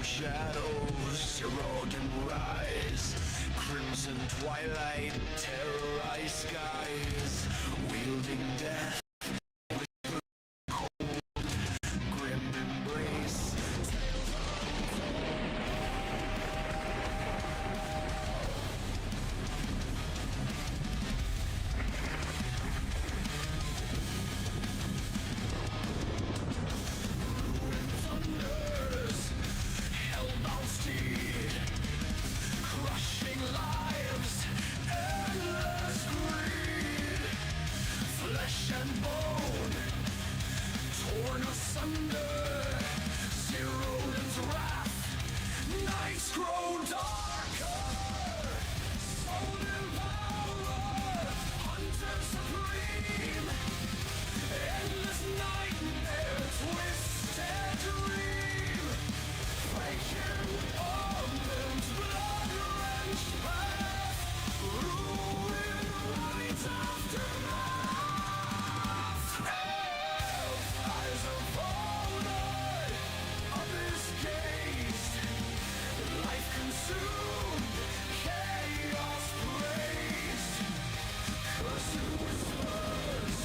shadows, Zeroden rise. Crimson twilight, terrorize skies. Wielding death, grim embrace. Thunders, hellbound steed, crushing lives, endless greed. Flesh and bone, torn asunder. Zeroden's wrath, nights grow darker. Soul and power, hunter supreme. Endless nightmare, twisted dream. Breaking omens, blood-drenched path. Ruin right aftermath. Eyes of owner, abyss gazed. Life consumed, chaos praised. Cursed whispers,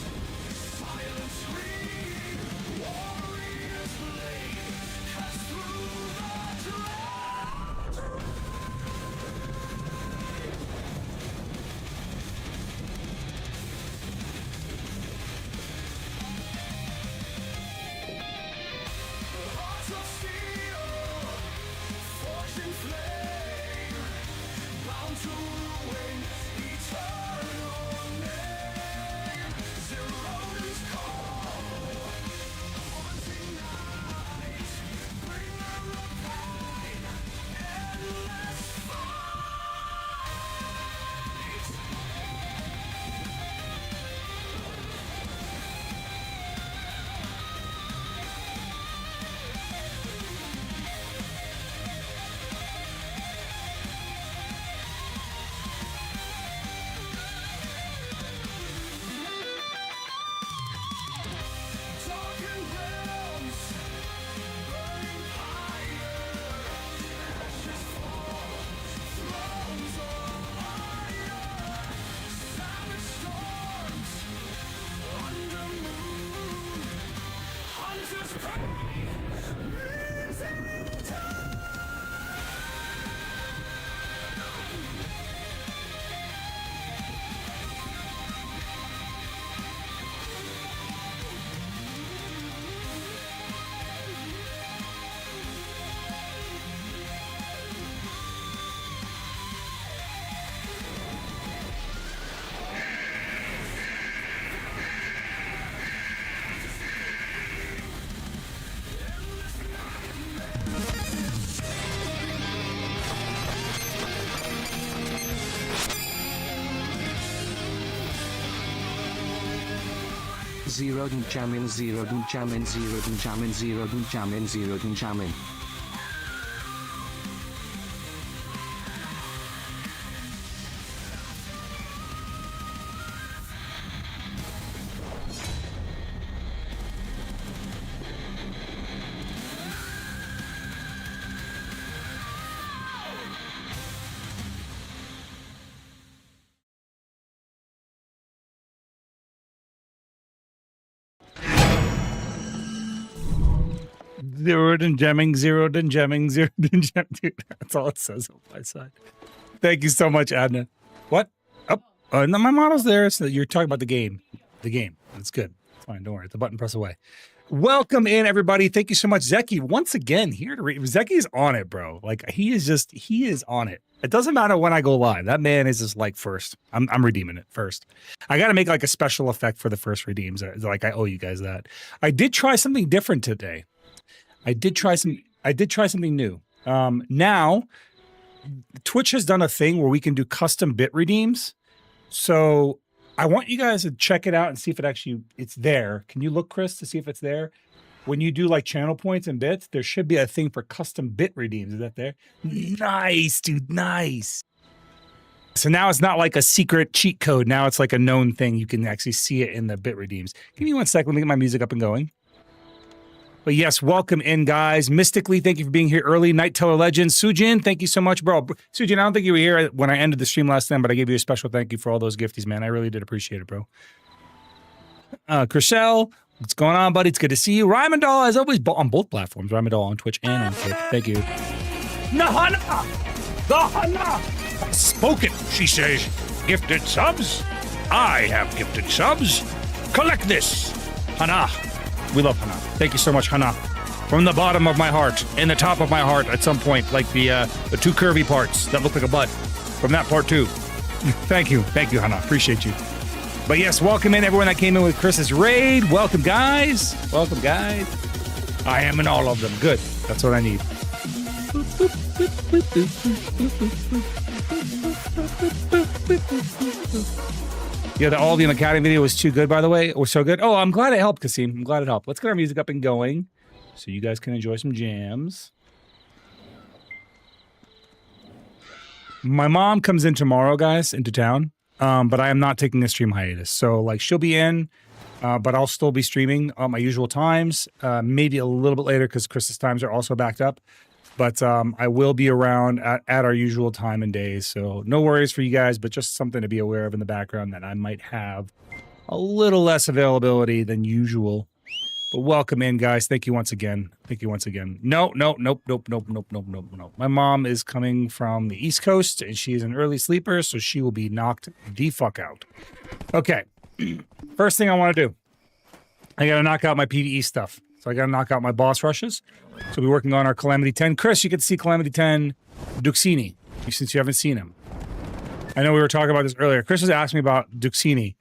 silent scream. Warriors blade, cast through the dread. Hearts of steel, forged in flame, bound to ruin, eternal name. Zeroden's call, haunting night, bringer of pain, endless fight. Darkened realms, burning higher, ashes fall, thrones of iron. Savage storms, under moon, hunters prey, losing time. Zeroden jamming, Zeroden jamming, Zeroden jamming, Zeroden jamming, Zeroden jamming. Zeroden jamming, Zeroden jamming, Zeroden jamming. Dude, that's all it says on my side. Thank you so much, Adna. What? Oh, no, my model's there. So you're talking about the game. The game. That's good. Fine, don't worry. The button, press away. Welcome in, everybody. Thank you so much. Zeki, once again, here to read. Zeki's on it, bro. Like, he is on it. It doesn't matter when I go live. That man is just like first. I'm redeeming it first. I got to make like a special effect for the first redeems. Like, I owe you guys that. I did try something different today. I did try something new. Now, Twitch has done a thing where we can do custom bit redeems. So I want you guys to check it out and see if it's there. Can you look, Chris, to see if it's there? When you do like channel points and bits, there should be a thing for custom bit redeems. Is that there? Nice, dude, nice. So now it's not like a secret cheat code. Now it's like a known thing. You can actually see it in the bit redeems. Give me 1 second. Let me get my music up and going. But yes, welcome in, guys. Mystically, thank you for being here early. Night Teller Legends. Sujin, thank you so much, bro. Sujin, I don't think you were here when I ended the stream last time, but I gave you a special thank you for all those gifties, man. I really did appreciate it, bro. Chriselle, what's going on, buddy? It's good to see you. Rymandol, as always, on both platforms. Rymandol on Twitch and on Twitch. Thank you. Nahana! The Hana! Spoken, she says. Gifted subs? I have gifted subs. Collect this. Hana. We love Hana. Thank you so much, Hana. From the bottom of my heart, and the top of my heart at some point, like the two curvy parts that look like a butt. From that part too. Thank you, Hana. Appreciate you. But yes, welcome in everyone that came in with Chris's raid. Welcome, guys. Welcome, guys. I am in all of them. Good. That's what I need. Yeah, the Aldi and Academy video was too good, by the way. It was so good. Oh, I'm glad it helped, Kasim. I'm glad it helped. Let's get our music up and going so you guys can enjoy some jams. My mom comes in tomorrow, guys, into town, but I am not taking a stream hiatus. So, like, she'll be in, but I'll still be streaming at my usual times, maybe a little bit later because Chris's times are also backed up. But I will be around at our usual time and days. So no worries for you guys, but just something to be aware of in the background that I might have a little less availability than usual. But welcome in, guys. Thank you once again. Thank you once again. Nope. My mom is coming from the East Coast, and she is an early sleeper, so she will be knocked the fuck out. Okay. First thing I want to do, I got to knock out my PvE stuff. So I got to knock out my boss rushes. So we're working on our Calamity 10. Chris, you get to see Calamity 10 Duxini, since you haven't seen him. I know we were talking about this earlier. Chris was asking me about Duxini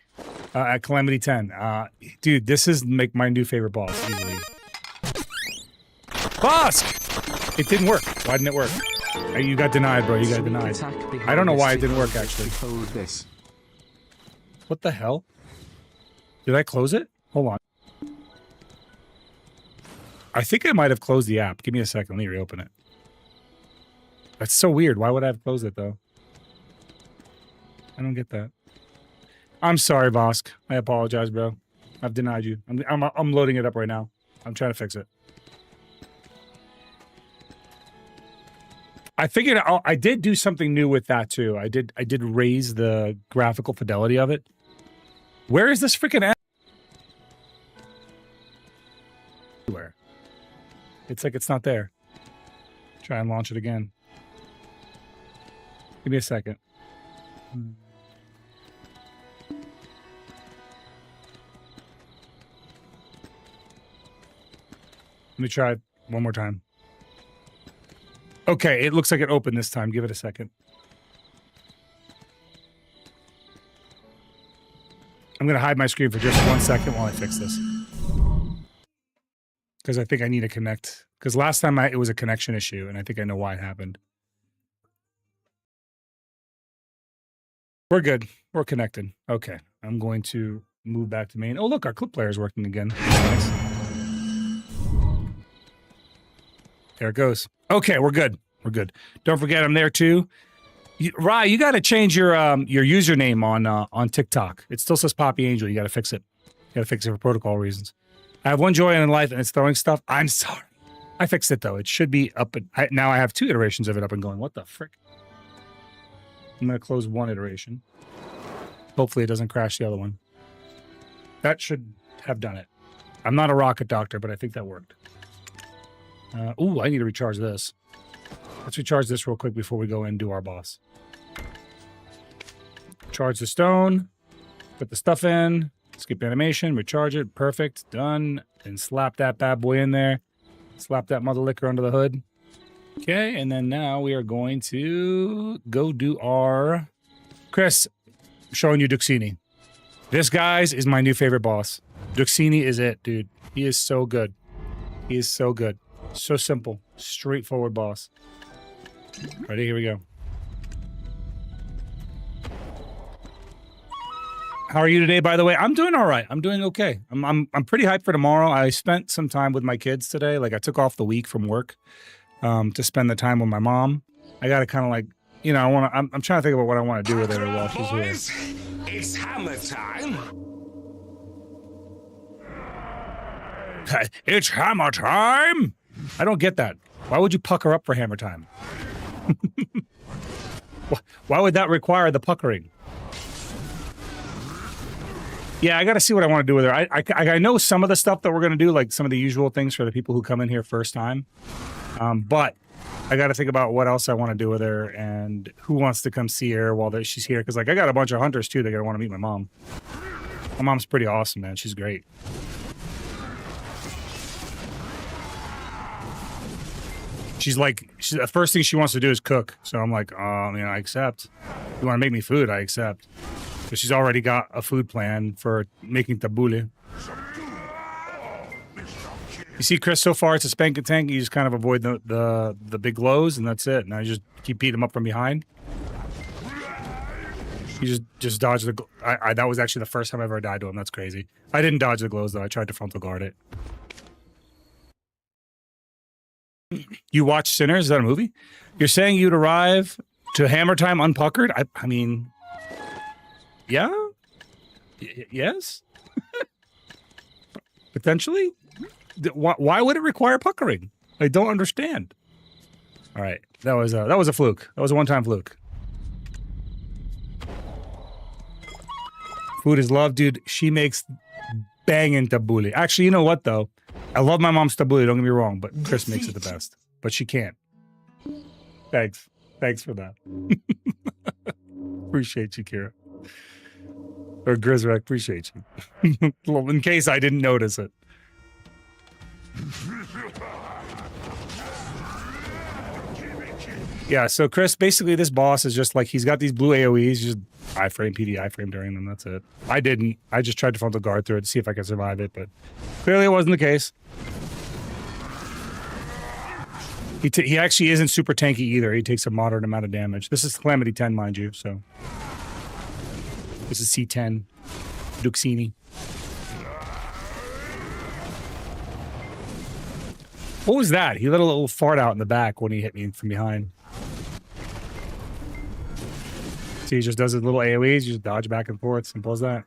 at Calamity 10. Dude, this is my new favorite boss, easily. Bosk! It didn't work. Why didn't it work? You got denied, bro. You got denied. I don't know why it didn't work, actually. What the hell? Did I close it? Hold on. I think I might have closed the app. Give me a second. Let me reopen it. That's so weird. Why would I have closed it, though? I don't get that. I'm sorry, Vosk. I apologize, bro. I've denied you. I'm loading it up right now. I'm trying to fix it. I figured I did do something new with that, too. I did raise the graphical fidelity of it. Where is this freaking app? Where? It's like it's not there. Try and launch it again. Give me a second. Let me try it one more time. Okay, it looks like it opened this time. Give it a second. I'm going to hide my screen for just 1 second while I fix this. Because I think I need to connect. Because last time it was a connection issue, and I think I know why it happened. We're good. We're connected. Okay. I'm going to move back to main. Oh, look, our clip player is working again. That's nice. There it goes. Okay, we're good. We're good. Don't forget, I'm there too. Rye, you got to change your username on TikTok. It still says Poppy Angel. You got to fix it. You got to fix it for protocol reasons. I have one joy in life, and it's throwing stuff. I'm sorry. I fixed it, though. It should be up. Now I have 2 iterations of it up and going. What the frick? I'm going to close 1 iteration. Hopefully it doesn't crash the other one. That should have done it. I'm not a rocket doctor, but I think that worked. Ooh, I need to recharge this. Let's recharge this real quick before we go in and do our boss. Charge the stone. Put the stuff in. Skip animation. Recharge it. Perfect. Done. And slap that bad boy in there. Slap that mother liquor under the hood. Okay, and then now we are going to go do our... Chris, I'm showing you Duxini. This, guys, is my new favorite boss. Duxini is it, dude. He is so good. He is so good. So simple. Straightforward boss. Ready? Here we go. How are you today, by the way? I'm doing all right. I'm doing okay. I'm pretty hyped for tomorrow. I spent some time with my kids today. Like, I took off the week from work to spend the time with my mom. I got to kind of like, you know, I'm trying to think about what I want to do with her while she's here. It's hammer time. It's hammer time! I don't get that. Why would you pucker up for hammer time? Why would that require the puckering? Yeah, I got to see what I want to do with her. I know some of the stuff that we're going to do, like some of the usual things for the people who come in here first time. But I got to think about what else I want to do with her and who wants to come see her while she's here. Because like I got a bunch of hunters too that are going to want to meet my mom. My mom's pretty awesome, man. She's great. The first thing she wants to do is cook. So I'm like, I accept. You want to make me food? I accept. But she's already got a food plan for making tabbouleh. You see, Chris, so far it's a spank and tank. You just kind of avoid the big blows, and that's it. Now you just keep beating him up from behind. You just dodge the... that was actually the first time I ever died to him. That's crazy. I didn't dodge the glows, though. I tried to frontal guard it. You watch Sinners? Is that a movie? You're saying you'd arrive to Hammer Time unpuckered? I mean... Yeah? Yes? Potentially? Why would it require puckering? I don't understand. All right. That was a fluke. That was a one-time fluke. Food is love, dude. She makes banging tabbouleh. Actually, you know what, though? I love my mom's tabbouleh, don't get me wrong, but Chris makes it the best. But she can't. Thanks. Thanks for that. Appreciate you, Kira. Or Grizrak, appreciate you. In case I didn't notice it. Yeah, so Chris, basically this boss is just like, he's got these blue AoEs, just iframe, PD iframe during them, that's it. I didn't. I just tried to frontal guard through it to see if I could survive it, but clearly it wasn't the case. He actually isn't super tanky either. He takes a moderate amount of damage. This is Calamity 10, mind you, so. This is C10. Duxini. What was that? He let a little fart out in the back when he hit me from behind. See, he just does his little AoEs, you just dodge back and forth. Simple as that.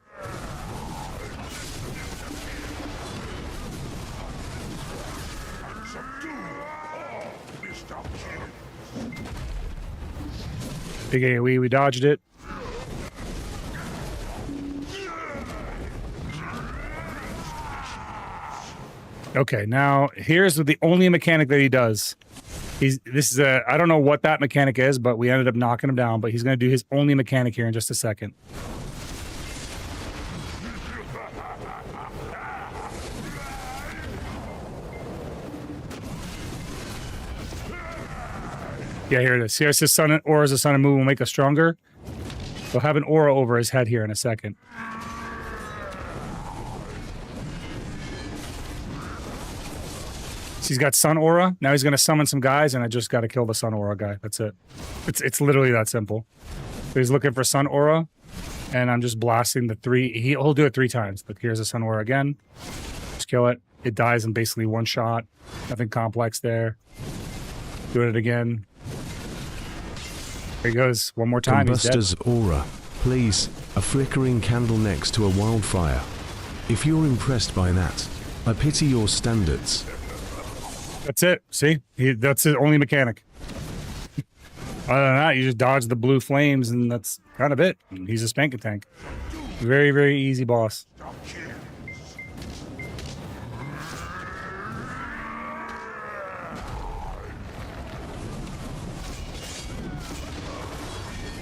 Big AoE, we dodged it. Okay, now here's the only mechanic that he does. This is I don't know what that mechanic is, but we ended up knocking him down, but he's going to do his only mechanic here in just a second. Yeah, here it is. Here's his sun, aura's a sun and moon will make us stronger. He'll have an aura over his head here in a second. He's got sun aura. Now he's going to summon some guys, and I just got to kill the sun aura guy. That's it. It's literally that simple. So he's looking for sun aura, and I'm just blasting the three. He'll do it 3 times. Look, here's a sun aura again. Just kill it. It dies in basically one shot. Nothing complex there. Do it again. There he goes. One more time. Combuster's aura. Please, a flickering candle next to a wildfire. If you're impressed by that, I pity your standards. That's it. See? That's his only mechanic. Other than that, you just dodge the blue flames, and that's kind of it. He's a spank and tank. Very, very easy boss.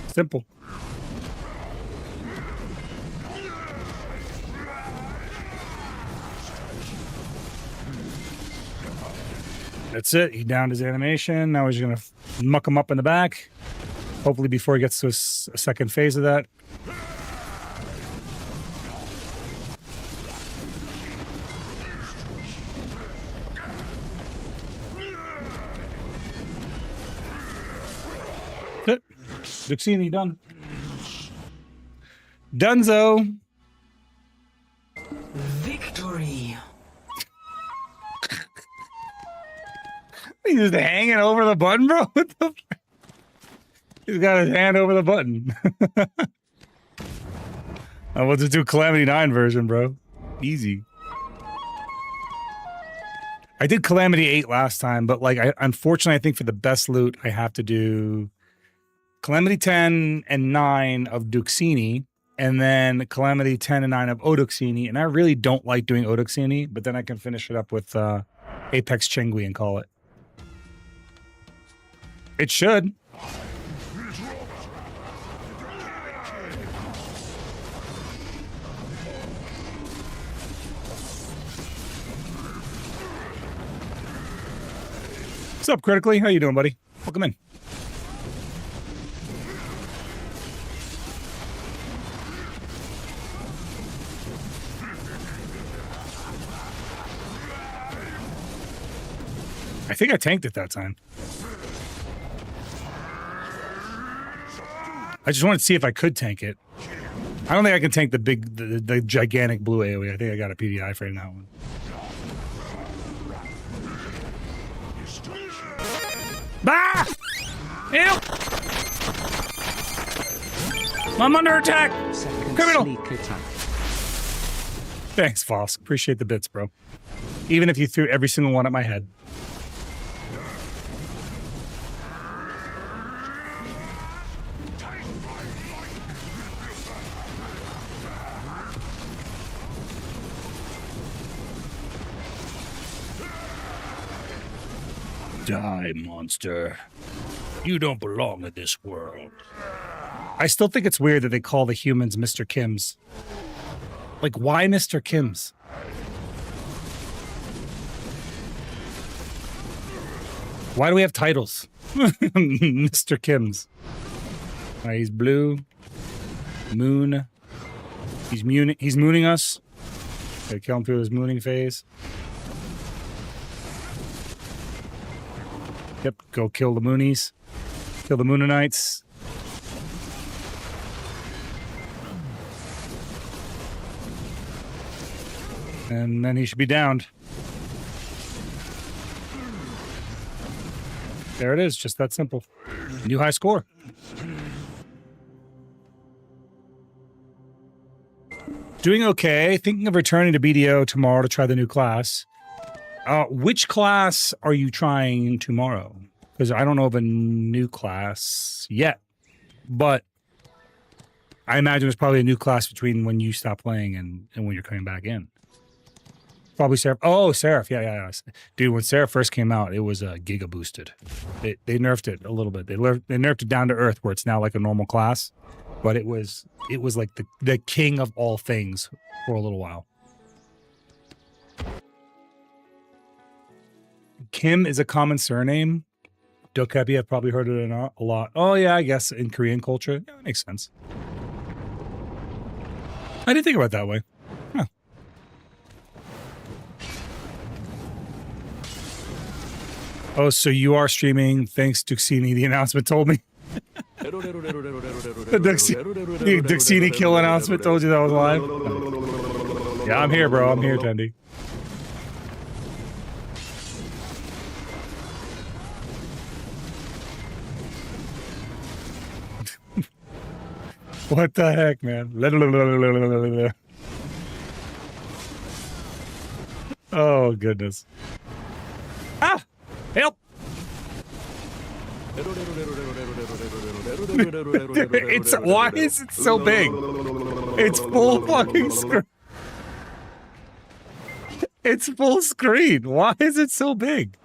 Simple. That's it. He downed his animation. Now he's going to muck him up in the back. Hopefully before he gets to a second phase of that. That's it. Duxini done. Dunzo. Victory. He's just hanging over the button, bro. What the He's got his hand over the button. We'll just do Calamity 9 version, bro. Easy. I did Calamity 8 last time, but like unfortunately I think for the best loot I have to do Calamity 10 and 9 of Duxini, and then Calamity 10 and 9 of Oduxini, and I really don't like doing Oduxini, but then I can finish it up with Apex Chengui and call it. It should. What's up, Critically? How you doing, buddy? Welcome in. I think I tanked it that time. I just wanted to see if I could tank it. I don't think I can tank the gigantic blue AoE. I think I got a PDI for that one. Bah! Help! I'm under attack! Second Criminal! sneak attack. Thanks, Foss. Appreciate the bits, bro. Even if you threw every single one at my head. Die, monster. You don't belong in this world. I still think it's weird that they call the humans Mr. Kims. Like, why Mr. Kims? Why do we have titles? Mr. Kims. He's blue. Moon. He's mooning us. Gotta kill him through his mooning phase. Yep, go kill the Moonies. Kill the Moonanites. And then he should be downed. There it is, just that simple. New high score. Doing okay. Thinking of returning to BDO tomorrow to try the new class. Which class are you trying tomorrow? Because I don't know of a new class yet. But I imagine there's probably a new class between when you stop playing and when you're coming back in. Probably Seraph. Oh, Seraph. Yeah. Dude, when Seraph first came out, it was giga boosted. They nerfed it a little bit. They nerfed it down to earth where it's now like a normal class. But it was like the king of all things for a little while. Kim is a common surname. Dokebi, I've probably heard it a lot. Oh, yeah, I guess in Korean culture. Yeah, that makes sense. I didn't think about it that way. Huh. Oh, so you are streaming. Thanks, Duxini. The announcement told me. The Duxini kill announcement told you that was live. Yeah, I'm here, bro. I'm here, Tendy. What the heck, man? Oh, goodness. Ah! Help! Why is it so big? It's full fucking screen. It's full screen. Why is it so big?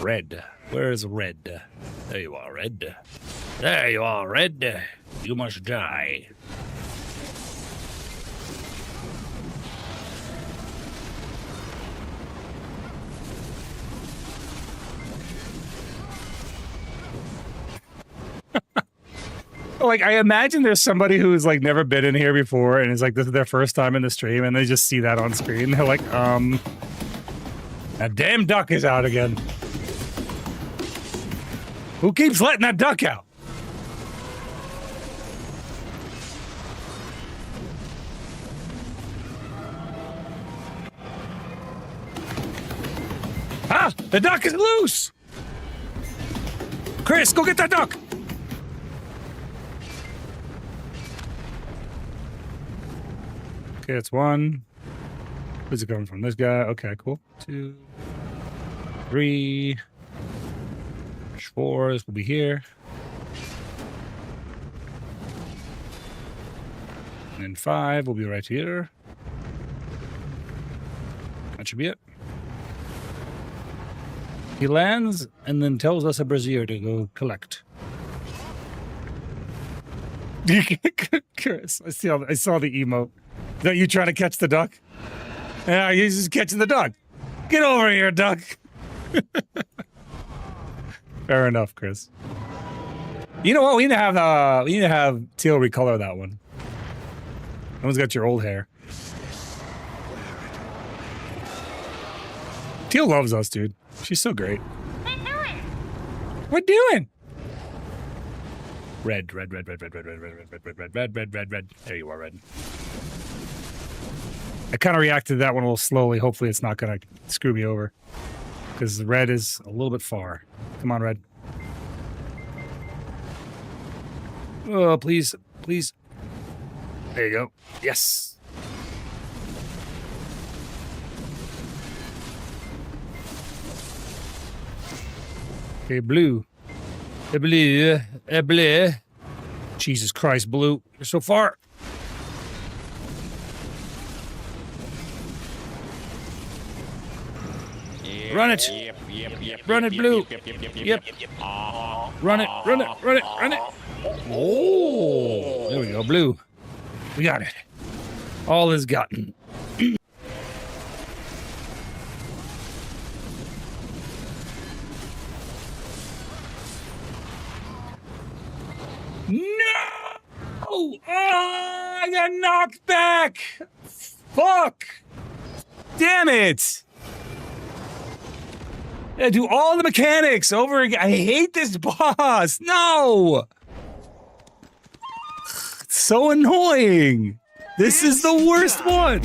Red. Where's Red? There you are, Red. There you are, Red. You must die. Like, I imagine there's somebody who's like never been in here before and is like, this is their first time in the stream, and they just see that on screen. They're like, that damn duck is out again. Who keeps letting that duck out? Ah, the duck is loose. Chris, go get that duck. Okay, that's one. Where's it coming from? This guy. Okay, cool. 2, 3, 4. This will be here. And then 5 will be right here. That should be it. He lands and then tells us a brazier to go collect. Chris, I saw the emote. Is that you trying to catch the duck? Yeah, he's just catching the duck. Get over here, duck. Fair enough, Chris. You know what? We need to have Teal recolor that one. That one's got your old hair. Teal loves us, dude. She's so great. What doing? Red. There you are, red. I kind of reacted to that one a little slowly. Hopefully it's not going to screw me over. Because the red is a little bit far. Come on, red. Oh, please. Please. There you go. Yes. Okay, blue. Blue. Blue. Jesus Christ, blue. You're so far. Run it. Run it, blue. Yep. Run it. Oh, there we go, blue. We got it. All is gotten. No! Oh, I got knocked back. Fuck. Damn it. I do all the mechanics over again. I hate this boss. No. It's so annoying. This is the worst one.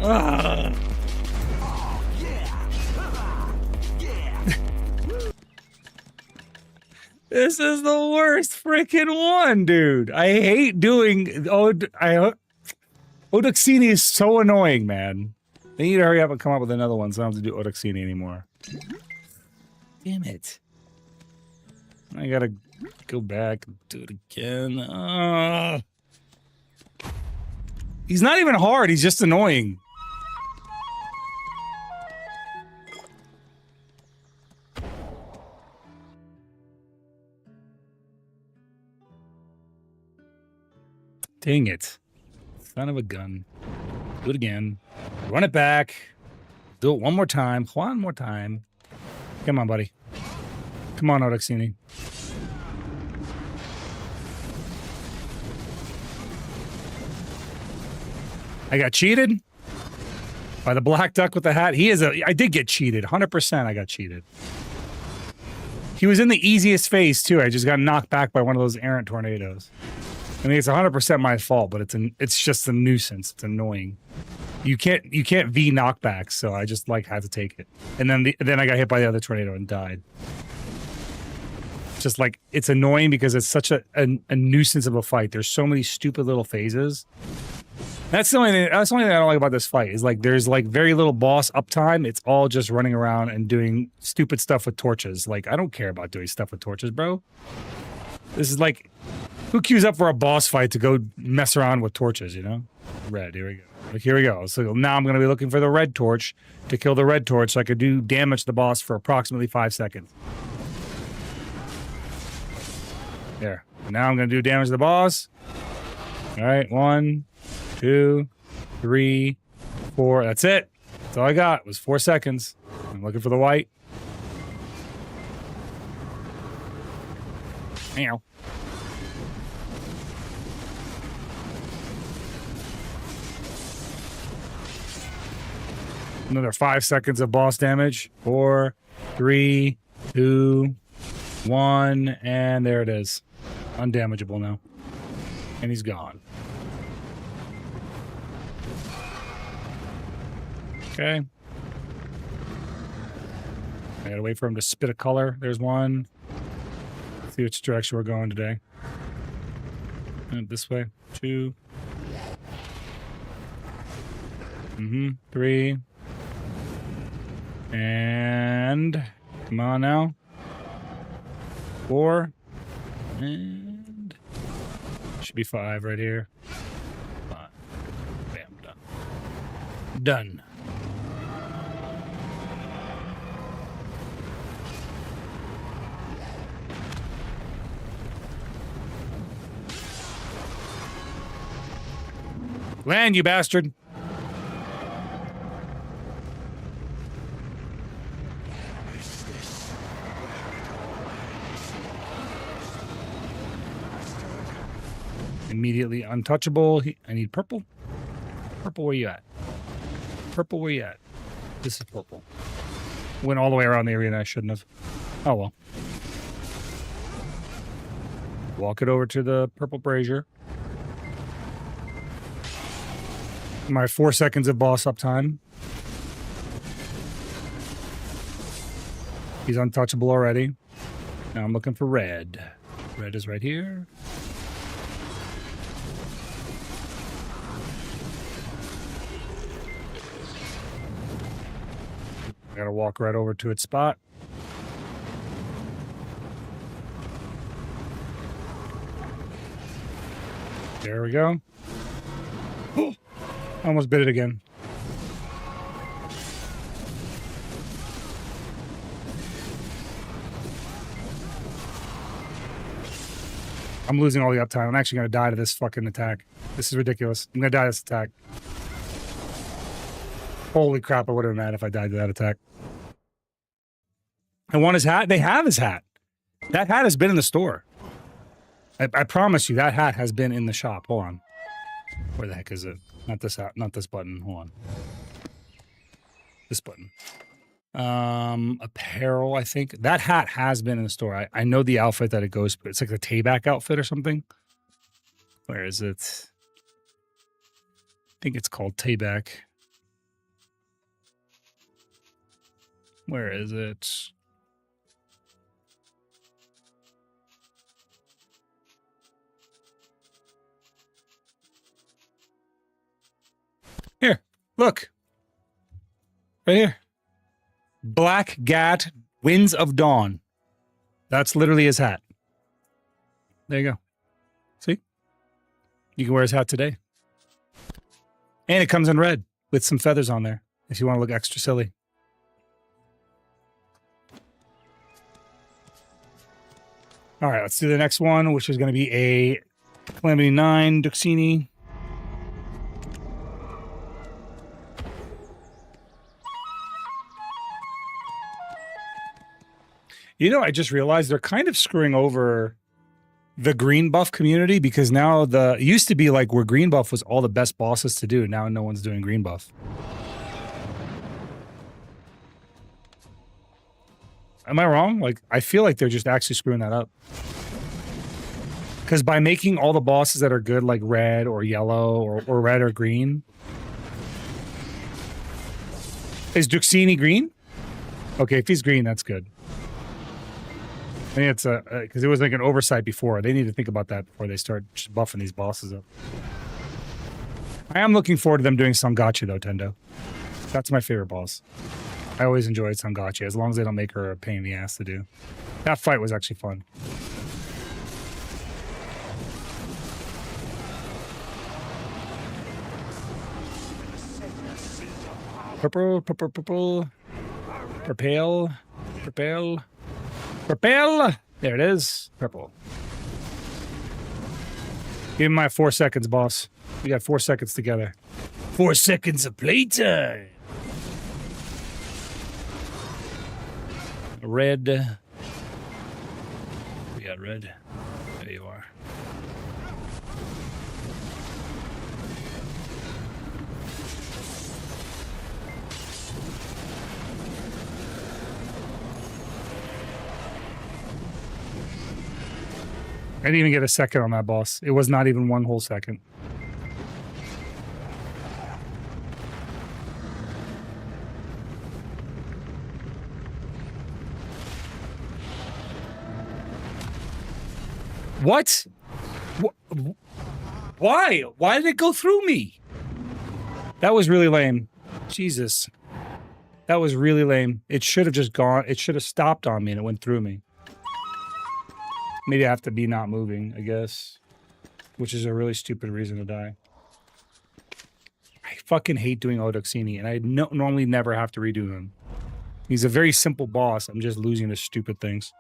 Ugh. This is the worst freaking one, dude. I hate doing. Odoxini is so annoying, man. They need to hurry up and come up with another one so I don't have to do Odoxini anymore. Damn it. I gotta go back and do it again. He's not even hard, he's just annoying. Dang it. Son of a gun. Do it again. Run it back. Do it one more time. One more time. Come on, buddy. Come on, Odoxini. I got cheated by the black duck with the hat. I did get cheated. 100% I got cheated. He was in the easiest phase, too. I just got knocked back by one of those errant tornadoes. I mean, it's 100% my fault, but it's just a nuisance. It's annoying. You can't V knockbacks, so I just had to take it. And then I got hit by the other tornado and died. Just it's annoying because it's such a nuisance of a fight. There's so many stupid little phases. That's the only thing I don't like about this fight is there's very little boss uptime. It's all just running around and doing stupid stuff with torches. I don't care about doing stuff with torches, bro. This is who queues up for a boss fight to go mess around with torches, you know? Red, here we go. Here we go. So now I'm going to be looking for the red torch to kill the red torch so I could do damage to the boss for approximately 5 seconds. There. Now I'm going to do damage to the boss. All right, 1, 2, 3, 4. That's it. That's all I got. It was 4 seconds. I'm looking for the white. Meow. Another 5 seconds of boss damage. 4, 3, 2, 1, and there it is. Undamageable now. And he's gone. Okay. I gotta wait for him to spit a color. There's one. Let's see which direction we're going today. This way. 2. 3. And come on now. 4. And should be 5 right here. 5. Bam, done. Done. Land, you bastard. Immediately untouchable. I need purple. Purple, where you at? Purple, where you at? This is purple. Went all the way around the arena. I shouldn't have. Oh well. Walk it over to the purple brazier. My 4 seconds of boss uptime. He's untouchable already. Now I'm looking for red. Red is right here. I gotta walk right over to its spot. There we go. Oh, I almost bit it again. I'm losing all the uptime. I'm actually going to die to this fucking attack. This is ridiculous. I'm going to die to this attack. Holy crap, I would have been mad if I died to that attack. I want his hat. They have his hat. That hat has been in the store. I promise you, that hat has been in the shop. Hold on. Where the heck is it? Not this hat. Not this button. Hold on. This button. Apparel, I think. That hat has been in the store. I know the outfit that it goes, but it's like the Tayback outfit or something. Where is it? I think it's called Tayback. Where is it? Here, look. Right here. Black Gat Winds of Dawn. That's literally his hat. There you go. See? You can wear his hat today. And it comes in red with some feathers on there if you want to look extra silly. All right, let's do the next one, which is going to be a Calamity 9 Duxini. You know, I just realized they're kind of screwing over the green buff community because now it used to be like where green buff was all the best bosses to do. Now no one's doing green buff. Am I wrong? Like, I feel like they're just actually screwing that up. Because by making all the bosses that are good, like red or yellow or red or green. Is Duxini green? Okay, if he's green, that's good. I think it's because it was like an oversight before. They need to think about that before they start just buffing these bosses up. I am looking forward to them doing Sangachi though, Tendo. That's my favorite boss. I always enjoyed Sangachi, as long as they don't make her a pain in the ass to do. That fight was actually fun. Purple, purple, purple. Purple, purple. Purple! There it is. Purple. Give me my 4 seconds, boss. We got 4 seconds together. 4 seconds of playtime. Red. We got red. There you are. I didn't even get a second on that boss. It was not even one whole second. What? Why? Why did it go through me? That was really lame. Jesus. That was really lame. It should have just gone. It should have stopped on me and it went through me. Maybe I have to be not moving, I guess. Which is a really stupid reason to die. I fucking hate doing Odoxini, and I normally never have to redo him. He's a very simple boss. I'm just losing to stupid things.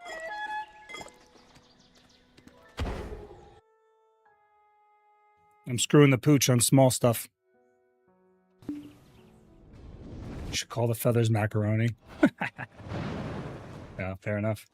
I'm screwing the pooch on small stuff. Should call the feathers macaroni. Yeah, fair enough.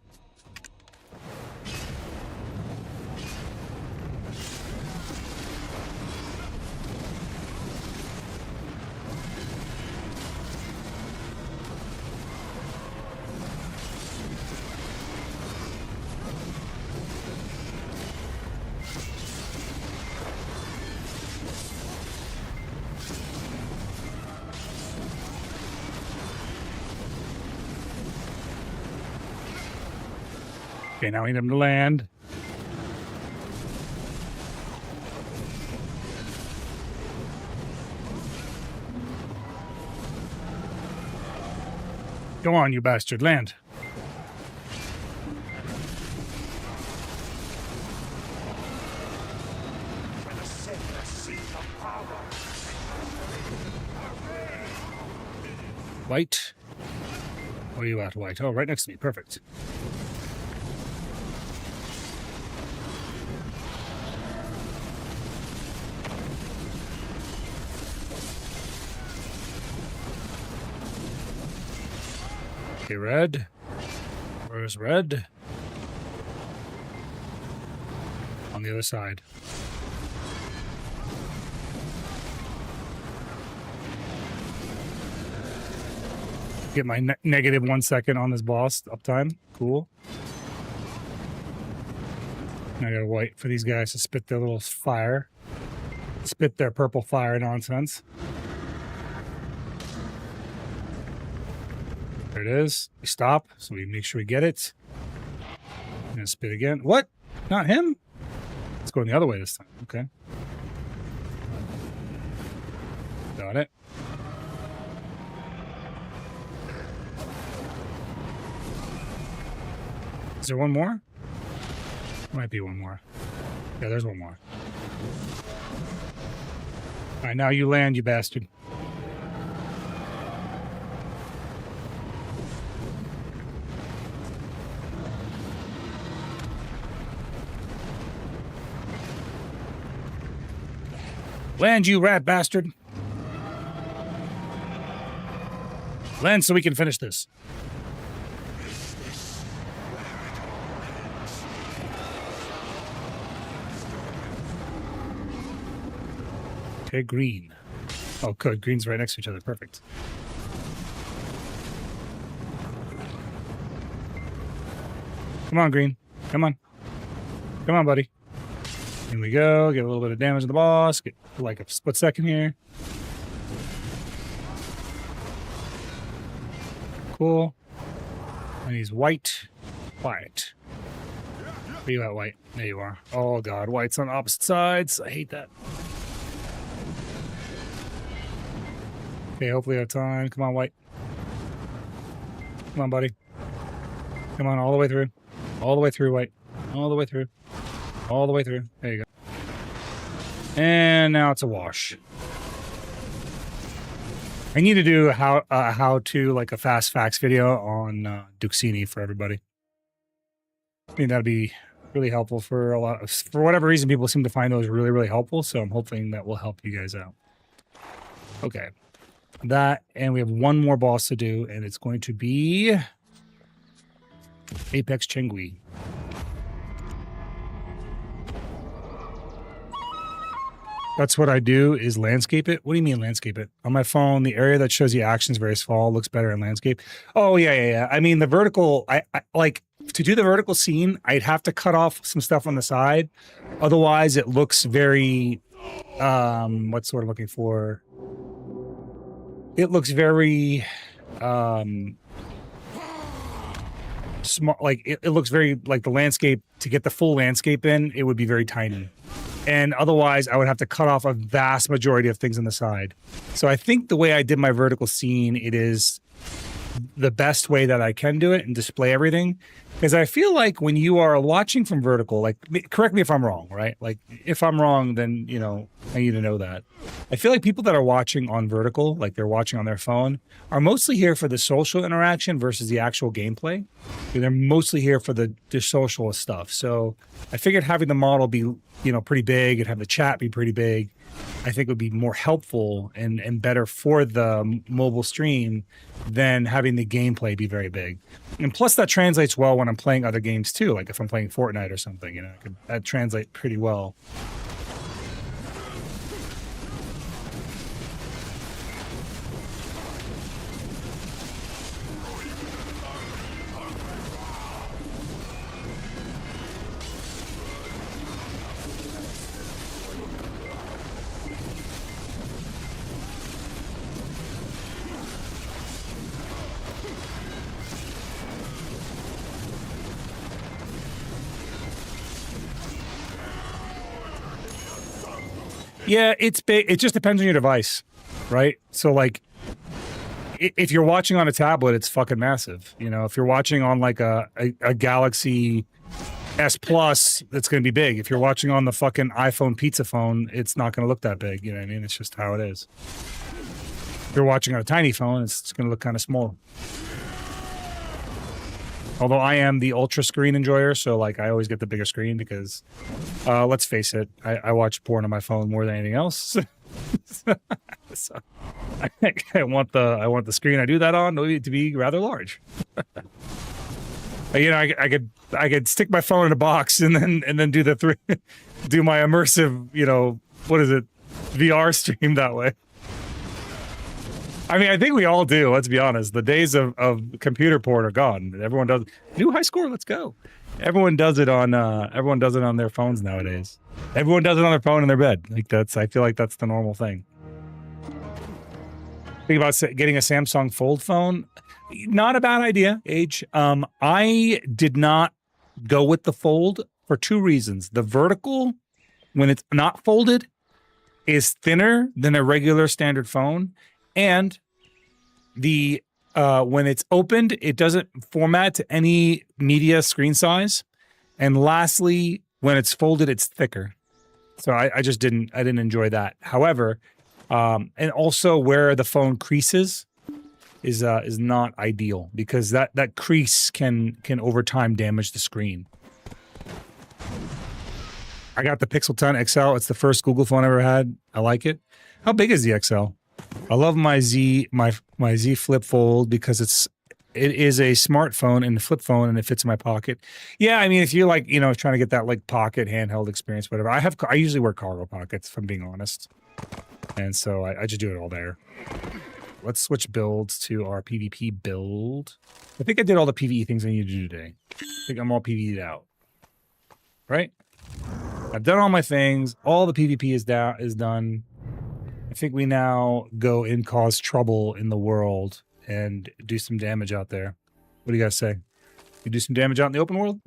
Okay, now we need him to land. Go on, you bastard, land. White. Where are you at, White? Oh, right next to me. Perfect. Okay, red. Where's red? On the other side. Get my negative 1 second on this boss uptime. Cool. Now I gotta wait for these guys to spit their little fire. Spit their purple fire nonsense. There it is. We stop, so we make sure we get it. And spit again. What? Not him? Let's go the other way this time. Okay. Got it. Is there one more? Might be one more. Yeah, there's one more. All right, now you land, you bastard. Land, you rat bastard. Land so we can finish this. Okay, green. Oh, good. Green's right next to each other. Perfect. Come on, green. Come on. Come on, buddy. Here we go. Get a little bit of damage on the boss. Get like a split second here. Cool. And he's white. White. Where you at, White? There you are. Oh, God. White's on opposite sides. I hate that. Okay, hopefully I have time. Come on, White. Come on, buddy. Come on, all the way through. All the way through, White. All the way through. All the way through. There you go. And now it's a wash. I need to do how to like a fast facts video on Duxini for everybody. I think that'd be really helpful for a lot of, for whatever reason, people seem to find those really, really helpful. So I'm hoping that will help you guys out. Okay. That, and we have one more boss to do, and it's going to be Apex Chengui. That's what I do, is landscape it. What do you mean landscape it? On my phone, the area that shows the actions very small looks better in landscape. Oh, yeah. I mean, the vertical, I like, to do the vertical scene, I'd have to cut off some stuff on the side. Otherwise, it looks very, what's the word I'm looking for? It looks very, small, like, it looks very, like the landscape, to get the full landscape in, it would be very tiny. And otherwise, I would have to cut off a vast majority of things on the side. So I think the way I did my vertical scene, it is the best way that I can do it and display everything. Because I feel like when you are watching from vertical, like, correct me if I'm wrong, right? Like, if I'm wrong, then, you know, I need to know that. I feel like people that are watching on vertical, like they're watching on their phone, are mostly here for the social interaction versus the actual gameplay. They're mostly here for the social stuff. So I figured having the model be, you know, pretty big and have the chat be pretty big, I think would be more helpful and better for the mobile stream than having the gameplay be very big. And plus that translates well when I'm playing other games too. Like if I'm playing Fortnite or something, you know, that translate pretty well. Yeah, it's big. It just depends on your device, right? So like, if you're watching on a tablet, it's fucking massive. You know, if you're watching on like a Galaxy S Plus, it's going to be big. If you're watching on the fucking iPhone pizza phone, it's not going to look that big. You know what I mean? It's just how it is. If you're watching on a tiny phone, it's going to look kind of small. Although I am the ultra screen enjoyer, so like I always get the bigger screen because, let's face it, I watch porn on my phone more than anything else. So I want the screen I do that on to be rather large. You know, I could stick my phone in a box and then do do my immersive, you know, what is it, VR stream that way. I mean, I think we all do. Let's be honest. The days of computer porn are gone. Everyone does new high score. Let's go. Everyone does it on their phones nowadays. Everyone does it on their phone in their bed. Like I feel like that's the normal thing. Think about getting a Samsung Fold phone. Not a bad idea, Age. I did not go with the Fold for two reasons. The vertical, when it's not folded, is thinner than a regular standard phone. And the when it's opened, it doesn't format to any media screen size. And lastly, when it's folded, it's thicker. So I didn't enjoy that. However, and also where the phone creases is not ideal because that crease can over time damage the screen. I got the Pixel 10 XL. It's the first Google phone I ever had. I like it. How big is the XL? I love my Z Flip Fold because it is a smartphone and a flip phone and it fits in my pocket. Yeah, I mean, if you're like, you know, trying to get that like pocket handheld experience, whatever. I usually wear cargo pockets, if I'm being honest, and so I just do it all there. Let's switch builds to our PvP build. I think I did all the PvE things I need to do today. I think I'm all PvE'd out, right? I've done all my things. All the PvP is done. I think we now go and cause trouble in the world and do some damage out there. What do you guys say? You do some damage out in the open world?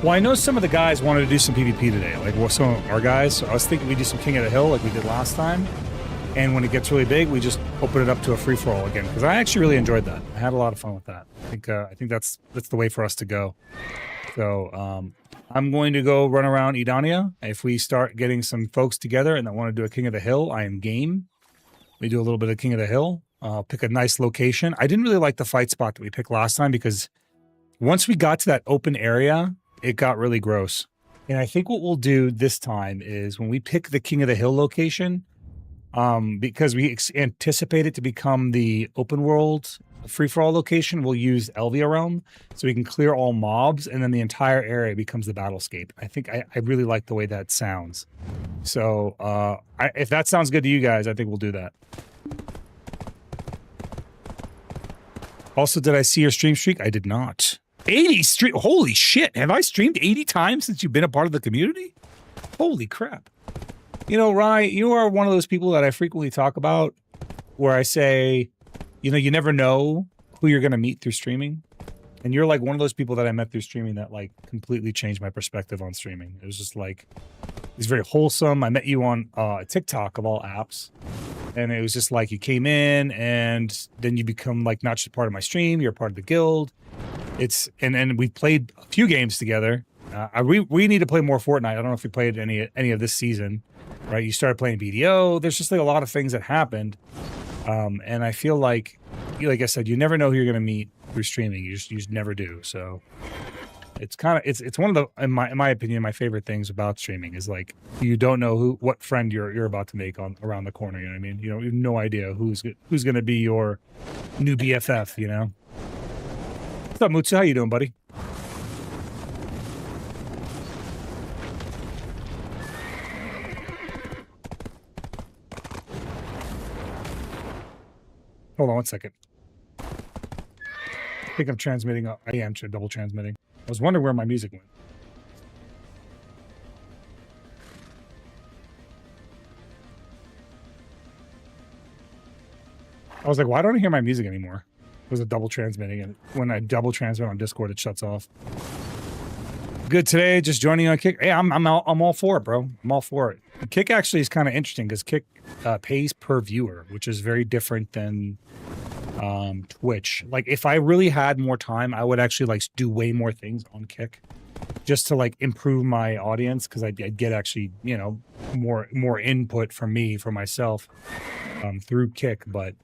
Well, I know some of the guys wanted to do some PvP today, like some of our guys. So I was thinking we'd do some King of the Hill like we did last time. And when it gets really big, we just open it up to a free-for-all again. Because I actually really enjoyed that. I had a lot of fun with that. I think that's the way for us to go. So I'm going to go run around Edania. If we start getting some folks together and that want to do a King of the Hill, I am game. We do a little bit of King of the Hill. Pick a nice location. I didn't really like the fight spot that we picked last time because once we got to that open area, it got really gross. And I think what we'll do this time is when we pick the King of the Hill location, because we anticipate it to become the open world free-for-all location, we'll use Elvia Realm so we can clear all mobs and then the entire area becomes the battlescape. I think I really like the way that sounds. So if that sounds good to you guys, I think we'll do that. Also, did I see your stream streak? I did not. 80 stream. Holy shit. Have I streamed 80 times since you've been a part of the community? Holy crap. You know, Rye, you are one of those people that I frequently talk about where I say, you know, you never know who you're going to meet through streaming. And you're like one of those people that I met through streaming that like completely changed my perspective on streaming. It was just like, it's very wholesome. I met you on TikTok of all apps. And it was just like you came in and then you become like not just part of my stream, you're part of the guild. It's and we played a few games together. We need to play more Fortnite. I don't know if we played any of this season, right? You started playing BDO. There's just like a lot of things that happened. And I feel like I said, you never know who you're going to meet through streaming. You just never do. So it's kind of, it's one of the, in my opinion, my favorite things about streaming is like, you don't know what friend you're about to make around the corner. You know what I mean? You have no idea who's going to be your new BFF, you know? What's up, Mutsu? How you doing, buddy? Hold on one second. I think I'm transmitting. I am double transmitting. I was wondering where my music went. I was like, why don't I hear my music anymore? It was a double transmitting, and when I double transmit on Discord, it shuts off. Good today, just joining on Kick. Hey, I'm all for it, bro. I'm all for it. Kick actually is kind of interesting because Kick pays per viewer, which is very different than Twitch. Like, if I really had more time, I would actually like do way more things on Kick, just to like improve my audience, because I'd get actually, you know, more input from me for myself through Kick. But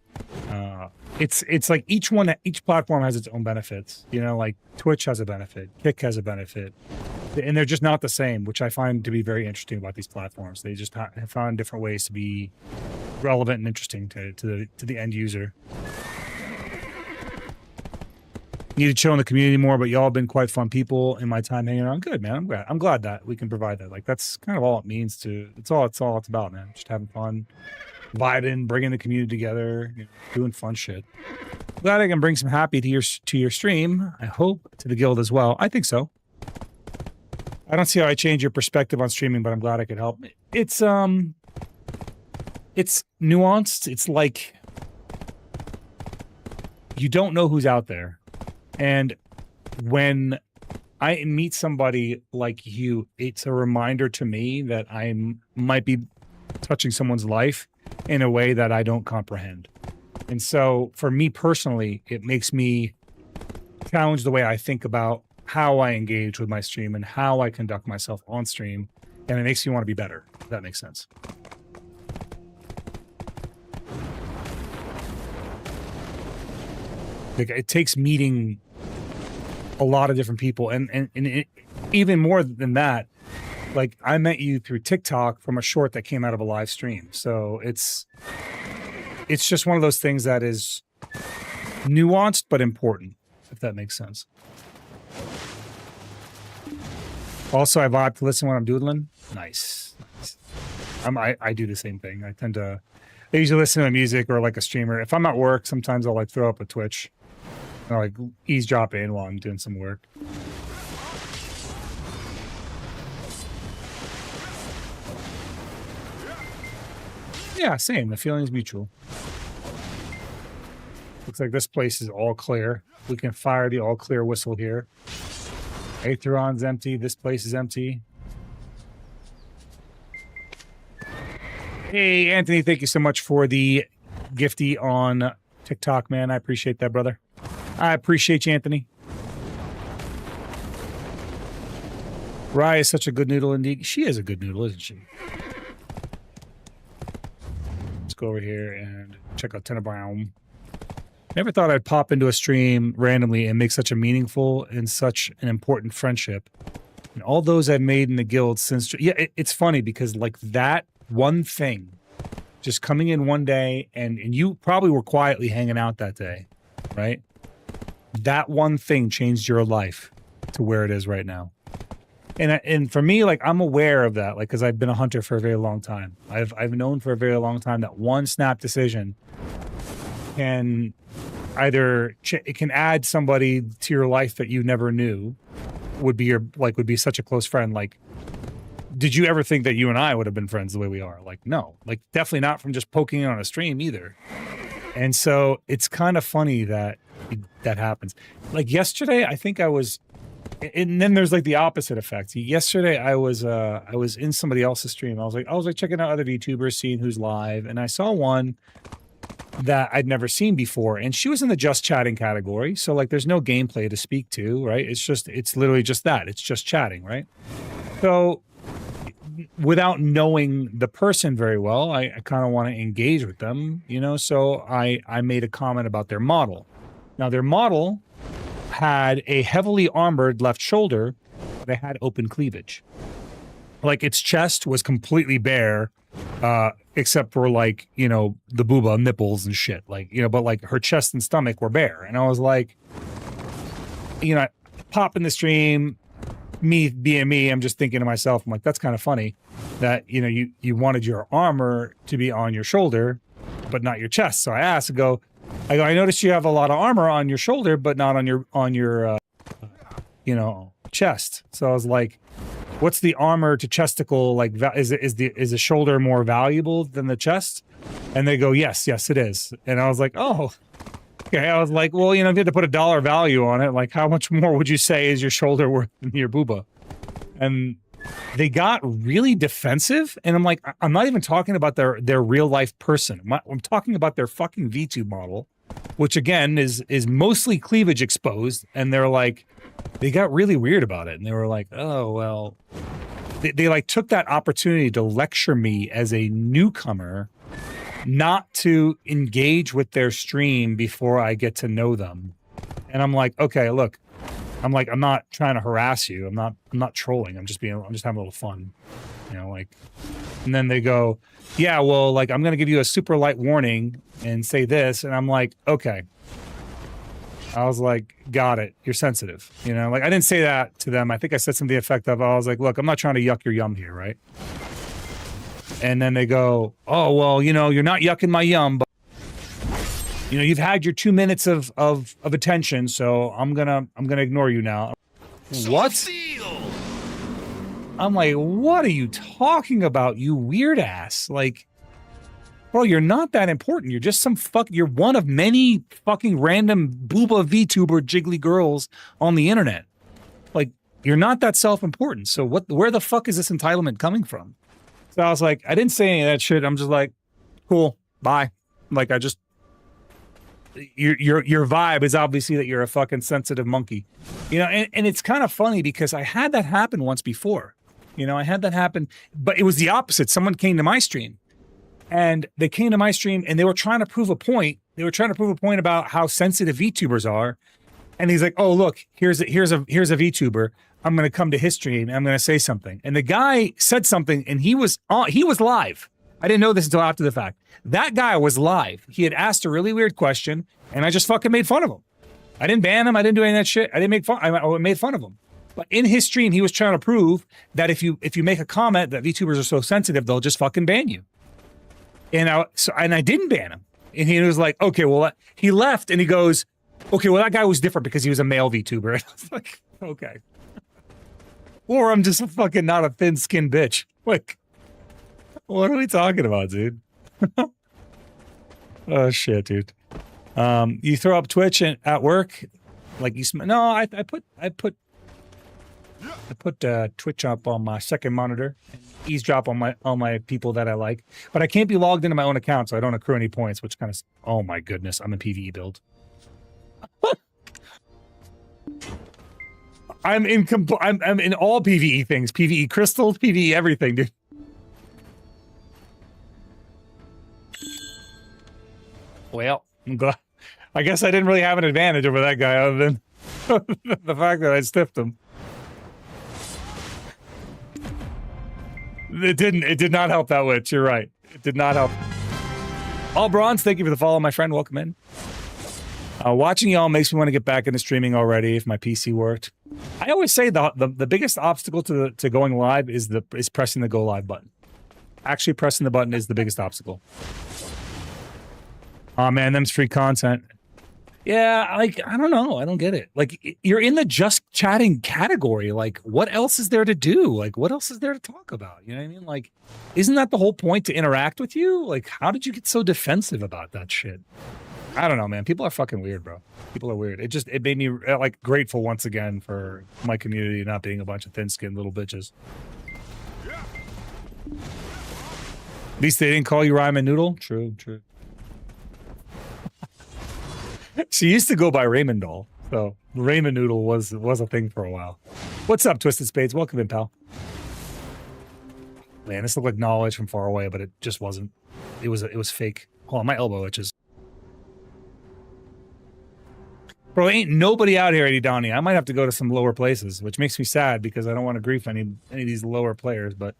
it's like each platform has its own benefits. You know, like Twitch has a benefit, Kick has a benefit, and they're just not the same, which I find to be very interesting about these platforms. They just have found different ways to be relevant and interesting to the end user. Need to chill in the community more, but y'all have been quite fun people in my time hanging around. Good, man. I'm glad that we can provide that. Like, that's kind of all it means to. It's all it's about, man. Just having fun, vibing, bringing the community together, you know, doing fun shit. Glad I can bring some happy to your stream. I hope to the guild as well. I think so. I don't see how I change your perspective on streaming, but I'm glad I could help. It's nuanced. It's like you don't know who's out there. And when I meet somebody like you, it's a reminder to me that I might be touching someone's life in a way that I don't comprehend. And so for me personally, it makes me challenge the way I think about how I engage with my stream and how I conduct myself on stream. And it makes me want to be better, if that makes sense. Like, it takes meeting a lot of different people, and even more than that, like, I met you through TikTok from a short that came out of a live stream. So it's just one of those things that is nuanced but important, if that makes sense. Also, I vibe to listen when I'm doodling. Nice. I do the same thing. I usually listen to music or like a streamer. If I'm at work, sometimes I'll like throw up a Twitch. I'll like eavesdrop in while I'm doing some work. Yeah, same. The feeling's mutual. Looks like this place is all clear. We can fire the all clear whistle here. Aetheron's empty. This place is empty. Hey, Anthony, thank you so much for the gifty on TikTok, man. I appreciate that, brother. I appreciate you, Anthony. Rye is such a good noodle indeed. She is a good noodle, isn't she? Let's go over here and check out Tenenbaum. Never thought I'd pop into a stream randomly and make such a meaningful and such an important friendship. And all those I've made in the guild since... Yeah, it's funny because like that one thing, just coming in one day, and you probably were quietly hanging out that day, right? That one thing changed your life to where it is right now. And for me, like, I'm aware of that, like, because I've been a hunter for a very long time. I've known for a very long time that one snap decision can either it can add somebody to your life that you never knew would be such a close friend. Like, did you ever think that you and I would have been friends the way we are? Like, no, like definitely not from just poking on a stream either. And so it's kind of funny that happens. Like yesterday, I think I was, and then there's like the opposite effect. Yesterday, I was in somebody else's stream. I was like checking out other VTubers, seeing who's live, and I saw one that I'd never seen before, and she was in the just chatting category. So like, there's no gameplay to speak to, right? It's literally just that. It's just chatting, right? So without knowing the person very well, I kind of want to engage with them, you know? So I made a comment about their model. Now their model had a heavily armored left shoulder. They had open cleavage. Like its chest was completely bare, except for like, you know, the booba nipples and shit. Like, you know, but like her chest and stomach were bare. And I was like, you know, pop in the stream, me being me, I'm just thinking to myself, I'm like, that's kind of funny that, you know, you wanted your armor to be on your shoulder, but not your chest. So I asked, I noticed you have a lot of armor on your shoulder, but not on your you know, chest. So I was like, what's the armor to chesticle? Like, is the shoulder more valuable than the chest? And they go, yes, it is. And I was like, oh, okay. I was like, well, you know, if you had to put a dollar value on it, like how much more would you say is your shoulder worth than your booba? And they got really defensive. And I'm like, I'm not even talking about their real life person. I'm talking about their fucking VTube model, which again is mostly cleavage exposed. And they're like, they got really weird about it. And they were like, oh, well, they like took that opportunity to lecture me as a newcomer, not to engage with their stream before I get to know them. And I'm like, okay, look, I'm not trying to harass you. I'm not trolling. I'm just having a little fun, you know, like, and then they go, yeah, well, like, I'm going to give you a super light warning and say this. And I'm like, okay. I was like, got it. You're sensitive. You know, like I didn't say that to them. I think I said something to the effect of, I was like, look, I'm not trying to yuck your yum here. Right. And then they go, oh, well, you know, you're not yucking my yum, but you know, you've had your 2 minutes of attention. So I'm going to ignore you now. What? I'm like, what are you talking about? You weird ass. Like, bro, you're not that important. You're just you're one of many fucking random booba VTuber jiggly girls on the internet. Like, you're not that self-important. So where the fuck is this entitlement coming from? So I was like, I didn't say any of that shit. I'm just like, cool, bye. Like, your vibe is obviously that you're a fucking sensitive monkey. You know, and it's kind of funny because I had that happen once before. You know, I had that happen, but it was the opposite. Someone came to my stream. And they came to my stream and they were trying to prove a point. They were trying to prove a point about how sensitive VTubers are. And he's like, oh, look, here's a VTuber. I'm going to come to his stream and I'm going to say something. And the guy said something and he was live. I didn't know this until after the fact. That guy was live. He had asked a really weird question and I just fucking made fun of him. I didn't ban him. I didn't do any of that shit. I didn't make fun. I made fun of him. But in his stream, he was trying to prove that if you make a comment that VTubers are so sensitive, they'll just fucking ban you. And I didn't ban him. And he was like, okay, well, he left and he goes, okay, well, that guy was different because he was a male VTuber. And I was like, okay. Or I'm just fucking not a thin-skinned bitch. Like, what are we talking about, dude? Oh, shit, dude. You throw up Twitch at work? Like no, I put Twitch up on my second monitor, and eavesdrop on my people that I like, but I can't be logged into my own account, so I don't accrue any points. Which kind of, oh my goodness, I'm a PVE build. I'm in all PVE things, PVE crystals, PVE everything, dude. Well, I'm glad. I guess I didn't really have an advantage over that guy, other than the fact that I stiffed him. It did not help that witch. You're right. It did not help. All Bronze, thank you for the follow, my friend. Welcome in. Watching y'all makes me want to get back into streaming already if my PC worked. I always say the biggest obstacle to going live is pressing the go live button. Actually pressing the button is the biggest obstacle. Oh man, them's free content. Yeah, like I don't know. I don't get it. Like you're in the just chatting category. Like what else is there to do? Like what else is there to talk about? You know what I mean? Like isn't that the whole point to interact with you? Like how did you get so defensive about that shit? I don't know, man. People are fucking weird, bro. People are weird. It made me like grateful once again for my community not being a bunch of thin-skinned little bitches. At least they didn't call you Ramen Noodle. True, true. She used to go by Raymond Doll, so Ramen Noodle was a thing for a while. What's up, Twisted Spades? Welcome in, pal. Man, this looked like knowledge from far away, but it just wasn't. It was fake. Hold on, my elbow itches. Bro, ain't nobody out here, Eddie Donnie. I might have to go to some lower places, which makes me sad because I don't want to grief any of these lower players. But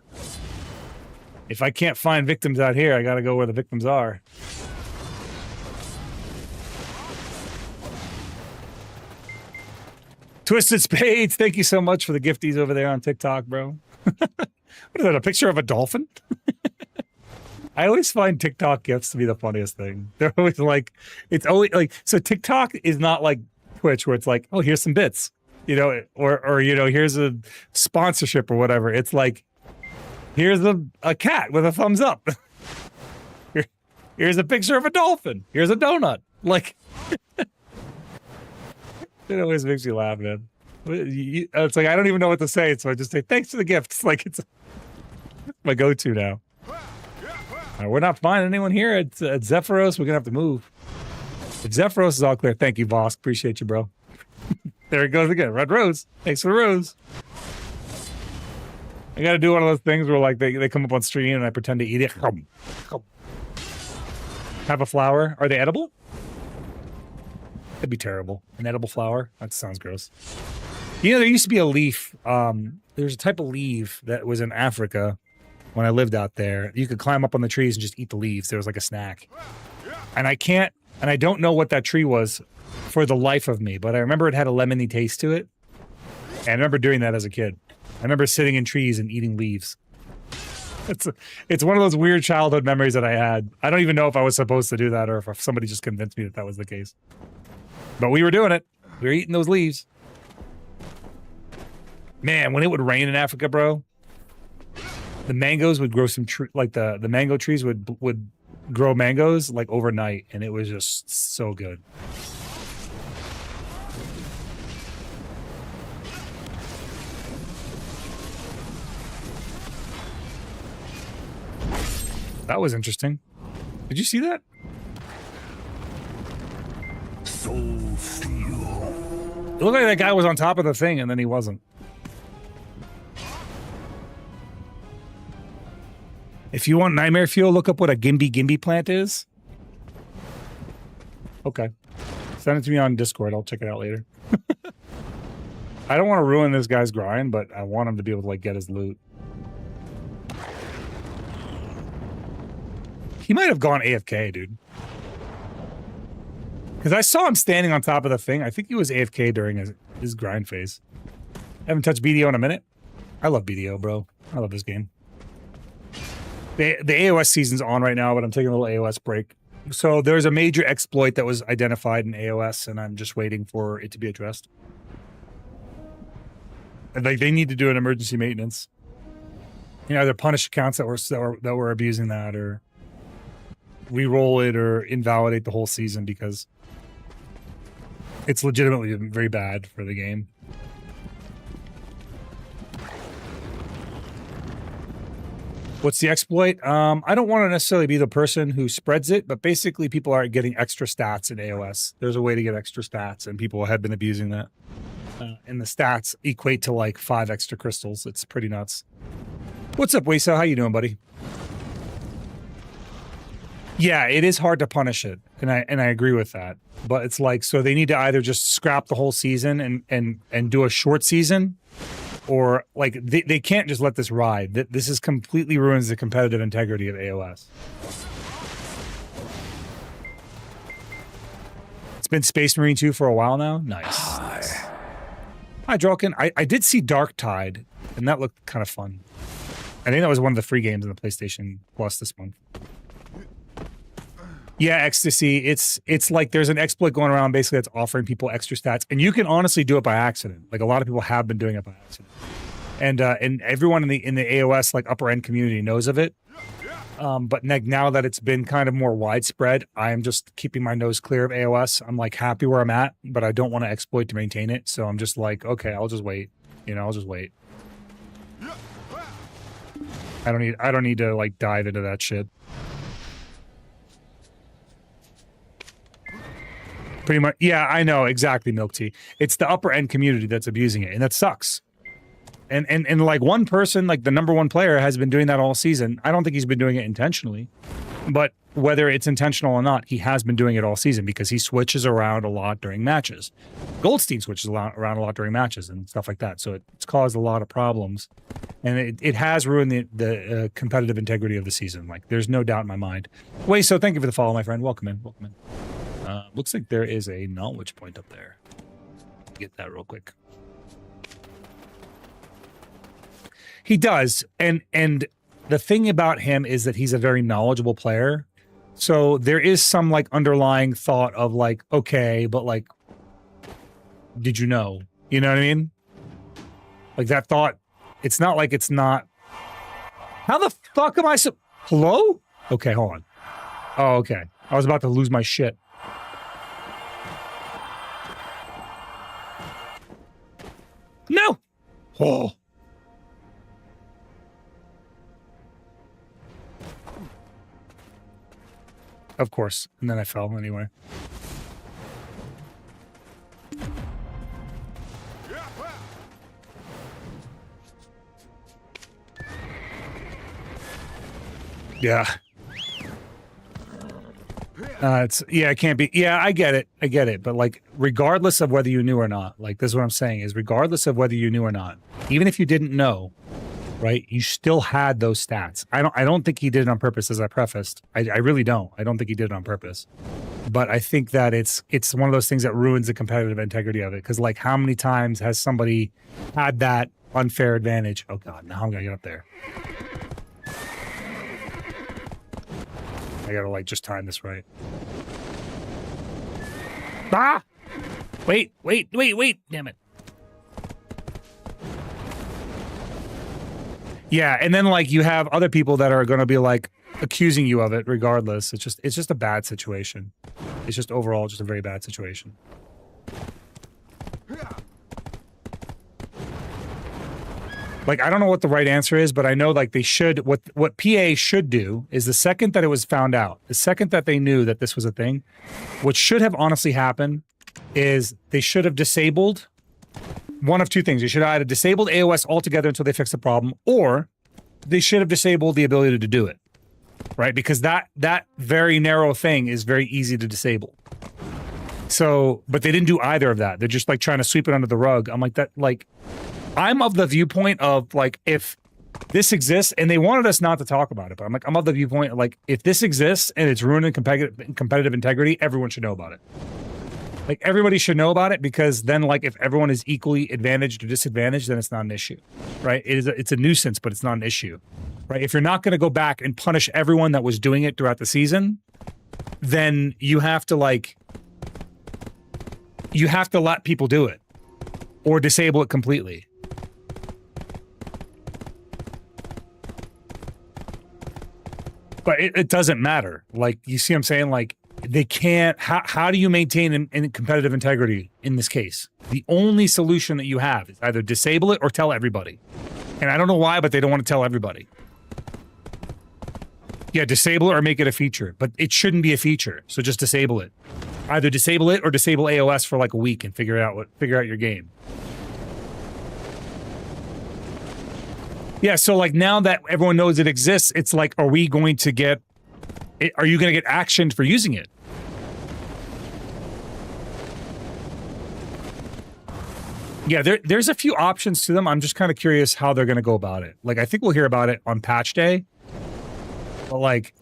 if I can't find victims out here, I got to go where the victims are. Twisted Spades, thank you so much for the gifties over there on TikTok, bro. What is that, a picture of a dolphin? I always find TikTok gifts to be the funniest thing. They're always like, it's always like, so TikTok is not like Twitch where it's like, oh, here's some bits, you know, or you know, here's a sponsorship or whatever. It's like, here's a cat with a thumbs up. Here's a picture of a dolphin. Here's a donut. Like, it always makes me laugh, man. It's like, I don't even know what to say, so I just say, thanks for the gift. It's like, it's my go-to now. We're not finding anyone here at Zephyros. We're going to have to move. If Zephyros is all clear, thank you, boss. Appreciate you, bro. There it goes again. Red Rose. Thanks for the rose. I got to do one of those things where, like, they come up on stream and I pretend to eat it. Have a flower. Are they edible? That'd be terrible. An edible flower? That sounds gross. You know, there used to be a leaf. There's a type of leaf that was in Africa when I lived out there. You could climb up on the trees and just eat the leaves. There was like a snack. And I don't know what that tree was for the life of me, but I remember it had a lemony taste to it. And I remember doing that as a kid. I remember sitting in trees and eating leaves. It's one of those weird childhood memories that I had. I don't even know if I was supposed to do that or if somebody just convinced me that that was the case. But we were doing it. We were eating those leaves. Man, when it would rain in Africa, bro, the mangoes would grow like the mango trees would grow mangoes like overnight, and it was just so good. That was interesting. Did you see that? Soul Steel. It looked like that guy was on top of the thing, and then he wasn't. If you want nightmare fuel, look up what a Gimby plant is. Okay. Send it to me on Discord. I'll check it out later. I don't want to ruin this guy's grind, but I want him to be able to, like, get his loot. He might have gone AFK, dude. Because I saw him standing on top of the thing. I think he was AFK during his grind phase. I haven't touched BDO in a minute. I love BDO, bro. I love this game. The AOS season's on right now, but I'm taking a little AOS break. So there's a major exploit that was identified in AOS, and I'm just waiting for it to be addressed. And like they need to do an emergency maintenance. You know, either punish accounts that were abusing that, or re-roll it, or invalidate the whole season because it's legitimately very bad for the game. What's the exploit? I don't want to necessarily be the person who spreads it, but basically people are getting extra stats in AOS. There's a way to get extra stats, and people have been abusing that. And the stats equate to like 5 extra crystals. It's pretty nuts. What's up, Wayso? How you doing, buddy? Yeah, it is hard to punish it, and I agree with that. But it's like, so they need to either just scrap the whole season and do a short season, or like they can't just let this ride. This is completely ruins the competitive integrity of AOS. It's been Space Marine 2 for a while now. Nice. Hi, Drolkin. I did see Dark Tide, and that looked kind of fun. I think that was one of the free games in the PlayStation Plus this month. Yeah, ecstasy. It's like there's an exploit going around basically that's offering people extra stats, and you can honestly do it by accident. Like a lot of people have been doing it by accident, and everyone in the AOS like upper end community knows of it. But now that it's been kind of more widespread, I am just keeping my nose clear of AOS. I'm like happy where I'm at, but I don't want to exploit to maintain it. So I'm just like, okay, I'll just wait. You know, I'll just wait. I don't need to like dive into that shit. Pretty much, yeah, I know exactly, Milk Tea. It's the upper end community that's abusing it, and that sucks. And like one person, like the number one player, has been doing that all season. I don't think he's been doing it intentionally, but whether it's intentional or not, he has been doing it all season because he switches around a lot during matches. Goldstein switches around a lot during matches and stuff like that. So it's caused a lot of problems, and it has ruined the competitive integrity of the season. Like there's no doubt in my mind. Wait, so thank you for the follow, my friend. Welcome in. Welcome in. Looks like there is a knowledge point up there. Get that real quick. He does, and the thing about him is that he's a very knowledgeable player. So there is some like underlying thought of like, okay, but like, did you know? You know what I mean? Like that thought. It's not like it's not. How the fuck am I so? Hello? Okay, hold on. Oh, okay. I was about to lose my shit. No! Oh. Of course. And then I fell anyway. Yeah. It can't be. Yeah, I get it. But like, regardless of whether you knew or not, like this is what I'm saying is regardless of whether you knew or not, even if you didn't know, right, you still had those stats. I don't think he did it on purpose, as I prefaced. I really don't. I don't think he did it on purpose. But I think that it's one of those things that ruins the competitive integrity of it. Because like, how many times has somebody had that unfair advantage? Oh God, now I'm gonna get up there. I gotta like just time this right. Ah! Wait, damn it. Yeah, and then like you have other people that are gonna be like accusing you of it regardless. It's just a bad situation. It's just overall just a very bad situation. Like, I don't know what the right answer is, but I know like they should, what PA should do is the second that it was found out, the second that they knew that this was a thing, what should have honestly happened is they should have disabled one of two things. They should have either disabled AOS altogether until they fix the problem, or they should have disabled the ability to do it, right? Because that very narrow thing is very easy to disable. So, but they didn't do either of that. They're just like trying to sweep it under the rug. I'm like that, like, I'm of the viewpoint of like, if this exists, and they wanted us not to talk about it, but I'm of the viewpoint like, if this exists and it's ruining competitive integrity, everyone should know about it. Like, everybody should know about it, because then like, if everyone is equally advantaged or disadvantaged, then it's not an issue, right? It's a nuisance, but it's not an issue, right? If you're not going to go back and punish everyone that was doing it throughout the season, then you have to like, you have to let people do it or disable it completely. But it doesn't matter. Like, you see what I'm saying? Like, they can't, how do you maintain in competitive integrity in this case? The only solution that you have is either disable it or tell everybody. And I don't know why, but they don't want to tell everybody. Yeah, disable it or make it a feature, but it shouldn't be a feature. So just disable it. Either disable it or disable AOS for like a week and figure out your game. Yeah, so like, now that everyone knows it exists, it's like, are you going to get actioned for using it? Yeah, there's a few options to them. I'm just kind of curious how they're going to go about it. Like, I think we'll hear about it on patch day. But like,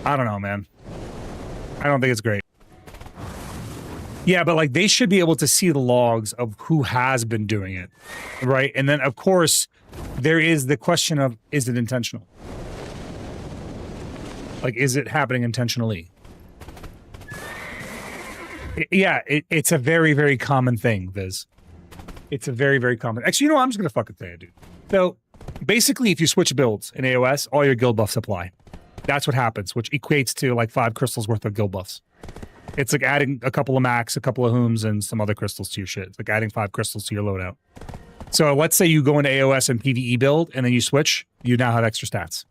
I don't know, man. I don't think it's great. Yeah, but like, they should be able to see the logs of who has been doing it, right? And then, of course, there is the question of, is it intentional? Like, is it happening intentionally? Yeah, it's a very, very common thing, Viz. It's a very, very common. Actually, you know what? I'm just gonna fucking say it, dude. So basically, if you switch builds in AOS, all your guild buffs apply. That's what happens, which equates to like 5 crystals worth of guild buffs. It's like adding a couple of max, a couple of hooms, and some other crystals to your shit. It's like adding 5 crystals to your loadout. So let's say you go into AOS and PvE build, and then you switch, you now have extra stats.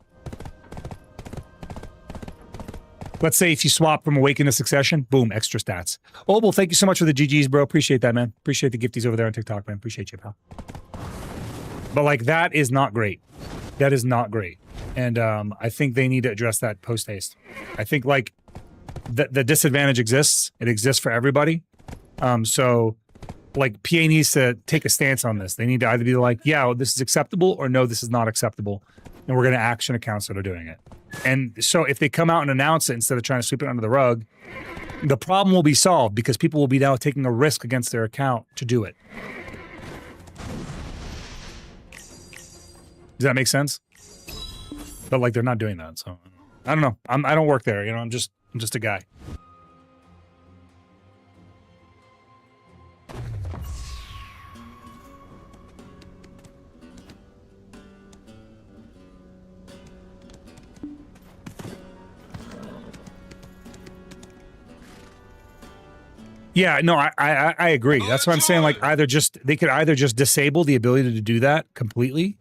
Let's say if you swap from Awaken to Succession, boom, extra stats. Oh, well, thank you so much for the GGs, bro. Appreciate that, man. Appreciate the gifties over there on TikTok, man. Appreciate you, pal. But like, that is not great. That is not great. And I think they need to address that post-haste. I think like the disadvantage exists. It exists for everybody. So like PA needs to take a stance on this. They need to either be like, yeah, well, this is acceptable, or no, this is not acceptable. And we're going to action accounts that are doing it. And so if they come out and announce it instead of trying to sweep it under the rug, the problem will be solved because people will be now taking a risk against their account to do it. Does that make sense? But like, they're not doing that, so I don't know. I don't work there, you know. I'm just a guy. Yeah, no, I agree. That's what I'm saying. Like, they could either just disable the ability to do that completely,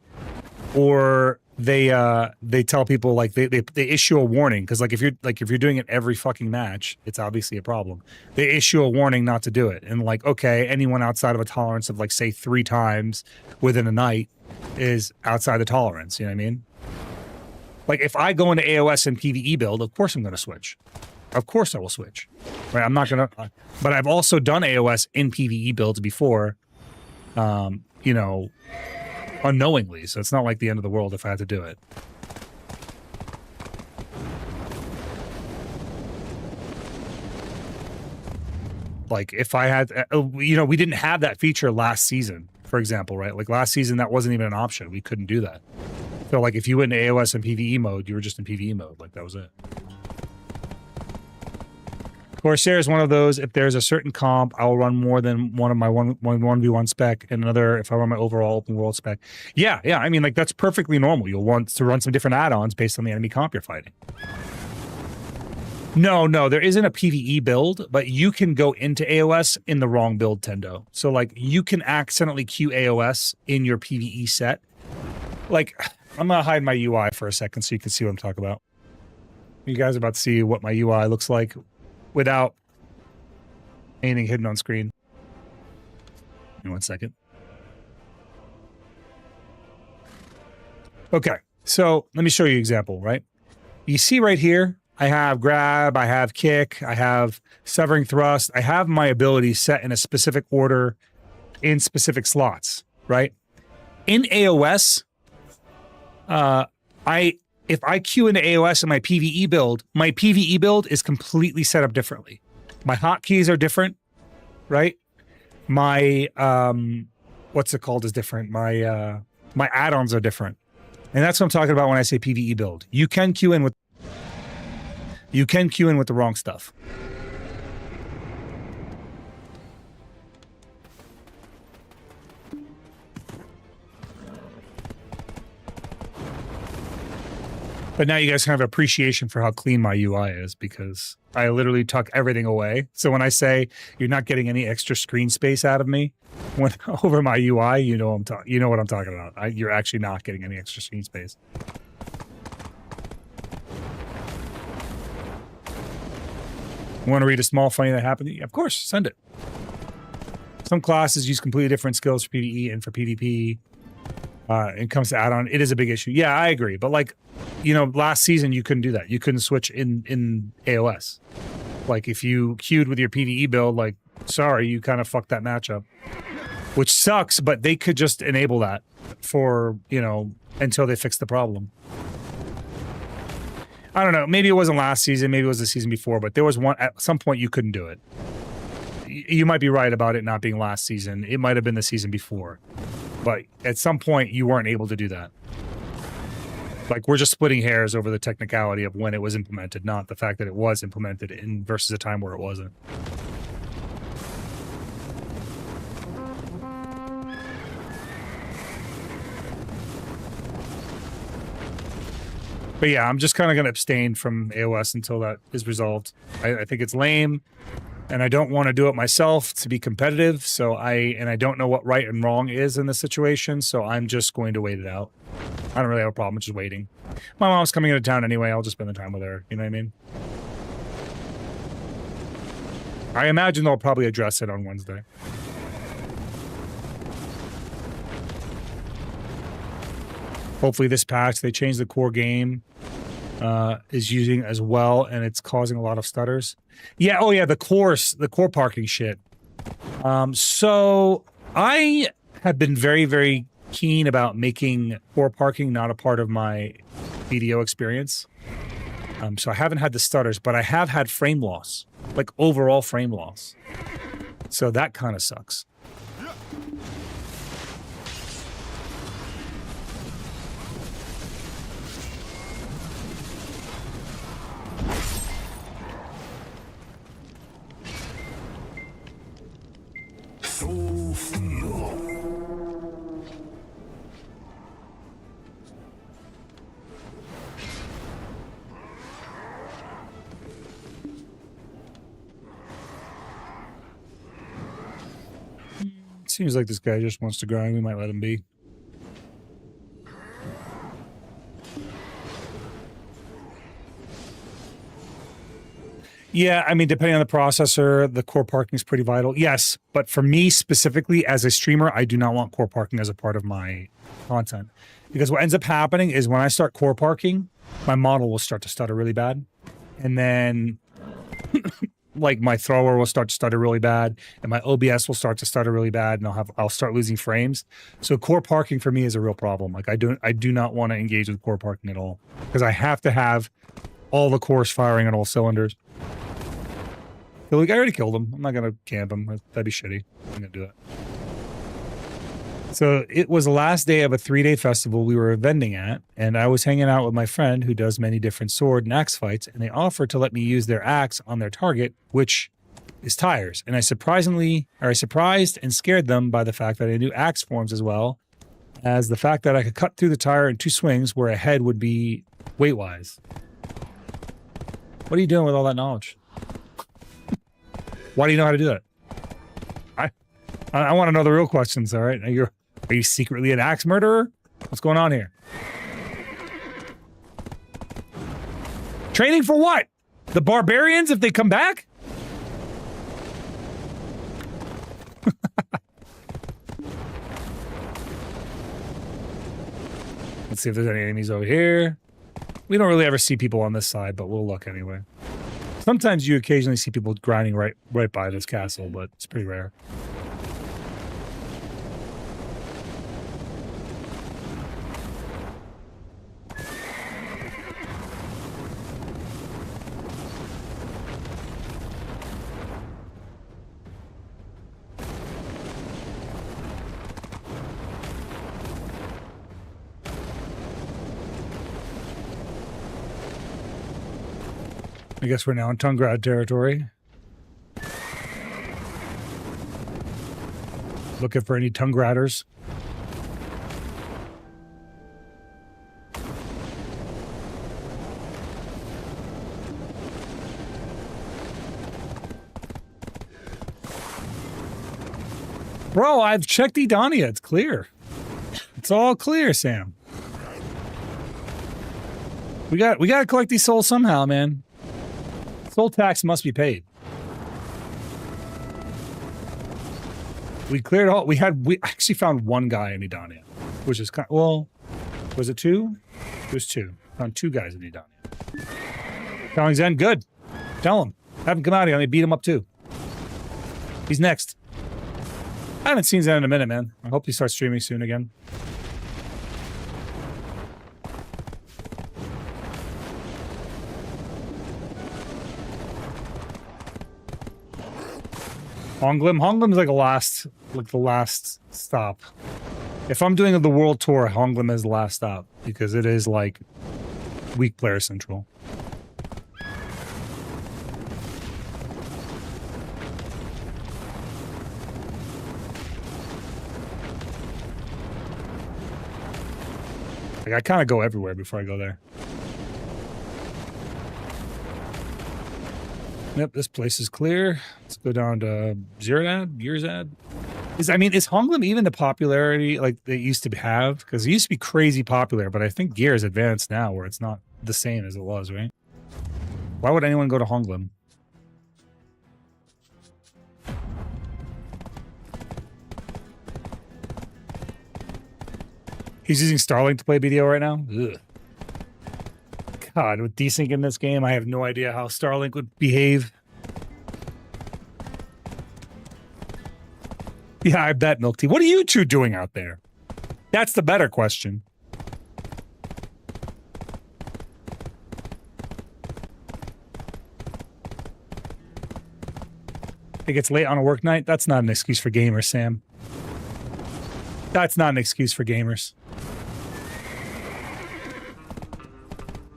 or they tell people like they issue a warning, because like if you're doing it every fucking match, it's obviously a problem. They issue a warning not to do it, and like, okay, anyone outside of a tolerance of like say 3 times within a night is outside the tolerance. You know what I mean? Like if I go into AOS and PvE build, of course I'm going to switch. Of course I will switch. Right? I'm not going to, but I've also done AOS in PvE builds before, you know, unknowingly. So it's not like the end of the world if I had to do it. Like if I had, you know, we didn't have that feature last season, for example, right? Like last season, that wasn't even an option. We couldn't do that. So like if you went into AOS and PvE mode, you were just in PvE mode. Like that was it. Corsair is one of those. If there's a certain comp, I will run more than one of my 1v1 spec, and another if I run my overall open world spec. Yeah. I mean, like that's perfectly normal. You'll want to run some different add-ons based on the enemy comp you're fighting. No, there isn't a PvE build, but you can go into AOS in the wrong build, Tendo. So like you can accidentally queue AOS in your PvE set. Like I'm gonna hide my UI for a second so you can see what I'm talking about. You guys are about to see what my UI looks like without anything hidden on screen. Give me 1 second. Okay, so let me show you an example, right? You see right here, I have grab, I have kick, I have severing thrust, I have my abilities set in a specific order in specific slots, right? In AOS, if I queue into AOS in my PvE build is completely set up differently. My hotkeys are different, right? My what's it called is different. My my add-ons are different. And that's what I'm talking about when I say PvE build. You can queue in with the wrong stuff. But now you guys can have appreciation for how clean my UI is, because I literally tuck everything away. So when I say you're not getting any extra screen space out of me when over my UI, you know what I'm talking about. You're actually not getting any extra screen space. Want to read a small funny that happened to you? Of course, send it. Some classes use completely different skills for PvE and for PvP. It comes to add-on, it is a big issue. Yeah, I agree. But like, you know, last season you couldn't do that. You couldn't switch in AOS. Like if you queued with your PvE build, like, sorry, you kind of fucked that matchup. Which sucks, but they could just enable that for, you know, until they fix the problem. I don't know. Maybe it wasn't last season. Maybe it was the season before. But there was one, at some point you couldn't do it. You might be right about it not being last season. It might have been the season before. But at some point, you weren't able to do that. Like, we're just splitting hairs over the technicality of when it was implemented, not the fact that it was implemented in versus a time where it wasn't. But yeah, I'm just kind of going to abstain from AOS until that is resolved. I think it's lame, and I don't want to do it myself to be competitive. So I don't know what right and wrong is in this situation. So I'm just going to wait it out. I don't really have a problem with just waiting. My mom's coming into town anyway. I'll just spend the time with her. You know what I mean? I imagine they'll probably address it on Wednesday. Hopefully this patch, they change the core game, is using as well, and it's causing a lot of stutters. Yeah, oh yeah, the core parking shit. So I have been very, very keen about making core parking not a part of my video experience. So I haven't had the stutters, but I have had frame loss, like overall frame loss. So that kind of sucks. So feel. Seems like this guy just wants to grind. We might let him be. Yeah, I mean, depending on the processor, the core parking is pretty vital. Yes, but for me specifically as a streamer, I do not want core parking as a part of my content. Because what ends up happening is when I start core parking, my model will start to stutter really bad. And then like my thrower will start to stutter really bad, and my OBS will start to stutter really bad, and I'll start losing frames. So core parking for me is a real problem. Like I do not want to engage with core parking at all, because I have to have all the cores firing on all cylinders. So, like, I already killed him. I'm not gonna camp him. That'd be shitty. I'm gonna do it. So it was the last day of a 3-day festival we were vending at, and I was hanging out with my friend who does many different sword and axe fights, and they offered to let me use their axe on their target, which is tires. And I surprised and scared them by the fact that I knew axe forms as well as the fact that I could cut through the tire in 2 swings where a head would be weight-wise. What are you doing with all that knowledge? Why do you know how to do that? I want to know the real questions, all right? Are you secretly an axe murderer? What's going on here? Training for what? The barbarians if they come back? Let's see if there's any enemies over here. We don't really ever see people on this side, but we'll look anyway. Sometimes you occasionally see people grinding right by this castle, but it's pretty rare. I guess we're now in Tungrad territory. Looking for any Tungraders. Bro, I've checked Edonia. It's clear. It's all clear, Sam. We gotta collect these souls somehow, man. Soul tax must be paid. We cleared all. We actually found 1 guy in Edonia, which is kind of, well, was it 2? It was 2. Found 2 guys in Edonia. Telling Zen, good. Tell him. Have him come out here. Let me beat him up too. He's next. I haven't seen Zen in a minute, man. I hope he starts streaming soon again. Honglim's like the last stop. If I'm doing the world tour, Honglim is the last stop because it is like weak player central. Like I kind of go everywhere before I go there. Yep, this place is clear. Let's go down to Zeroden. Is Honglum even the popularity like they used to have? Because it used to be crazy popular, but I think gear is advanced now where it's not the same as it was, right? Why would anyone go to Honglum? He's using Starlink to play BDO right now? Ugh. God, with desync in this game, I have no idea how Starlink would behave. Yeah, I bet, Milk Tea. What are you two doing out there? That's the better question. It gets late on a work night? That's not an excuse for gamers, Sam. That's not an excuse for gamers.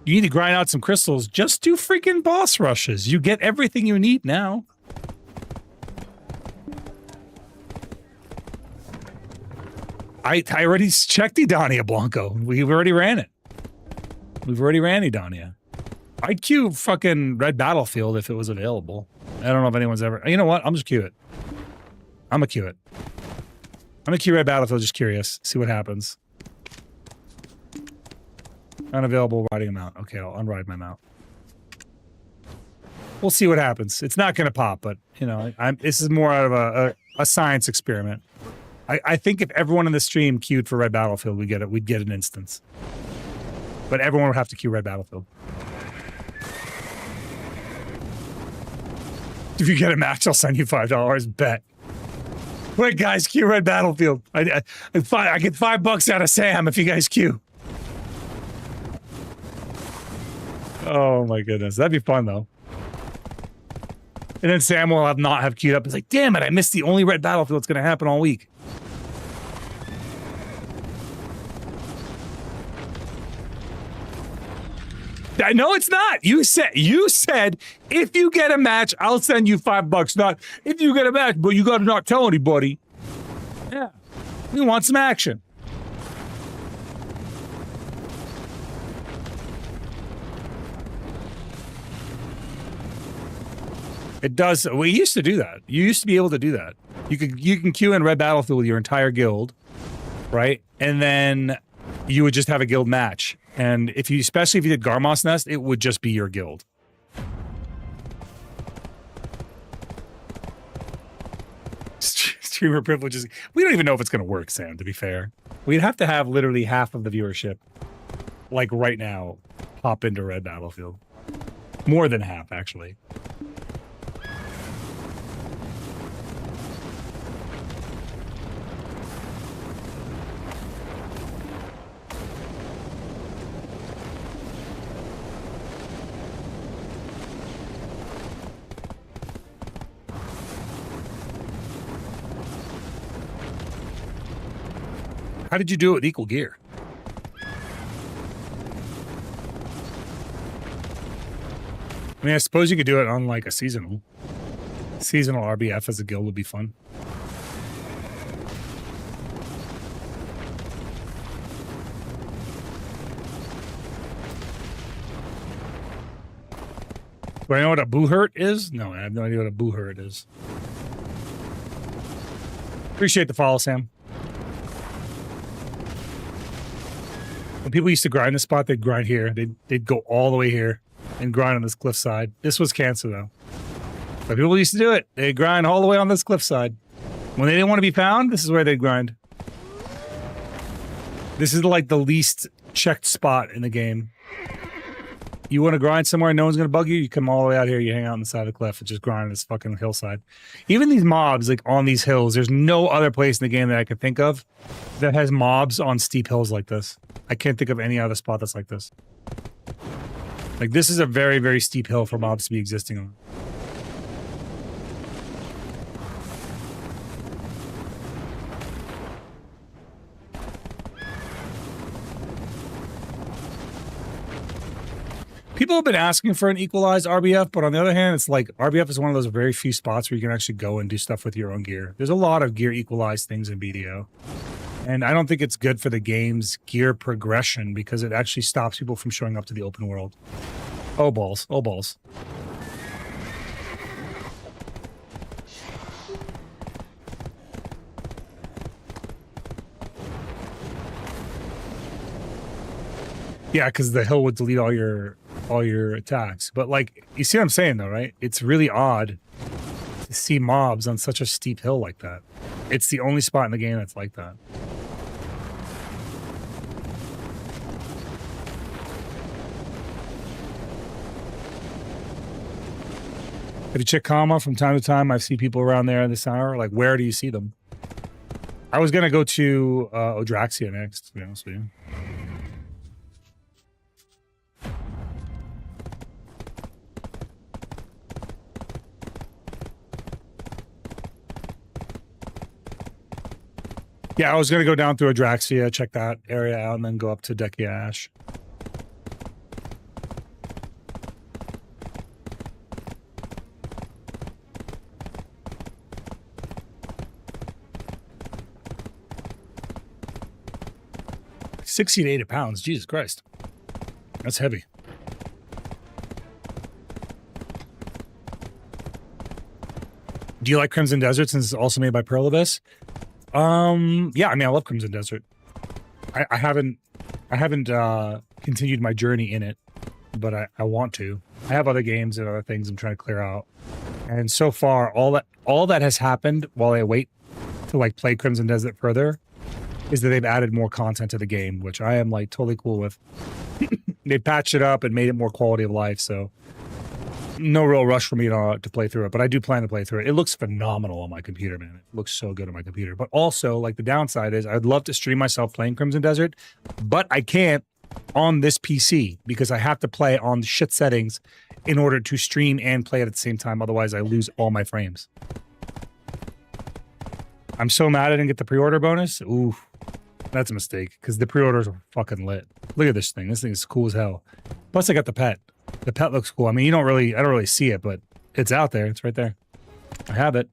You need to grind out some crystals. Just do freaking boss rushes. You get everything you need now. I already checked Edania Blanco. We've already ran it. We've already ran Edania. I'd queue fucking Red Battlefield if it was available. I don't know if anyone's ever... You know what? I'm just queue it. I'm gonna queue it. I'm gonna queue Red Battlefield, just curious. See what happens. Unavailable riding a mount. Okay, I'll unride my mount. We'll see what happens. It's not gonna pop, but, you know, this is more out of a science experiment. I think if everyone in the stream queued for Red Battlefield, we'd get an instance. But everyone would have to queue Red Battlefield. If you get a match, I'll send you $5. Bet. Wait, guys, queue Red Battlefield. I get $5 out of Sam if you guys queue. Oh my goodness, that'd be fun though. And then Sam will not have queued up. It's like, damn it, I missed the only Red Battlefield that's going to happen all week. No, it's not. You said if you get a match, I'll send you $5. Not if you get a match, but you got to not tell anybody. Yeah, we want some action. It does. We used to do that. You used to be able to do that. You can queue in Red Battlefield with your entire guild, right? And then you would just have a guild match. And especially if you did Garmos Nest, it would just be your guild. Streamer privileges. We don't even know if it's going to work, Sam, to be fair. We'd have to have literally half of the viewership, like right now, pop into Red Battlefield. More than half, actually. How did you do it with equal gear? I mean, I suppose you could do it on like a seasonal. Seasonal RBF as a guild would be fun. Do I know what a boo hurt is? No, I have no idea what a boo hurt is. Appreciate the follow, Sam. When people used to grind this spot, they'd grind here. They'd go all the way here and grind on this cliffside. This was cancer, though. But people used to do it. They'd grind all the way on this cliffside. When they didn't want to be found, this is where they'd grind. This is like the least checked spot in the game. You want to grind somewhere and no one's going to bug you, you come all the way out here, you hang out on the side of the cliff and just grind on this fucking hillside. Even these mobs, like on these hills, there's no other place in the game that I could think of that has mobs on steep hills like this. I can't think of any other spot that's like this. Like, this is a very, very steep hill for mobs to be existing on. People have been asking for an equalized RBF, but on the other hand, it's like RBF is one of those very few spots where you can actually go and do stuff with your own gear. There's a lot of gear equalized things in BDO. And I don't think it's good for the game's gear progression because it actually stops people from showing up to the open world. Oh balls. Oh balls. Yeah, because the hill would delete all your attacks. But like, you see what I'm saying though, right? It's really odd to see mobs on such a steep hill like that. It's the only spot in the game that's like that. If you check Kama from time to time, I see people around there in this hour. Like, where do you see them? I was gonna go to Odraxia next, to be honest with you. Yeah, I was gonna go down through Odraxia, check that area out, and then go up to Dekia Ash. $60 to 80 pounds. Jesus Christ. That's heavy. Do you like Crimson Desert since it's also made by Pearl Abyss? Yeah, I mean, I love Crimson Desert. I haven't continued my journey in it, but I want to. I have other games and other things I'm trying to clear out. And so far, all that has happened while I wait to like play Crimson Desert further is that they've added more content to the game, which I am like totally cool with. They patched it up and made it more quality of life, so no real rush for me to play through it, but I do plan to play through it. It looks phenomenal on my computer, man. It looks so good on my computer. But also, like, the downside is I'd love to stream myself playing Crimson Desert, but I can't on this PC because I have to play on the shit settings in order to stream and play it at the same time. Otherwise, I lose all my frames. I'm so mad I didn't get the pre-order bonus. Ooh, that's a mistake because the pre-orders are fucking lit. Look at this thing. This thing is cool as hell. Plus, I got the pet. The pet looks cool. I mean, I don't really see it, but it's out there. It's right there. I have it.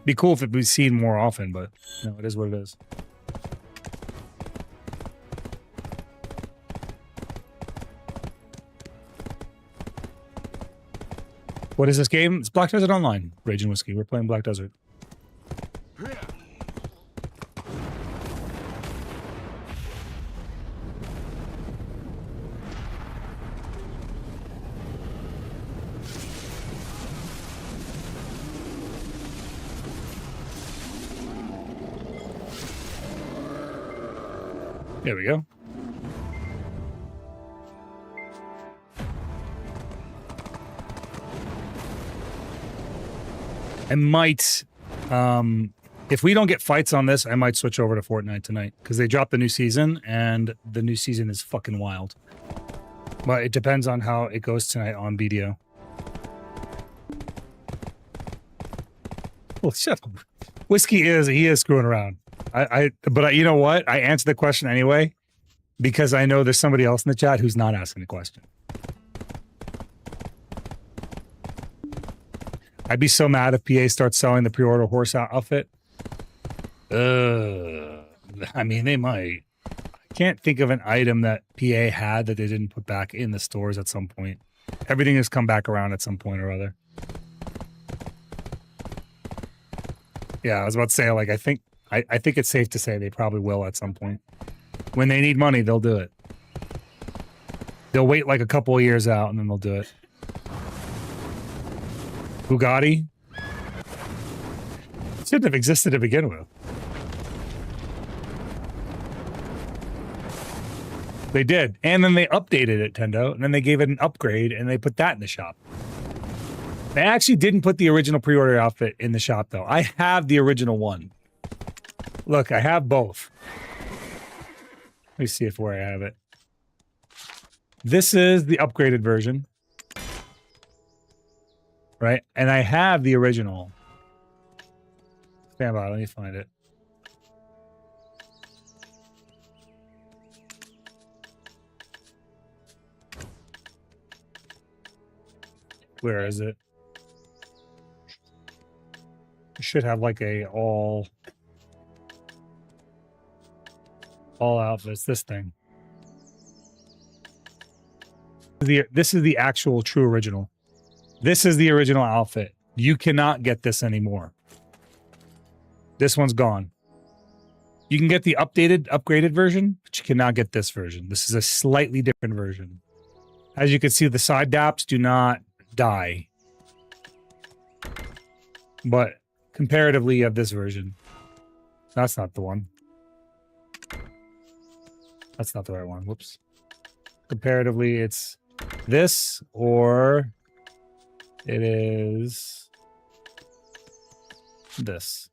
Be cool if it was seen more often, but no, it is what it is. What is this game? It's Black Desert Online. Rage and Whiskey. We're playing Black Desert. There we go. I might, if we don't get fights on this, I might switch over to Fortnite tonight because they dropped the new season and the new season is fucking wild. But it depends on how it goes tonight on BDO. Well, shut up. Whiskey he is screwing around. But you know what? I answered the question anyway because I know there's somebody else in the chat who's not asking the question. I'd be so mad if PA starts selling the pre-order horse outfit. I mean, they might. I can't think of an item that PA had that they didn't put back in the stores at some point. Everything has come back around at some point or other. Yeah, I was about to say, like, I think it's safe to say they probably will at some point. When they need money, they'll do it. They'll wait like a couple of years out and then they'll do it. Bugatti? It shouldn't have existed to begin with. They did. And then they updated it, Tendo, and then they gave it an upgrade and they put that in the shop. They actually didn't put the original pre-order outfit in the shop, though. I have the original one. Look, I have both. Let me see where I have it. This is the upgraded version. Right? And I have the original. Stand by, let me find it. Where is it? You should have like a all outfits, this thing. This is the actual true original. This is the original outfit. You cannot get this anymore. This one's gone. You can get the upgraded version, but you cannot get this version. This is a slightly different version. As you can see, the side daps do not die. But comparatively, you have this version. That's not the one. That's not the right one. Whoops. Comparatively, it's this, or it is this.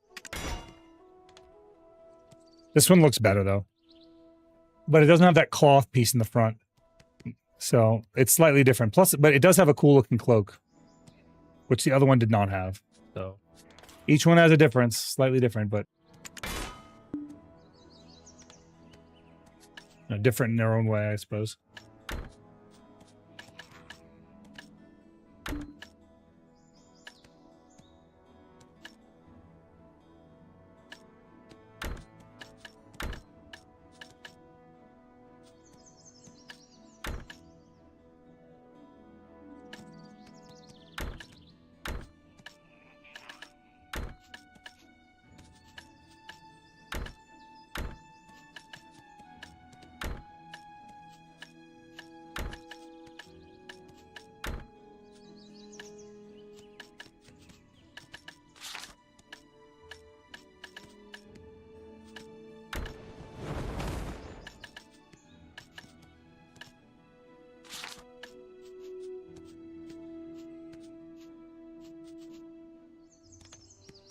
This one looks better, though. But it doesn't have that cloth piece in the front. So it's slightly different. Plus, but it does have a cool looking cloak, which the other one did not have. So each one has a difference, slightly different, but different in their own way, I suppose.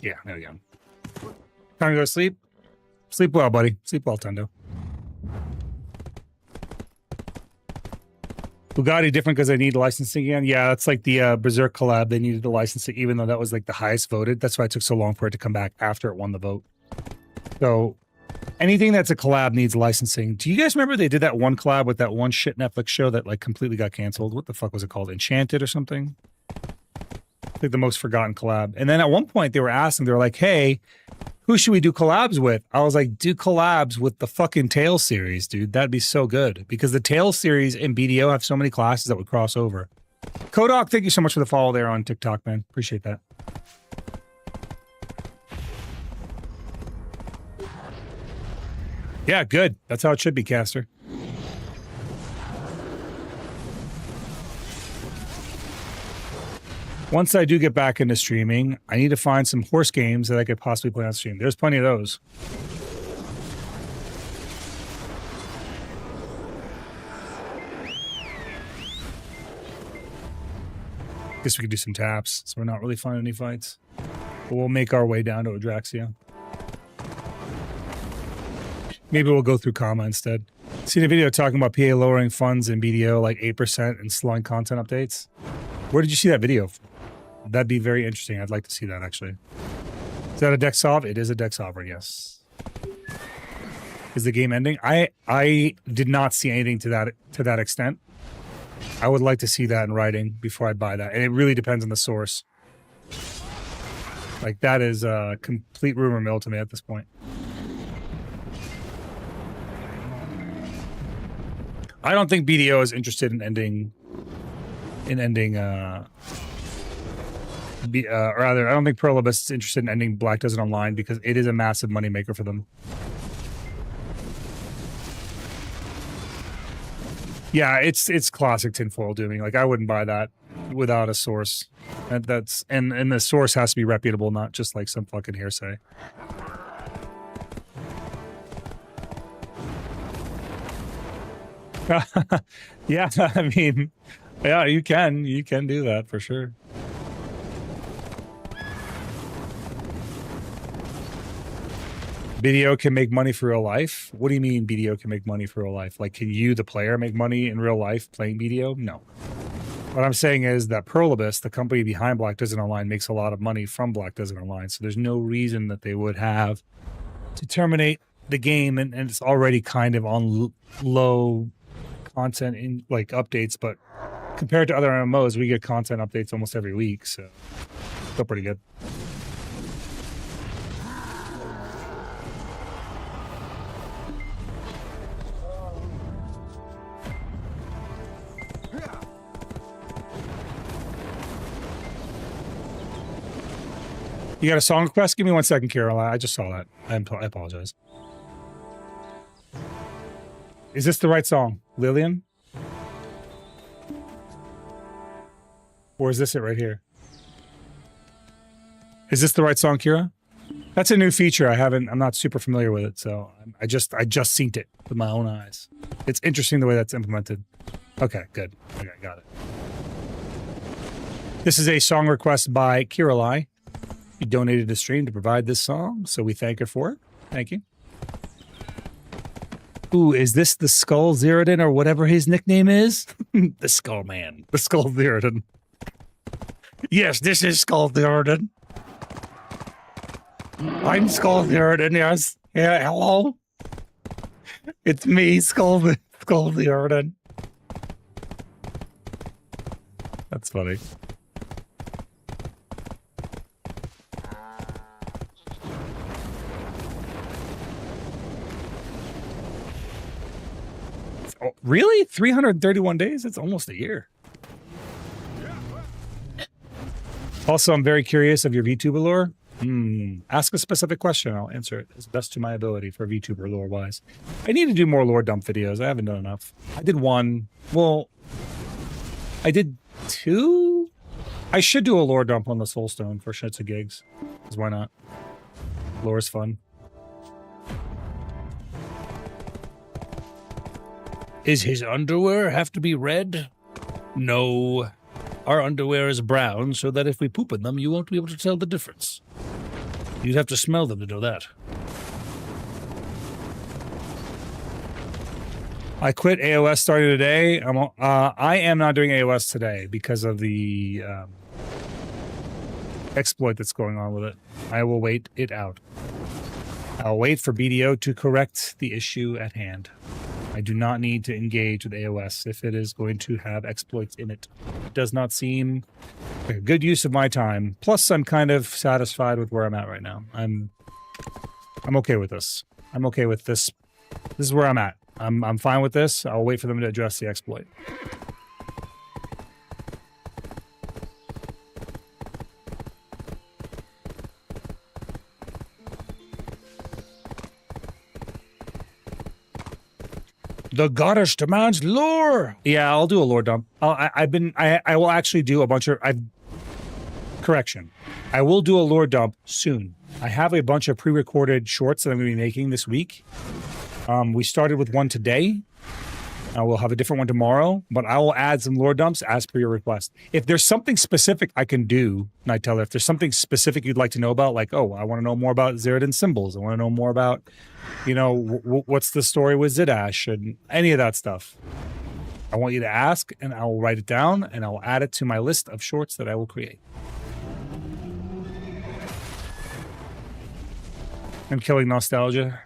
Yeah, there we go. Time to go to sleep. Sleep well, buddy. Sleep well, Tendo. Bugatti different because they need licensing again. Yeah, that's like the Berserk collab. They needed the licensing, even though that was like the highest voted. That's why it took so long for it to come back after it won the vote. So anything that's a collab needs licensing. Do you guys remember they did that one collab with that one shit Netflix show that like completely got canceled? What the fuck was it called? Enchanted or something? Like the most forgotten collab. And then at one point they were asking, they were like, hey, who should we do collabs with? I was like, do collabs with the fucking Tales series, dude. That'd be so good. Because the Tales series and BDO have so many classes that would cross over. Kodak, thank you so much for the follow there on TikTok, man. Appreciate that. Yeah, good. That's how it should be, Caster. Once I do get back into streaming, I need to find some horse games that I could possibly play on stream. There's plenty of those. Guess we could do some taps, so we're not really finding any fights. But we'll make our way down to Adraxia. Maybe we'll go through Kama instead. Seen a video talking about PA lowering funds in BDO like 8% and slowing content updates. Where did you see that video? That'd be very interesting. I'd like to see that, actually. Is that a deck solve? It is a deck sovereign, yes. Is the game ending? I did not see anything to that extent. I would like to see that in writing before I buy that. And it really depends on the source. Like, that is a complete rumor mill to me at this point. I don't think BDO is interested in ending... rather, I don't think Perlibus is interested in ending Black Desert Online because it is a massive moneymaker for them. Yeah, it's classic tinfoil dooming. Like, I wouldn't buy that without a source. And the source has to be reputable, not just like some fucking hearsay. Yeah, I mean, yeah, you can do that for sure. BDO can make money for real life? What do you mean BDO can make money for real life? Like, can you, the player, make money in real life playing BDO? No. What I'm saying is that Perlibus, the company behind Black Desert Online, makes a lot of money from Black Desert Online. So there's no reason that they would have to terminate the game, and it's already kind of on low content in like updates, but compared to other MMOs, we get content updates almost every week, so still pretty good. You got a song request? Give me 1 second, Carol. I just saw that. I apologize. Is this the right song, Lillian? Or is this it right here? Is this the right song, Kira? That's a new feature. I'm not super familiar with it, so I just seen it with my own eyes. It's interesting the way that's implemented. Okay, good. Okay, got it. This is a song request by Kiralai. She donated a stream to provide this song, so we thank her for it. Thank you. Ooh, is this the Skull Zeroden or whatever his nickname is? The Skull Man. The Skull Zeroden. Yes, this is Skull Zeroden. I'm Skull Zeroden, yes. Yeah, hello. It's me, Skull Zeroden. That's funny. Oh, really? 331 days? It's almost a year. Also, I'm very curious of your VTuber lore. Ask a specific question. I'll answer it as best to my ability for VTuber lore wise. I need to do more lore dump videos. I haven't done enough. I did one. Well, I did two. I should do a lore dump on the Soulstone for shits and gigs. Because why not? Lore is fun. Is his underwear have to be red? No. Our underwear is brown so that if we poop in them, you won't be able to tell the difference. You'd have to smell them to know that. I quit AOS starting today. I am not doing AOS today because of the exploit that's going on with it. I will wait it out. I'll wait for BDO to correct the issue at hand. I do not need to engage with AOS if it is going to have exploits in it. It does not seem like a good use of my time. Plus, I'm kind of satisfied with where I'm at right now. I'm okay with this. I'm okay with this. This is where I'm at. I'm fine with this. I'll wait for them to address the exploit. The goddess demands lore. Yeah, I'll do a lore dump. I will actually do a bunch of. Correction. I will do a lore dump soon. I have a bunch of pre-recorded shorts that I'm going to be making this week. We started with one today. We'll have a different one tomorrow, but I will add some lore dumps as per your request. If there's something specific I can do, Night Teller, if there's something specific you'd like to know about, like, oh, I want to know more about Zeroden symbols. I want to know more about, you know, what's the story with Zidash and any of that stuff. I want you to ask, and I will write it down, and I will add it to my list of shorts that I will create. I'm killing nostalgia.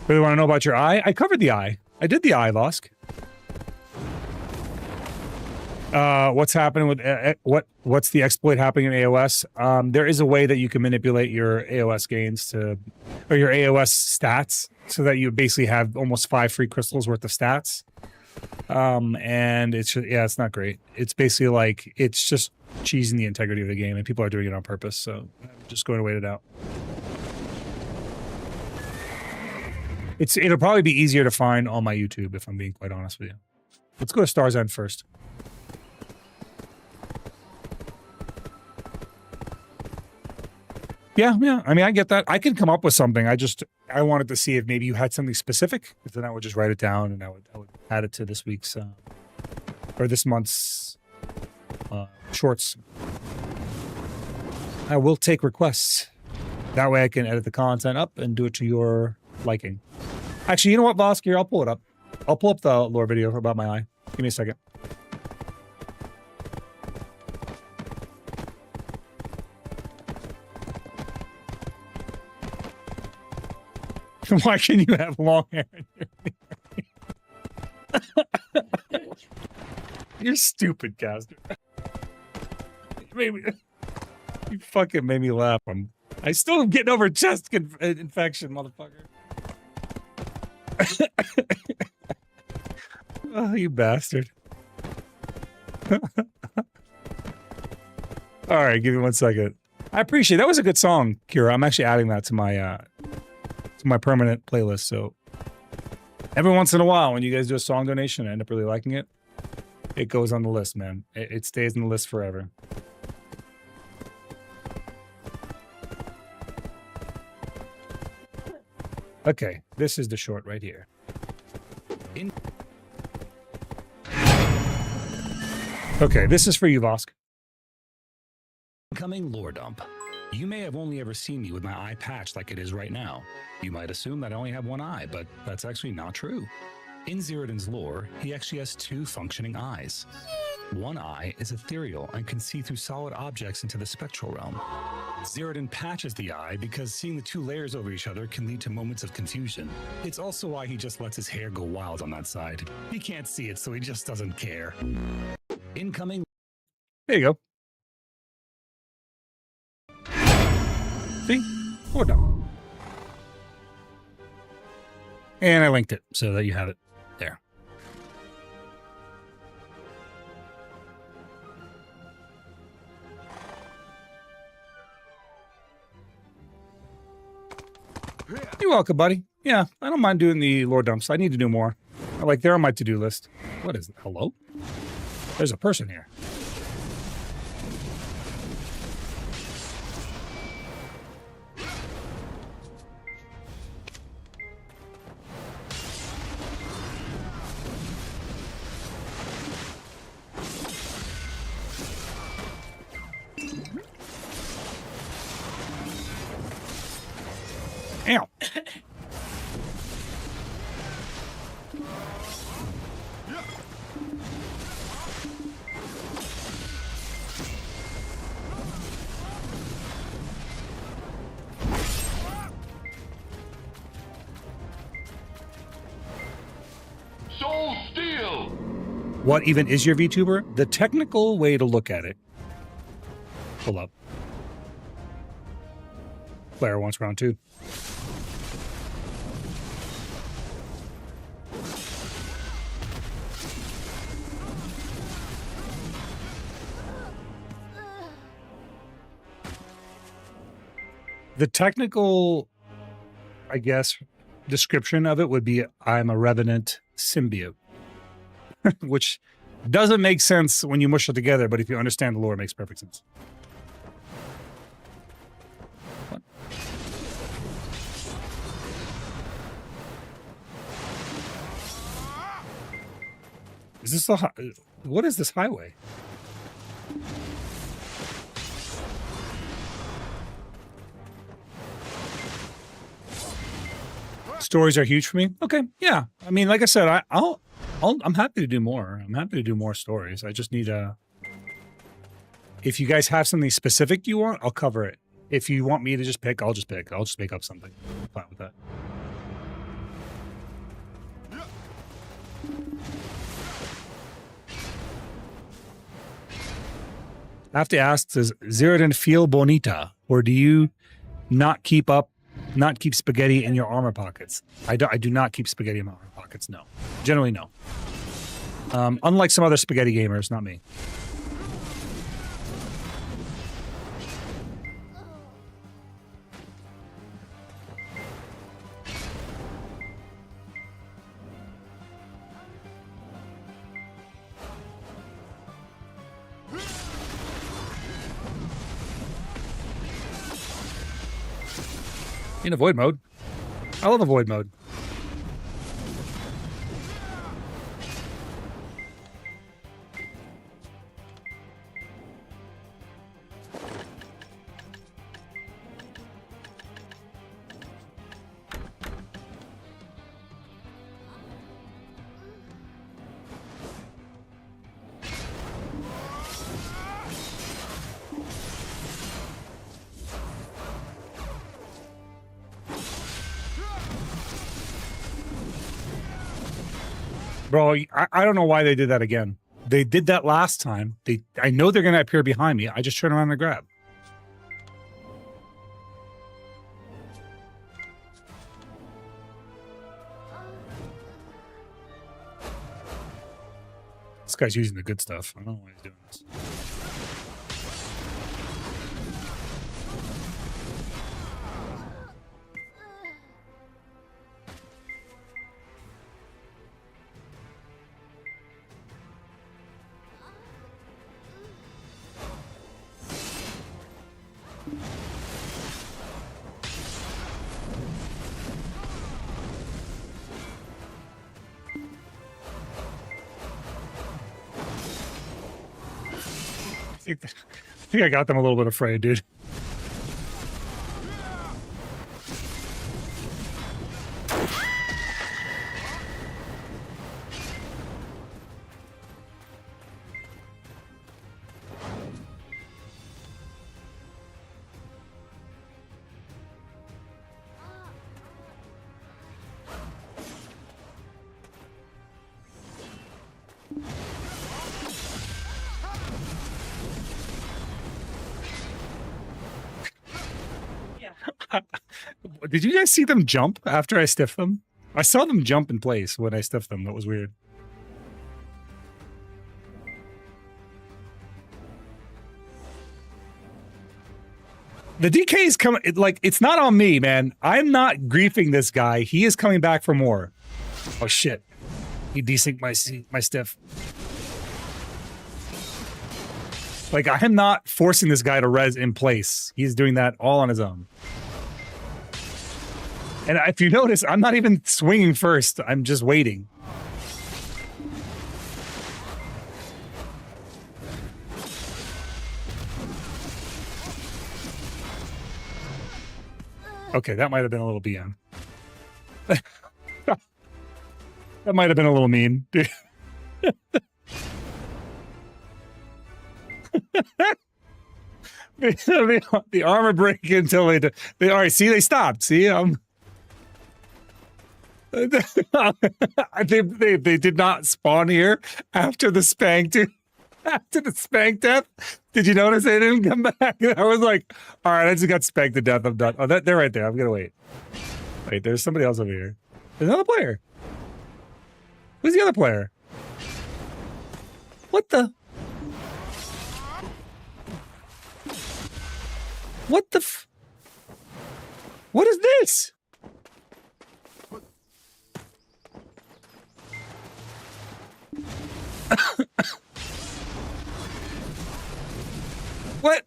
Really want to know about your eye? I covered the eye. I did the eye, Vosk. What's happening with what's the exploit happening in AOS? There is a way that you can manipulate your AOS gains to, or your AOS stats, so that you basically have almost 5 free crystals worth of stats. And it's just, yeah, it's not great. It's basically like, it's just cheesing the integrity of the game, and people are doing it on purpose. So I'm just going to wait it out. It'll probably be easier to find on my YouTube, if I'm being quite honest with you. Let's go to Star's End first. Yeah. I mean, I get that. I can come up with something. I wanted to see if maybe you had something specific. If then I would just write it down, and I would add it to this week's or this month's shorts. I will take requests. That way I can edit the content up and do it to your liking. Actually, you know what, Vosk? Here, I'll pull it up. I'll pull up the lore video about my eye. Give me a second. Why can you have long hair in your You're stupid, Caster. You fucking made me laugh. I still am getting over chest infection, motherfucker. Oh, you bastard. All right, give me 1 second. I appreciate it. That was a good song, Kira. I'm actually adding that to my permanent playlist. So every once in a while, when you guys do a song donation, I end up really liking it. It goes on the list, man. It stays on the list forever. Okay, this is the short right here. Okay, this is for you, Vosk. Incoming lore dump. You may have only ever seen me with my eye patched like it is right now. You might assume that I only have one eye, but that's actually not true. In Zeroden's lore, he actually has two functioning eyes. One eye is ethereal and can see through solid objects into the spectral realm. Zeroden patches the eye because seeing the two layers over each other can lead to moments of confusion. It's also why he just lets his hair go wild on that side. He can't see it, so he just doesn't care. Incoming. There you go. See? Or no. And I linked it so that you have it there. You're welcome, buddy. Yeah, I don't mind doing the lore dumps. I need to do more. They're on my to-do list. What is it? Hello? There's a person here. Ow. Soul Steel! What even is your VTuber? The technical way to look at it. Pull up. Player wants round two. The technical, I guess, description of it would be I'm a revenant symbiote, which doesn't make sense when you mush it together, but if you understand the lore, it makes perfect sense. What? Is this a what is this highway? Stories are huge for me. Okay, yeah. I mean, like I said, I'm happy to do more. I'm happy to do more stories. I just need a. If you guys have something specific you want, I'll cover it. If you want me to just pick, I'll just pick. I'll just make up something. I'm fine with that. I have to ask: does Zeroden feel bonita, or do you not keep spaghetti in your armor pockets? I do not keep spaghetti in my armor pockets, no. Generally, no. Unlike some other spaghetti gamers, not me. In avoid mode. I love avoid mode. Bro, I don't know why they did that again. They did that last time. I know they're going to appear behind me. I just turn around and grab. This guy's using the good stuff. I don't know why he's doing this. think I got them a little bit afraid, dude. Did you guys see them jump after I stiffed them? I saw them jump in place when I stiffed them. That was weird. The DK is coming. Like, it's not on me, man. I'm not griefing this guy. He is coming back for more. Oh shit! He desynced my stiff. Like, I am not forcing this guy to res in place. He's doing that all on his own. And if you notice, I'm not even swinging first. I'm just waiting. Okay, that might have been a little BM. That might have been a little mean, dude. The armor break until they all right. See, they stopped. See, they did not spawn here after the spank, dude. After the spank death, did you notice they didn't come back? I was like, all right, I just got spanked to death. I'm done. Oh, they're right there. I'm gonna wait. Wait, there's somebody else over here. There's another player. Who's the other player? What the? What the f? What is this? What?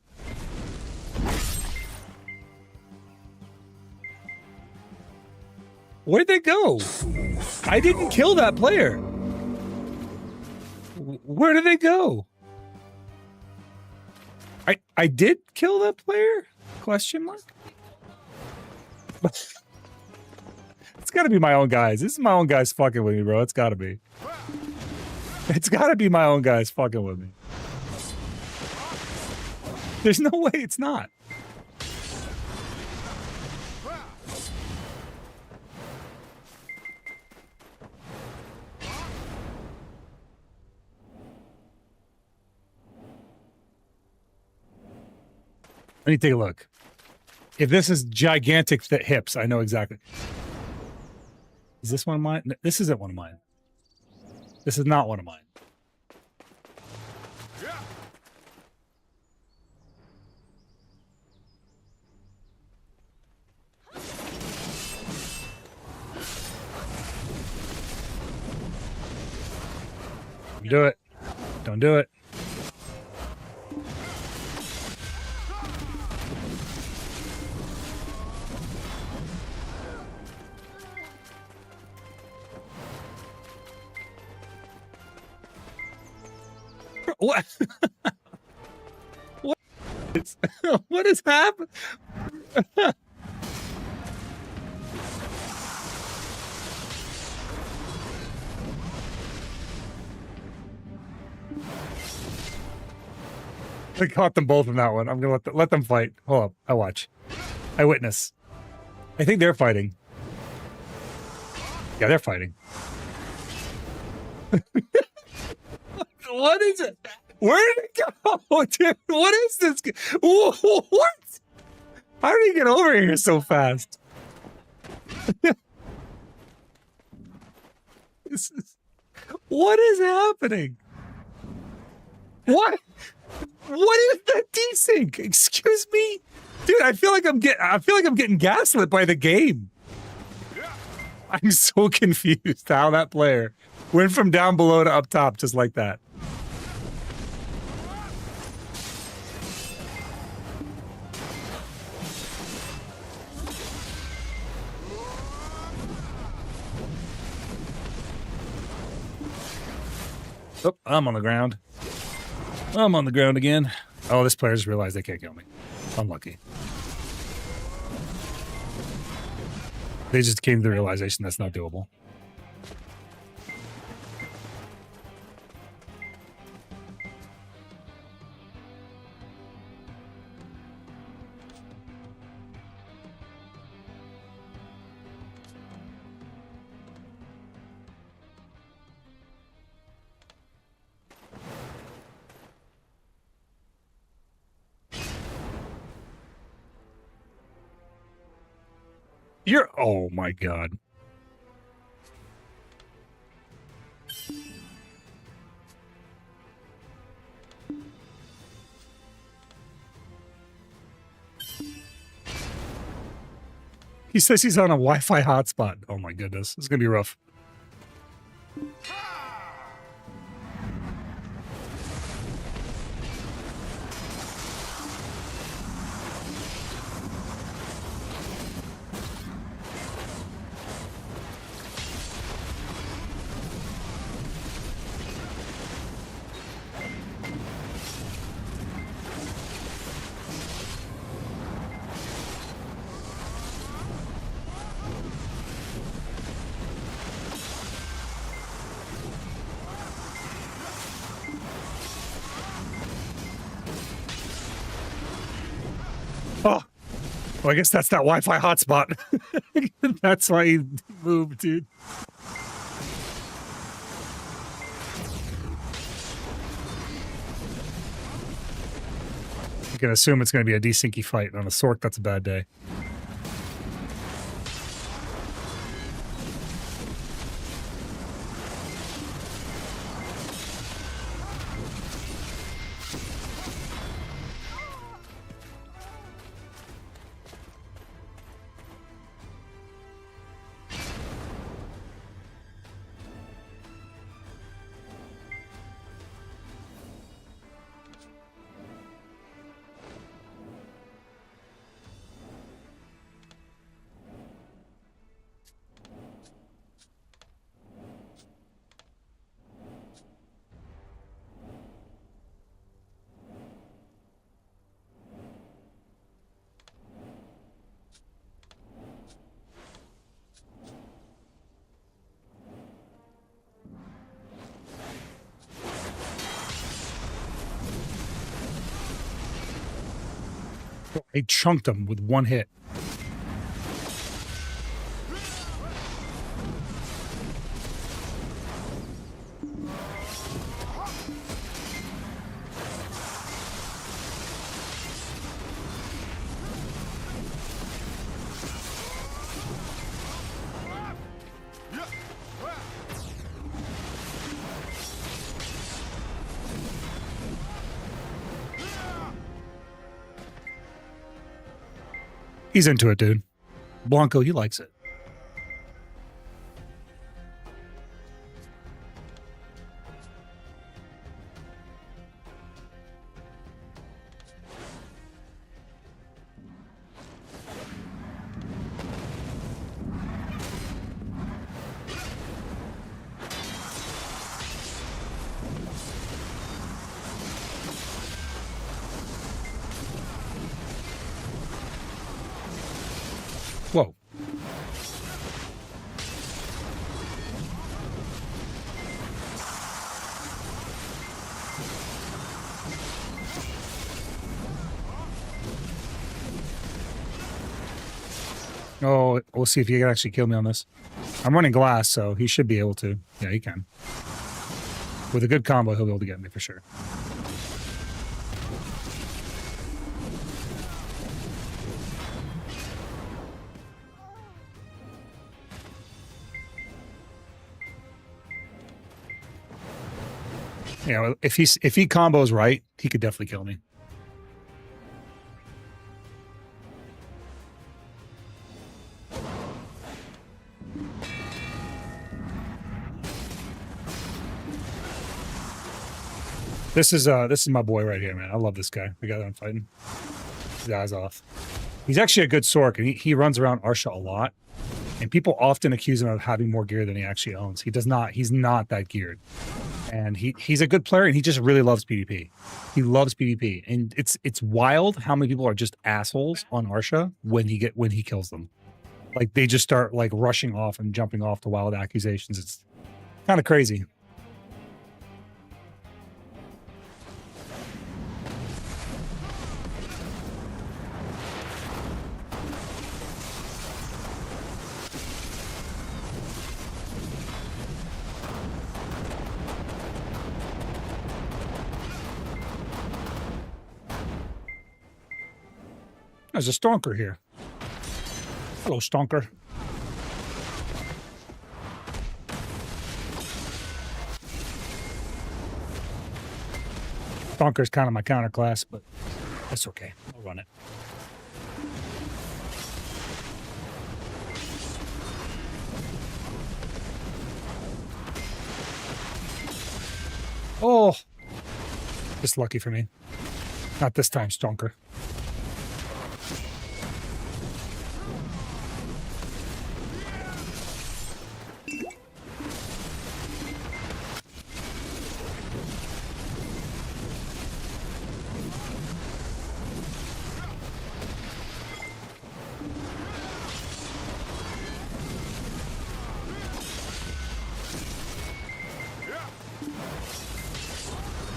Where'd they go? I didn't kill that player. Where did they go? I did kill that player? Question mark? It's gotta be my own guys. This is my own guys fucking with me, bro. It's gotta be. It's gotta be my own guys fucking with me. There's no way it's not. Let me take a look. If this is gigantic hips, I know exactly. Is this one of mine? No, this isn't one of mine. This is not one of mine. Don't do it. Don't do it. What? What? What is happening? I caught them both in that one. I'm gonna let them fight. Hold up, I watch. I witness. I think they're fighting. Yeah, they're fighting. What is it? Where did it go, dude? What is this? What? How did he get over here so fast? What is happening? What? What is that desync? Excuse me, dude. I feel like I'm getting gaslit by the game. I'm so confused how that player went from down below to up top just like that. Oh, I'm on the ground. I'm on the ground again. Oh, this player just realized they can't kill me. Unlucky. They just came to the realization that's not doable. You're, oh my God. He says he's on a Wi-Fi hotspot. Oh my goodness. It's going to be rough. Oh, well, I guess that's that Wi-Fi hotspot. That's why he moved, dude. You can assume it's going to be a desyncy fight. On a Sork, that's a bad day. I chunked him with one hit. He's into it, dude. Blanco, he likes it. Whoa. Oh, we'll see if he can actually kill me on this. I'm running glass, so he should be able to. Yeah, he can. With a good combo, he'll be able to get me for sure. Yeah, if he combos right, he could definitely kill me. This is my boy right here, man. I love this guy. The guy that I'm fighting. His eyes off. He's actually a good Sork, and he runs around Arsha a lot. And people often accuse him of having more gear than he actually owns. He does not. He's not that geared. and he's a good player, and he just really loves PvP. He loves PvP, and it's wild how many people are just assholes on Arsha when he kills them. Like they just start like rushing off and jumping off to wild accusations. It's kind of crazy. There's a stonker here. Hello, stonker. Stonker's kind of my counter class, but that's okay. I'll run it. Oh, just lucky for me. Not this time, stonker.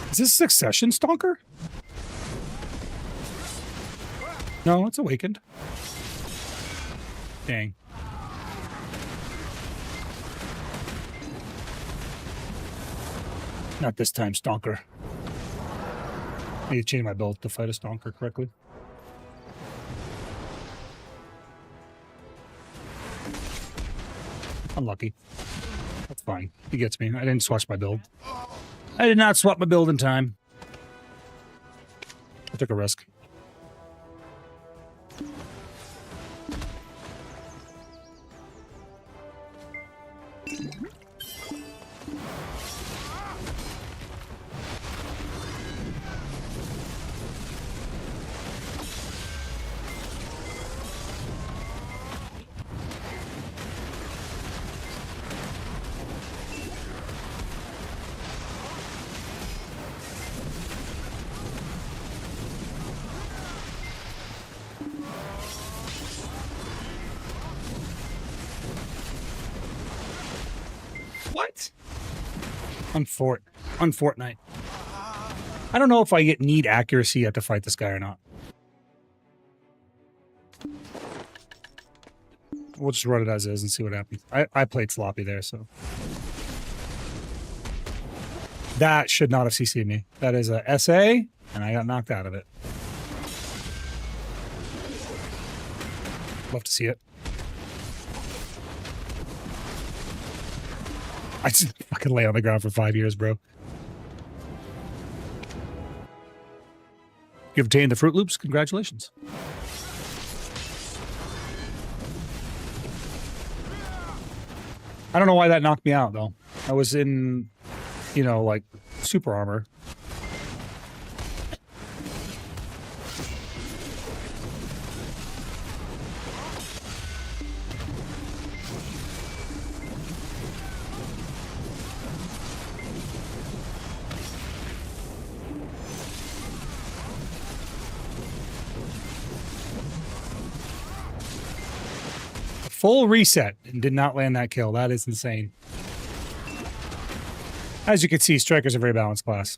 Is this Succession Stalker? No, it's Awakened. Dang. Not this time, Stalker. I need to change my build to fight a Stalker correctly. Unlucky. That's fine. He gets me. I didn't swatch my build. I did not swap my build in time. I took a risk. What? On Fortnite. I don't know if I need accuracy yet to fight this guy or not. We'll just run it as is and see what happens. I played sloppy there, so. That should not have CC'd me. That is a SA, and I got knocked out of it. Love to see it. I just fucking lay on the ground for 5 years, bro. You've obtained the Fruit Loops. Congratulations. I don't know why that knocked me out, though. I was in, you know, like, super armor. Full reset and did not land that kill. That is insane. As you can see, Striker's a very balanced class.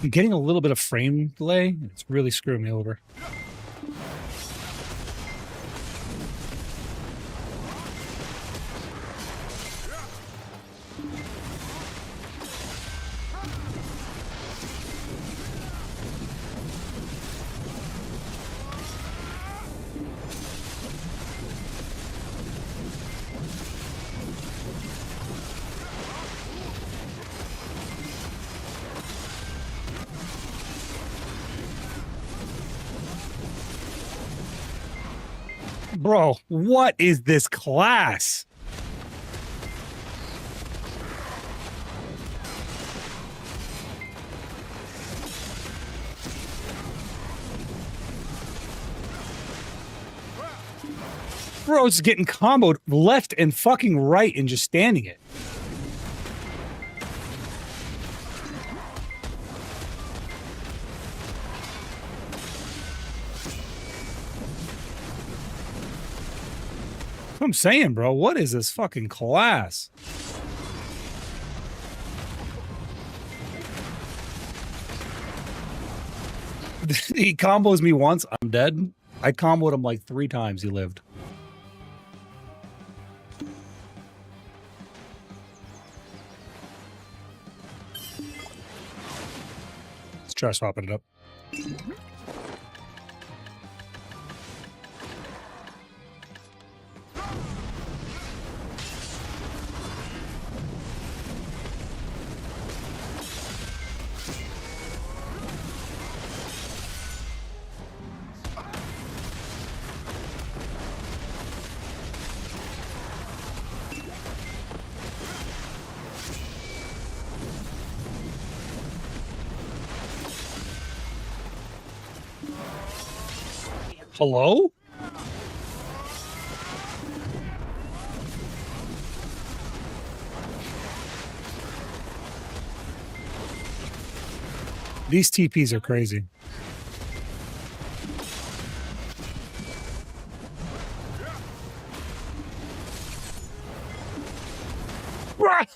I'm getting a little bit of frame delay. It's really screwing me over. Bro, what is this class? Bro's getting comboed left and fucking right and just standing it. That's what I'm saying, bro. What is this fucking class? He combos me once, I'm dead. I comboed him like 3 times, he lived. Let's try swapping it up. Hello? These TPs are crazy. Bruh!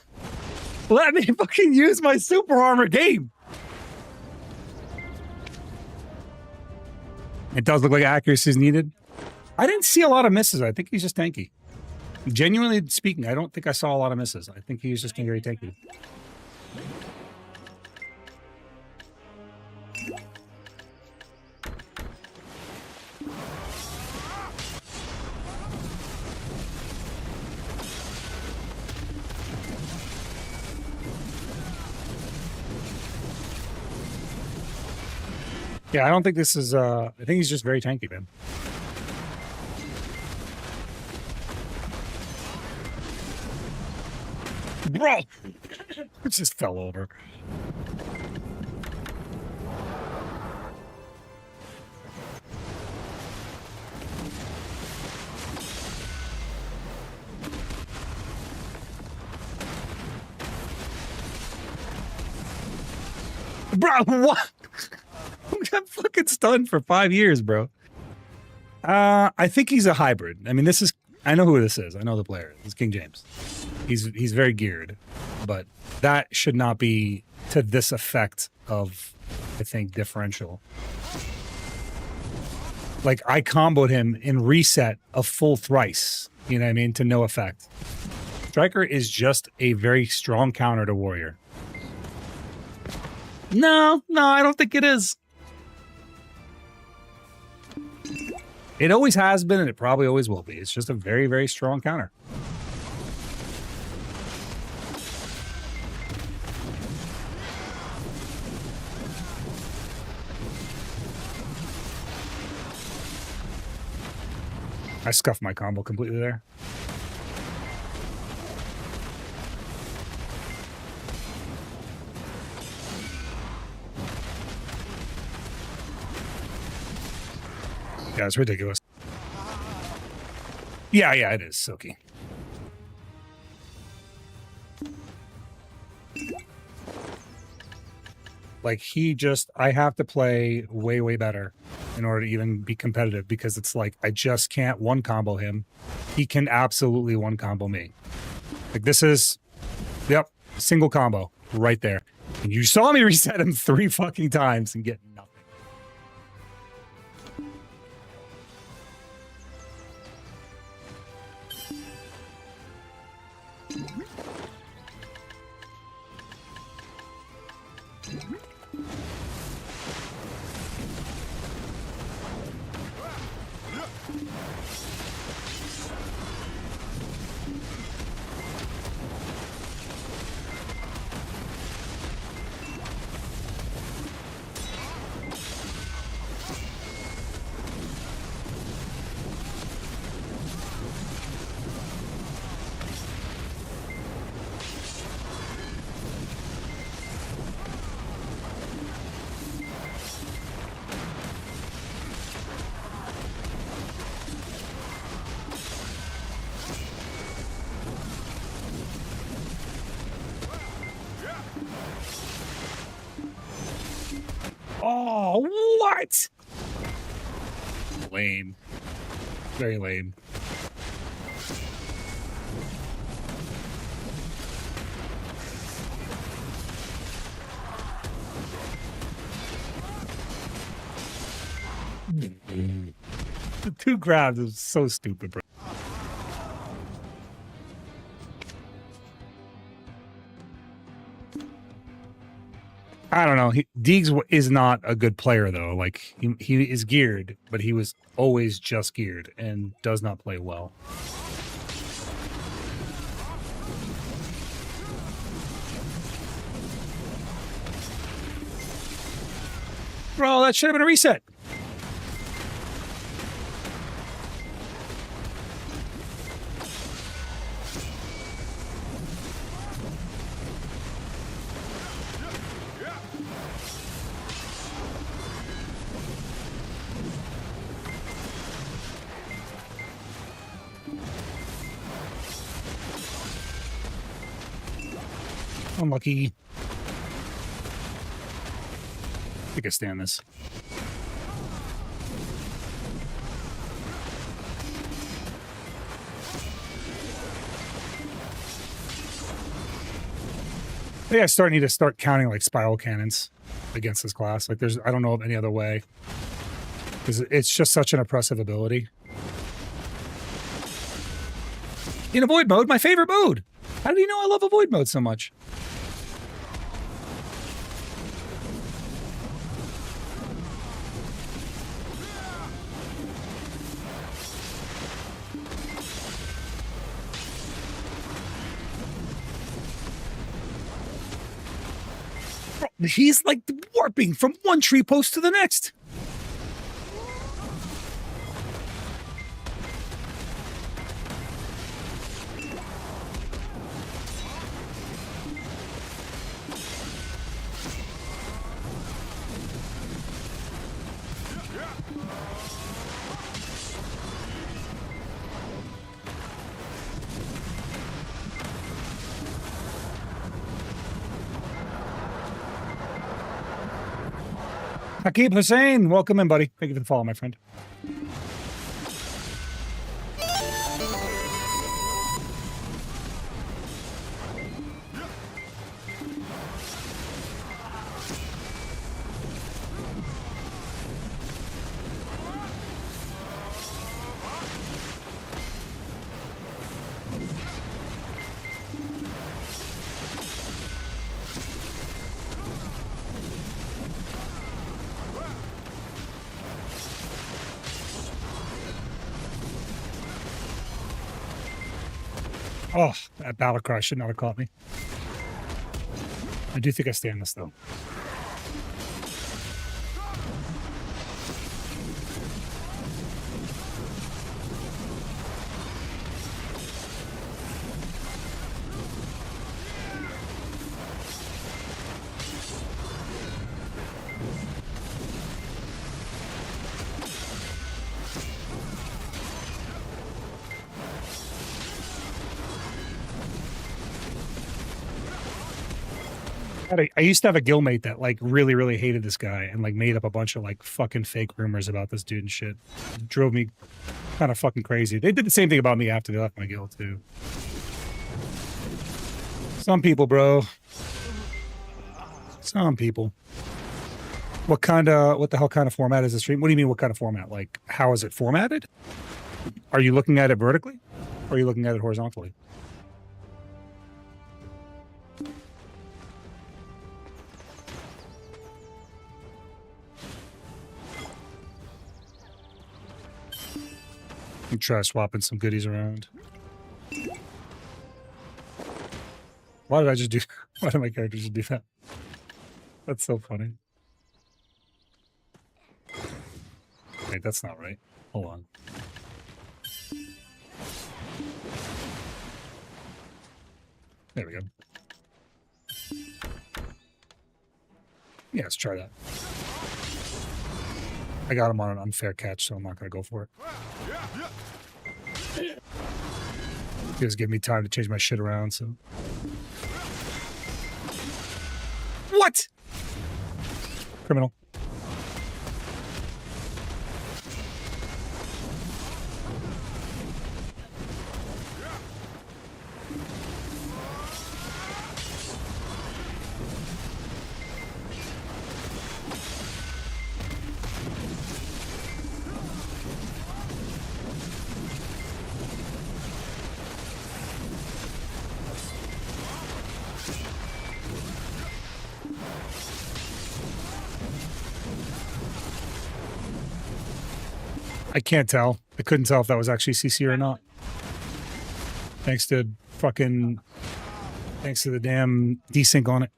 Let me fucking use my super armor game. It does look like accuracy is needed. I didn't see a lot of misses. I think he's just tanky. Genuinely speaking, I don't think I saw a lot of misses. I think he's just very tanky. Yeah, I don't think this is, I think he's just very tanky, man. Bro! It just fell over. Bro, what? I'm fucking stunned for 5 years, bro. I think he's a hybrid. I mean, this is, I know who this is. I know the player. It's King James. He's very geared, but that should not be to this effect of, I think, differential. Like, I comboed him in reset a full thrice, you know what I mean, to no effect. Striker is just a very strong counter to Warrior. No, I don't think it is. It always has been, and it probably always will be. It's just a very, very strong counter. I scuffed my combo completely there. Yeah, it's ridiculous. Yeah, it is, Silky. Like, I have to play way, way better in order to even be competitive, because it's like, I just can't one combo him. He can absolutely one combo me. Like, this is, yep, single combo right there. And you saw me reset him 3 fucking times and get nothing. Oh, what? Lame. Very lame. The 2 grabs is so stupid, bro. I don't know. Deegs is not a good player, though. Like, he is geared, but he was always just geared and does not play well. Bro, that should have been a reset. Unlucky. I think I stand this. I think I need to start counting like spiral cannons against this class. Like I don't know of any other way. Because it's just such an oppressive ability. In avoid mode, my favorite mode. How do you know I love avoid mode so much? He's like warping from one tree post to the next. Akib Hussein, welcome in, buddy. Thank you for the follow, my friend. Oh, that battle cry should not have caught me. I do think I stand this, though. I used to have a guildmate that like really, really hated this guy and like made up a bunch of like fucking fake rumors about this dude and shit. It drove me kind of fucking crazy. They did the same thing about me after they left my guild too. Some people, bro. Some people. What the hell kind of format is the stream? What do you mean what kind of format? Like, how is it formatted? Are you looking at it vertically? Or are you looking at it horizontally? You try swapping some goodies around. Why did I just do? Why did my character just do that? That's so funny. Wait, that's not right. Hold on. There we go. Yeah, let's try that. I got him on an unfair catch, so I'm not going to go for it. He was giving me time to change my shit around, so. What? Criminal. I can't tell. I couldn't tell if that was actually CC or not. Thanks to the damn desync on it.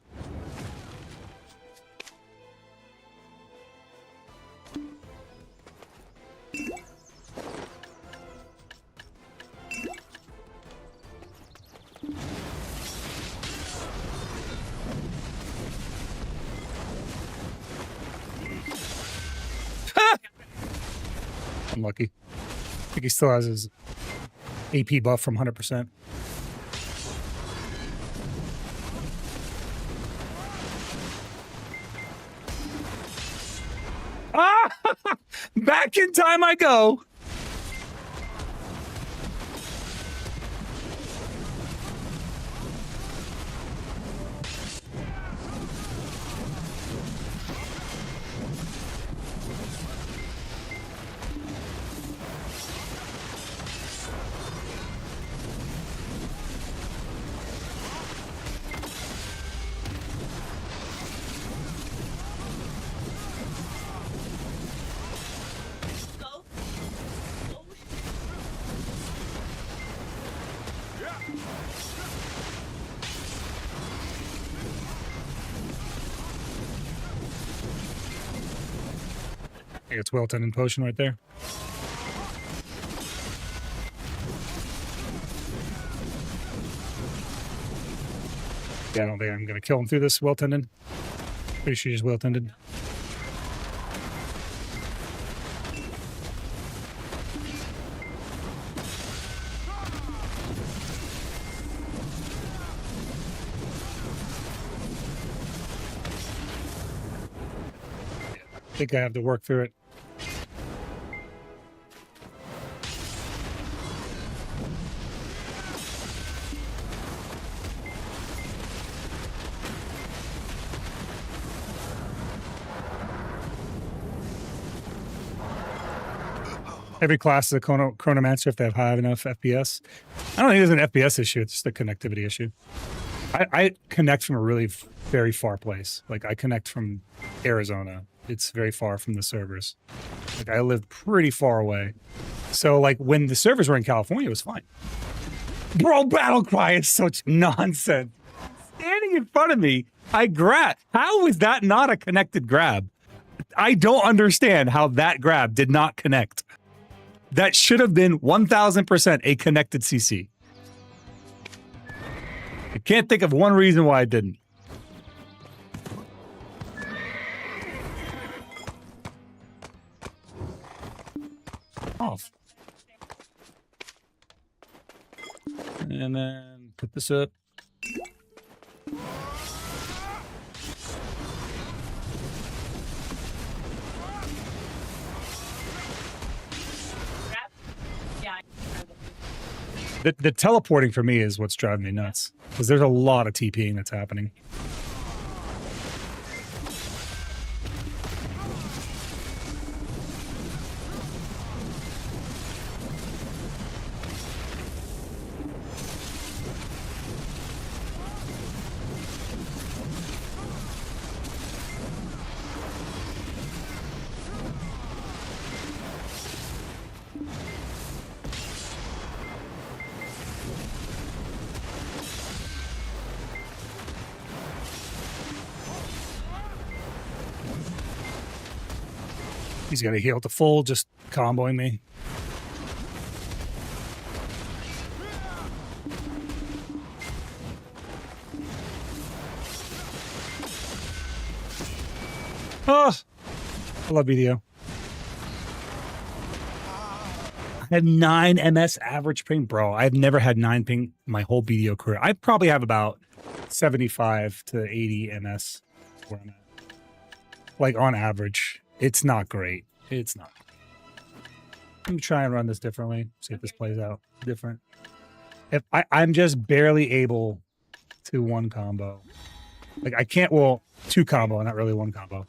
Unlucky. I think he still has his AP buff from 100%. Ah! Back in time I go. I think it's Wilton and Potion right there. Yeah, I don't think I'm going to kill him through this well tended. Pretty sure he's well tended. I think I have to work through it. Every class is a chronomancer if they have high enough FPS. I don't think there's an FPS issue. It's just a connectivity issue. I connect from a really very far place. Like I connect from Arizona. It's very far from the servers. Like I live pretty far away. So like when the servers were in California, it was fine. Bro, battle cry is such nonsense. Standing in front of me, I grab. How is that not a connected grab? I don't understand how that grab did not connect. That should have been 1000% a connected CC. I can't think of one reason why it didn't. Off. And then put this up. The teleporting for me is what's driving me nuts. Because there's a lot of TPing that's happening. He's gonna heal to full, just comboing me. Oh, I love BDO. I had 9 MS average ping, bro. I've never had 9 ping my whole BDO career. I probably have about 75 to 80 MS where I'm at. Like on average. It's not great. It's not. Let me try and run this differently. See if this plays out different. If I'm just barely able to one combo. Like I can't, well, 2 combo, not really 1 combo.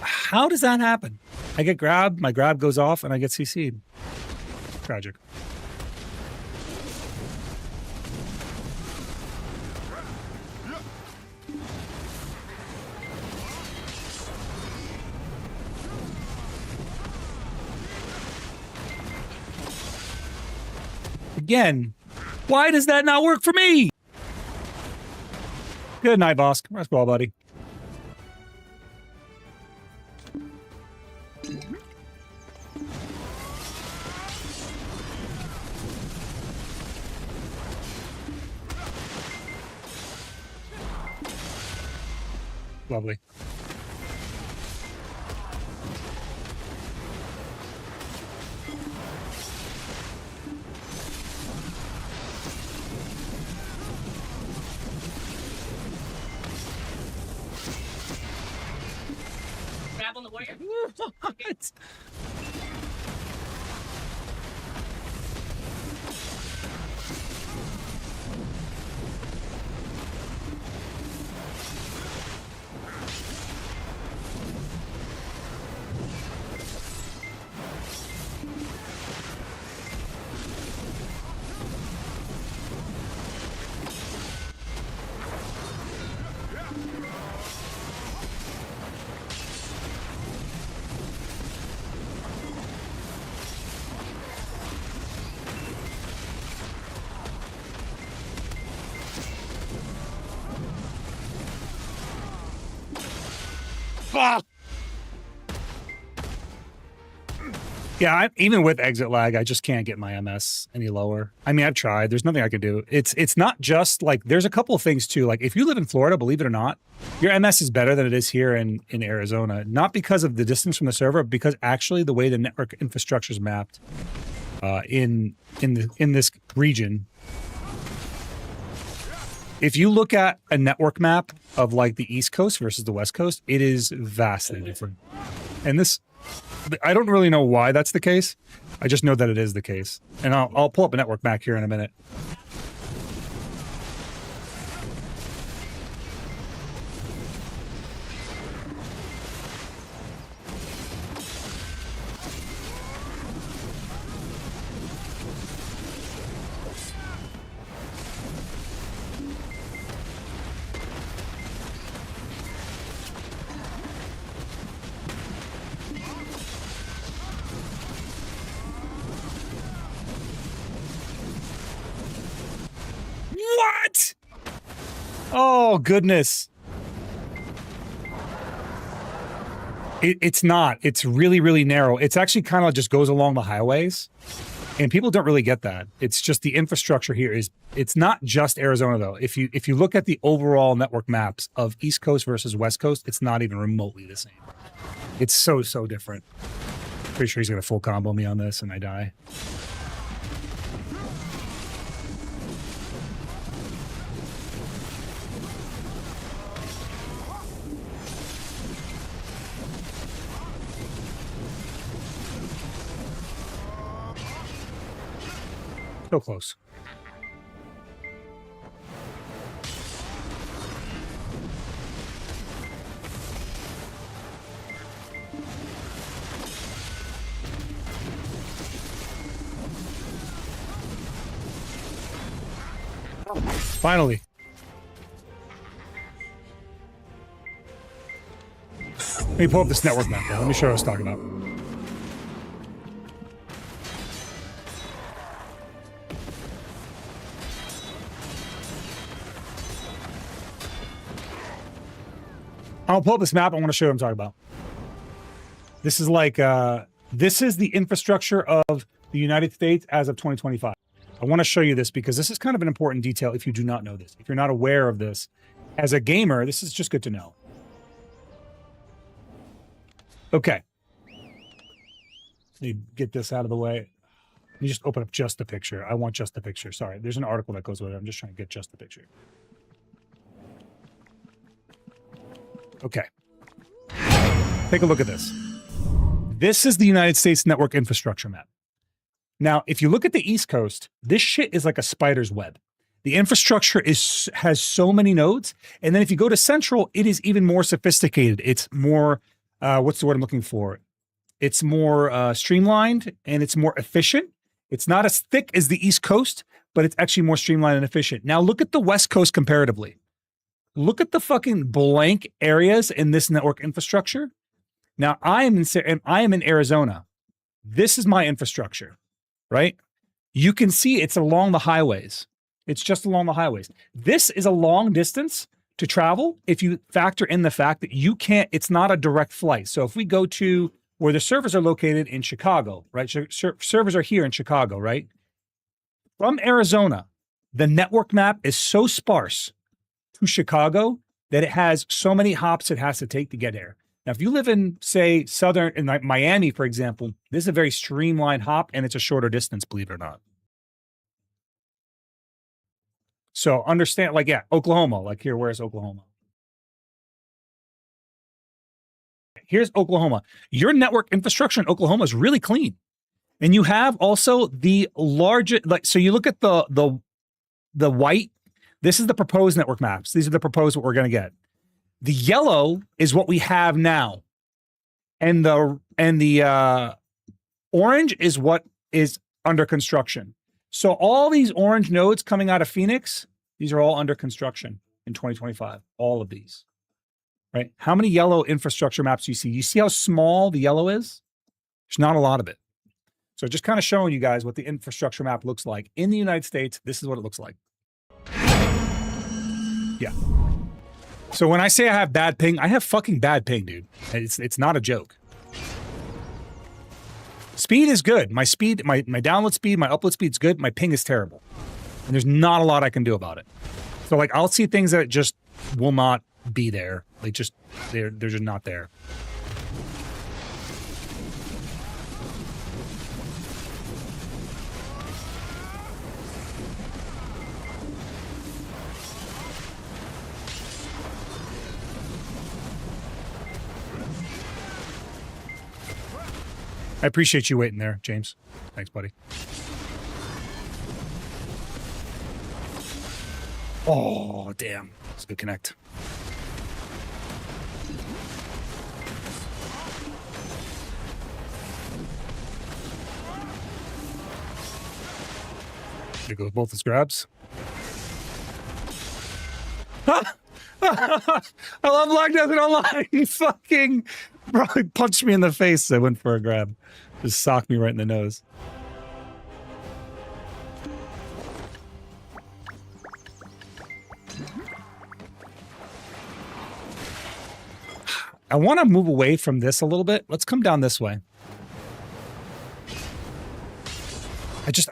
How does that happen? I get grabbed, my grab goes off, and I get CC'd. Tragic. Again, why does that not work for me? Good night, boss. Rest well, buddy. Lovely. Grab on the warrior. What? Fuck. Yeah, even with exit lag, I just can't get my MS any lower. I mean, I've tried. There's nothing I can do. It's not just like, there's a couple of things too. Like if you live in Florida, believe it or not, your MS is better than it is here in Arizona. Not because of the distance from the server, but because actually the way the network infrastructure is mapped in this region. If you look at a network map of like the East Coast versus the West Coast, it is vastly different. And this, I don't really know why that's the case. I just know that it is the case. And I'll pull up a network map here in a minute. What? Oh, goodness. It's not. It's really, really narrow. It's actually kind of just goes along the highways. And people don't really get that. It's just the infrastructure here is, it's not just Arizona though. If you look at the overall network maps of East Coast versus West Coast, it's not even remotely the same. It's so different. Pretty sure he's gonna full combo me on this and I die. So close. Finally. Let me pull up this network map. Let me show you what I was talking about. I'll pull up this map. I want to show you what I'm talking about. This is like, this is the infrastructure of the United States as of 2025. I want to show you this because this is kind of an important detail if you do not know this. If you're not aware of this, as a gamer, this is just good to know. Okay. Let me get this out of the way. Let me just open up just the picture. I want just the picture. Sorry, there's an article that goes with it. I'm just trying to get just the picture. Okay. Take a look at this. This is the United States network infrastructure map. Now, if you look at the East Coast, this shit is like a spider's web. The infrastructure has so many nodes. And then if you go to Central, it is even more sophisticated. It's more, what's the word I'm looking for? It's more streamlined and it's more efficient. It's not as thick as the East Coast, but it's actually more streamlined and efficient. Now look at the West Coast comparatively. Look at the fucking blank areas in this network infrastructure. Now I am in Arizona. This is my infrastructure, right? you can see it's along the highways. It's just along the highways. This is a long distance to travel if you factor in the fact that you can't, it's not a direct flight. So if we go to where the servers are located in Chicago, right? Servers are here in Chicago, right? From Arizona, the network map is so sparse to Chicago that it has so many hops it has to take to get there. Now, if you live in, say, in like Miami, for example, this is a very streamlined hop and it's a shorter distance, believe it or not. So understand, like, yeah, Oklahoma, like here, where's Oklahoma? Here's Oklahoma. Your network infrastructure in Oklahoma is really clean. And you have also the largest, like, so you look at the white, this is the proposed network maps. These are the proposed what we're going to get. The yellow is what we have now. And the orange is what is under construction. So all these orange nodes coming out of Phoenix, these are all under construction in 2025. All of these, right? How many yellow infrastructure maps do you see? You see how small the yellow is? There's not a lot of it. So just kind of showing you guys what the infrastructure map looks like. In the United States, this is what it looks like. Yeah. So when I say I have bad ping, I have fucking bad ping, dude. It's not a joke. Speed is good. My speed, my download speed, my upload speed's good. My ping is terrible. And there's not a lot I can do about it. So like I'll see things that just will not be there. Like just they're just not there. I appreciate you waiting there, James. Thanks, buddy. Oh, damn. It's a good connect. Here goes both his grabs. I love Black Desert Online. Fucking bro, he punched me in the face. I went for a grab. Just socked me right in the nose. I want to move away from this a little bit. Let's come down this way.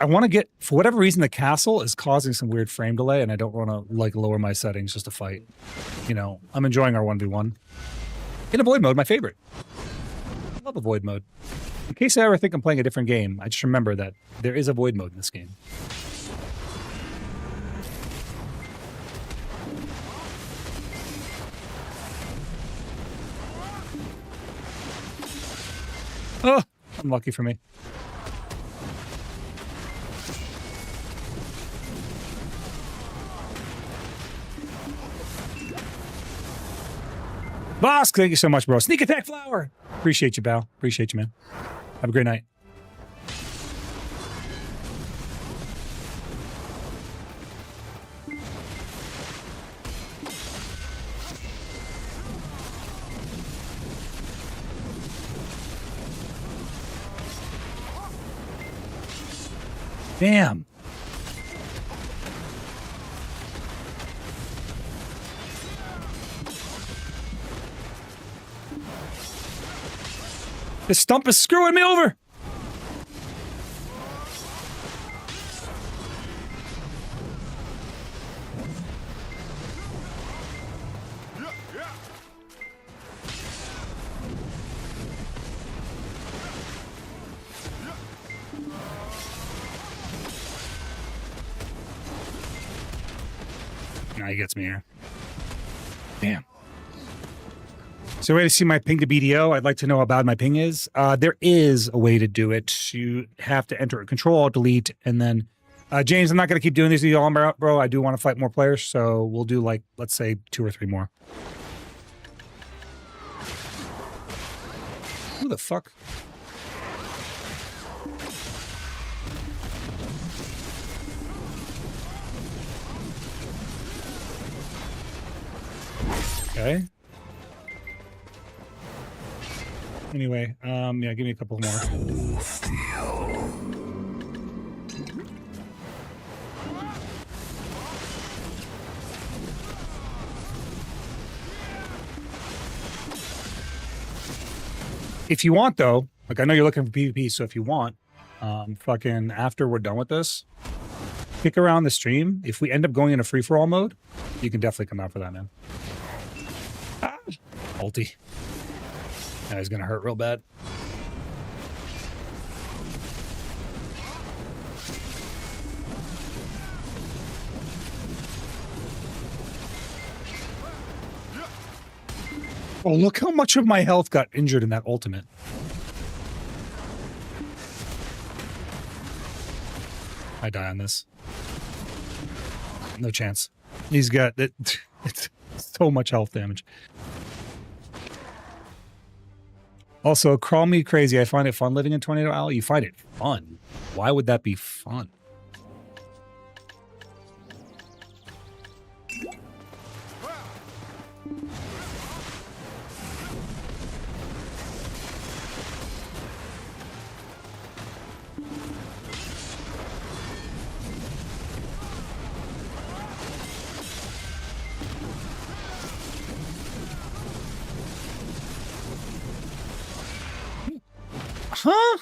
I want to get, for whatever reason, the castle is causing some weird frame delay, and I don't want to like lower my settings just to fight. You know, I'm enjoying our 1v1. In avoid mode, my favorite. I love avoid mode. In case I ever think I'm playing a different game, I just remember that there is a void mode in this game. Oh, unlucky for me. Bosk, thank you so much, bro. Sneak attack flower. Appreciate you, pal. Appreciate you, man. Have a great night. Damn. This stump is screwing me over. Now he gets me here. Damn. So, way to see my ping to BDO. I'd like to know how bad my ping is. There is a way to do it. You have to enter Control, Delete, and then James. I'm not going to keep doing these with you all, bro. I do want to fight more players, so we'll do like, let's say, 2 or 3 more. Who the fuck? Okay. Anyway, yeah, give me a couple more. If you want, though, like I know you're looking for PvP, so if you want, fucking after we're done with this, kick around the stream. If we end up going in a free-for-all mode, you can definitely come out for that, man. Ah, ulti. That is gonna hurt real bad. Oh, look how much of my health got injured in that ultimate. I die on this. No chance. He's got it. It's so much health damage. Also, call me crazy. I find it fun living in Tornado Alley. You find it fun. Why would that be fun? Huh?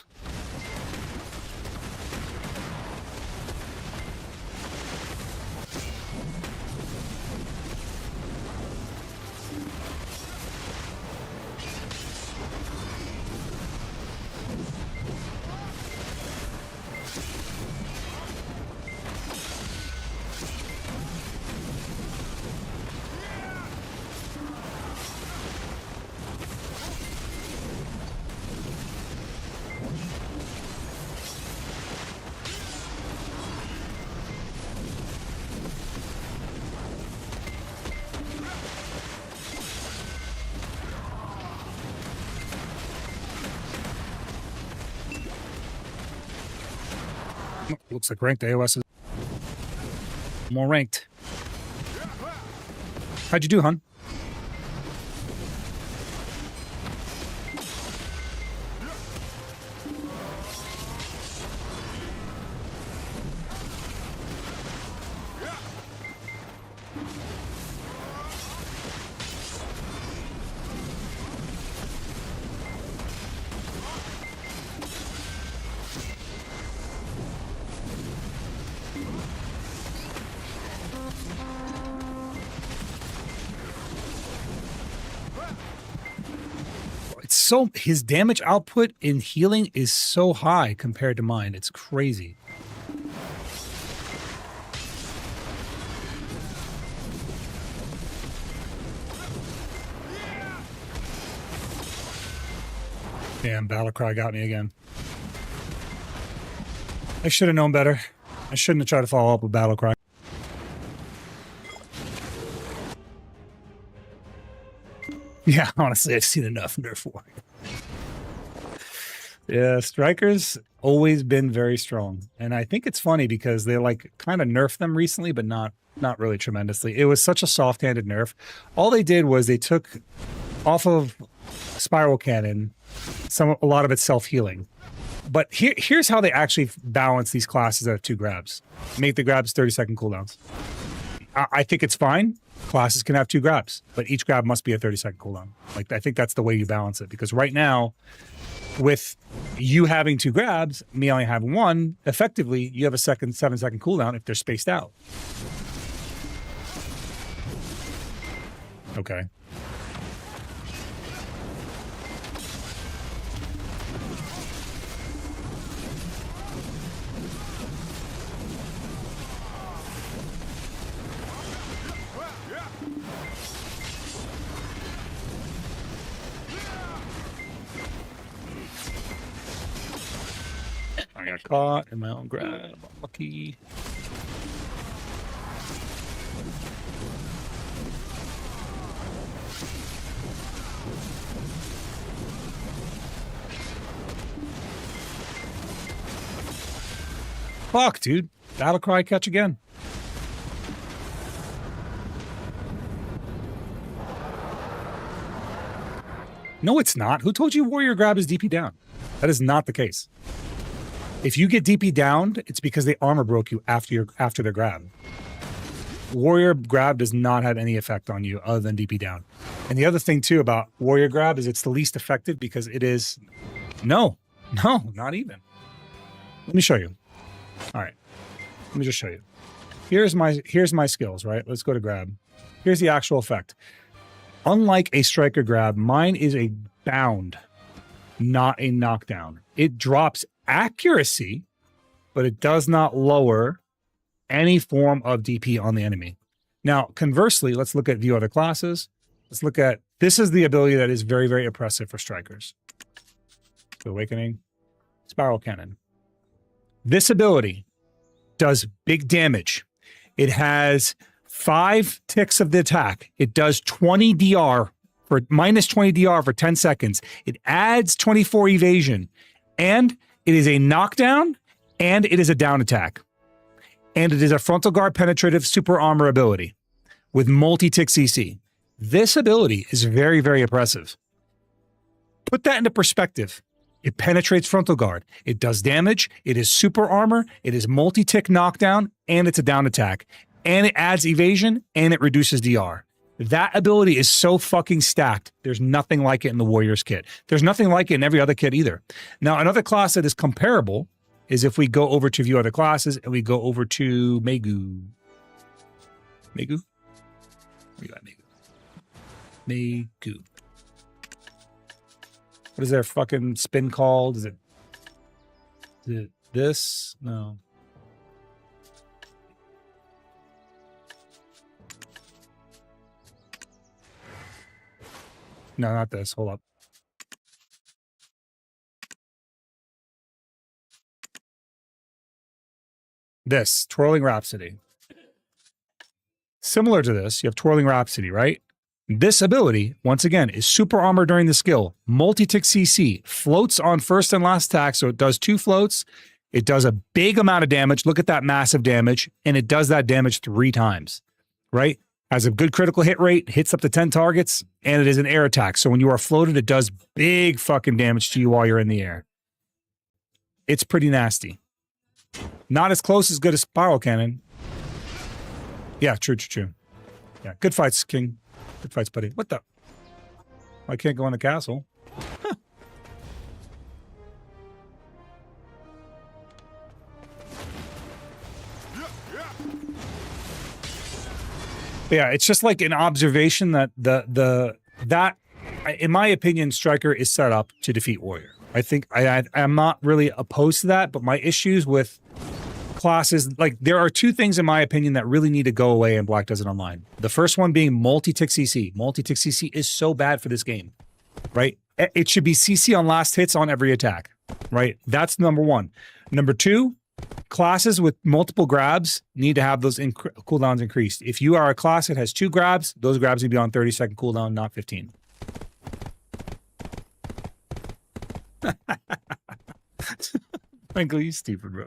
Looks like ranked AOS is more ranked. How'd you do, hun? So his damage output in healing is so high compared to mine. It's crazy. Damn, Battlecry got me again. I should have known better. I shouldn't have tried to follow up with Battlecry. Yeah, honestly, I've seen enough Nerf War. Yeah, Strikers always been very strong. And I think it's funny because they like kind of nerfed them recently, but not really tremendously. It was such a soft-handed nerf. All they did was they took off of Spiral Cannon a lot of its self-healing. But here's how they actually balance these classes out of 2 grabs. Make the grabs 30-second cooldowns. I think it's fine. Classes can have 2 grabs, but each grab must be a 30-second cooldown. Like, I think that's the way you balance it, because right now, with you having 2 grabs, me only having 1, effectively, you have a 7-second cooldown if they're spaced out. Okay. I got caught in my own grab. Lucky. Fuck, dude. Battlecry catch again. No, it's not. Who told you Warrior Grab is DP down? That is not the case. If you get DP downed, it's because they armor broke you after their grab. Warrior Grab does not have any effect on you other than DP down. And the other thing too about warrior grab is it's the least effective because it is no, not even. Let me show you. All right. Let me just show you. Here's my skills, right? Let's go to grab. Here's the actual effect. Unlike a striker grab, mine is a bound, not a knockdown. It drops accuracy, but it does not lower any form of DP on the enemy. Now, conversely, let's look at view other classes. Let's look at, this is the ability that is very, very oppressive for strikers. The Awakening, Spiral Cannon. This ability does big damage. It has 5 ticks of the attack. It does 20 DR for minus 20 DR for 10 seconds. It adds 24 evasion, and it is a knockdown, and it is a down attack. And it is a frontal guard penetrative super armor ability with multi-tick CC. This ability is very, very oppressive. Put that into perspective. It penetrates frontal guard. It does damage. It is super armor. It is multi-tick knockdown, and it's a down attack. And it adds evasion, and it reduces DR. That ability is so fucking stacked. There's nothing like it in the Warriors kit. There's nothing like it in every other kit either. Now, another class that is comparable is if we go over to view other classes and we go over to Megu. Megu? Where you at, Megu? Megu. What is their fucking spin called? Is it this? No. No, not this. Hold up. This, Twirling Rhapsody. Similar to this, you have Twirling Rhapsody, right? This ability, once again, is super armor during the skill, multi-tick CC, floats on first and last attack, so it does 2 floats, it does a big amount of damage, look at that massive damage, and it does that damage 3 times, right? Has a good critical hit rate, hits up to 10 targets, and it is an air attack, so when you are floated, it does big fucking damage to you while you're in the air. It's pretty nasty. Not as close as good as Spiral Cannon. Yeah, true. Yeah, good fights, King. Good fights, buddy. What the? I can't go in the castle. Huh. Yeah, it's just like an observation that that in my opinion, Striker is set up to defeat Warrior. I think I'm not really opposed to that, but my issues with classes, like there are 2 things in my opinion that really need to go away in Black Desert Online. The first one being multi-tick CC. Multi-tick CC is so bad for this game, right? It should be CC on last hits on every attack, right? That's number 1. Number 2, classes with multiple grabs need to have those cooldowns increased. If you are a class that has 2 grabs, those grabs need to be on 30-second cooldown, not 15. Michael, you stupid, bro.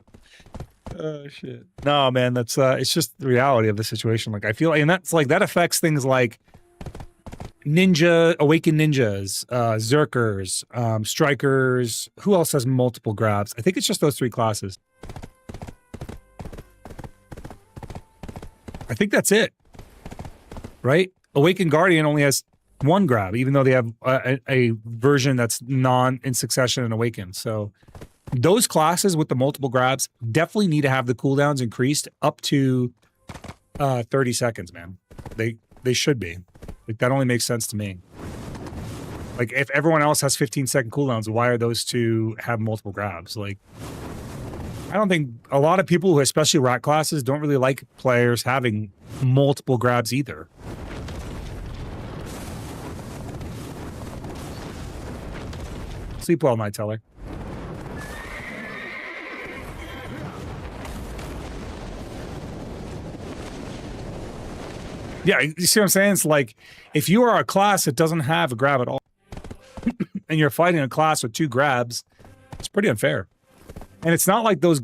Oh shit. No, man, that's it's just the reality of the situation. Like I feel like, and that's like that affects things like awakened ninjas, Zerkers, strikers. Who else has multiple grabs? I think it's just those 3 classes. I think that's it. Right? Awakened Guardian only has 1 grab, even though they have a version that's in succession and awakened. So those classes with the multiple grabs definitely need to have the cooldowns increased up to 30 seconds, man. They should be. Like that only makes sense to me. Like if everyone else has 15-second cooldowns, why are those 2 have multiple grabs? Like I don't think a lot of people who especially rat classes don't really like players having multiple grabs either. Sleep well, Night Teller. Yeah, you see what I'm saying? It's like, if you are a class that doesn't have a grab at all, and you're fighting a class with 2 grabs, it's pretty unfair. And it's not like those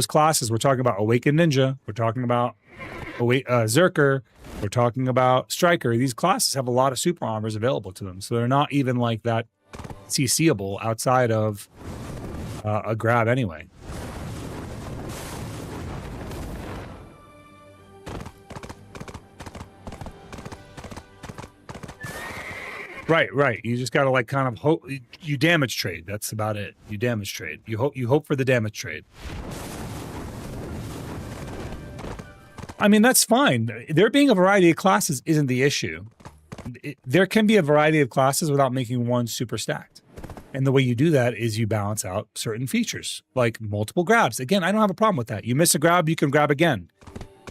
classes, we're talking about Awakened Ninja, we're talking about Zerker, we're talking about Striker. These classes have a lot of super armors available to them, so they're not even like that CCable outside of a grab anyway. Right. You just got to like kind of hope you damage trade. That's about it. You damage trade. You hope for the damage trade. I mean, that's fine. There being a variety of classes isn't the issue. There can be a variety of classes without making one super stacked. And the way you do that is you balance out certain features, like multiple grabs. Again, I don't have a problem with that. You miss a grab, you can grab again.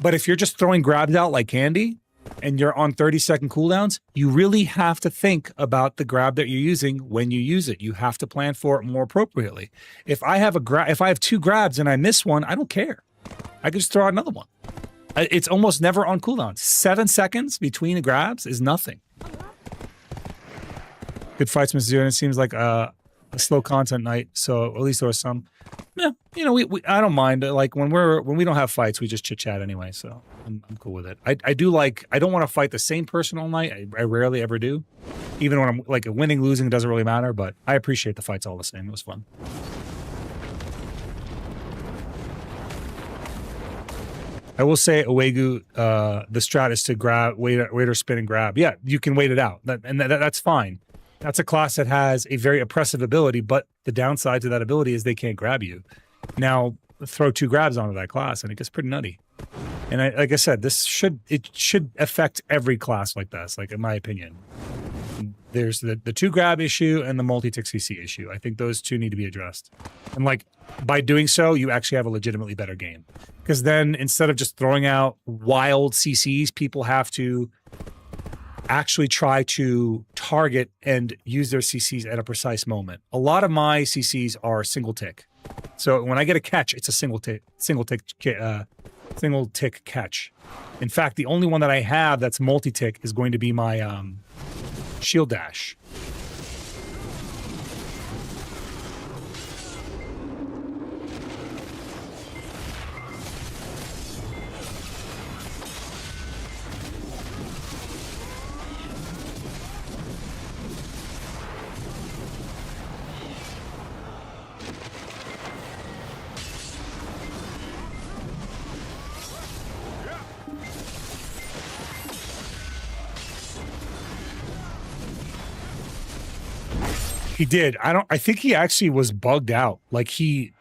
But if you're just throwing grabs out like candy and you're on 30-second cooldowns, you really have to think about the grab that you're using when you use it. You have to plan for it more appropriately. If I have two grabs and I miss one, I don't care. I can just throw out another one. It's almost never on cooldown. 7 seconds between the grabs is nothing. Good fights, Mr. Zeroden. It seems like a slow content night, so at least there was some. Yeah, you know, I don't mind. Like when we don't have fights, we just chit chat anyway. So I'm cool with it. I don't want to fight the same person all night. I rarely ever do. Even when I'm like winning, losing doesn't really matter. But I appreciate the fights all the same. It was fun. I will say, Owegu, the strat is to grab, wait or spin and grab. Yeah, you can wait it out, that's fine. That's a class that has a very oppressive ability, but the downside to that ability is they can't grab you. Now, throw 2 grabs onto that class, and it gets pretty nutty. And like I said, it should affect every class like this, like in my opinion. There's the 2 grab issue and the multi-tick CC issue. I think those 2 need to be addressed. And like by doing so, you actually have a legitimately better game. Because then instead of just throwing out wild CCs, people have to actually try to target and use their CCs at a precise moment. A lot of my CCs are single tick. So when I get a catch, it's a single tick catch. In fact, the only one that I have that's multi-tick is going to be my shield dash. He did. I think he actually was bugged out. Like he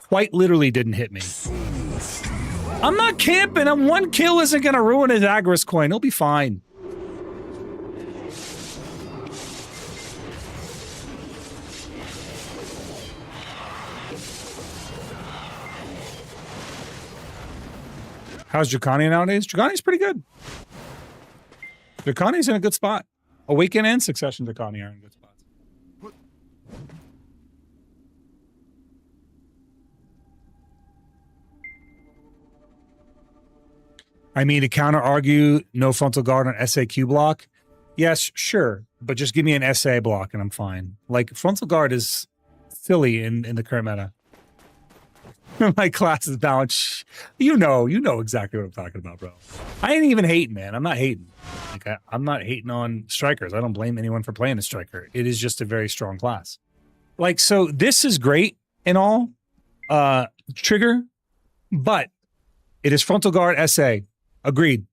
quite literally didn't hit me. I'm not camping. One kill isn't going to ruin his Agris coin. He'll be fine. How's Draconian nowadays? Draconian's pretty good. Draconian's in a good spot. Awaken and Succession Draconian are in good spots. I mean, to counter-argue no frontal guard on SAQ block, yes, sure, but just give me an SA block and I'm fine. Like, frontal guard is silly in the current meta. My class is balanced. You know exactly what I'm talking about, bro. I ain't even hating, man. I'm not hating. Like, I'm not hating on strikers. I don't blame anyone for playing a striker. It is just a very strong class. Like, so this is great and all, trigger, but it is frontal guard SA. Agreed.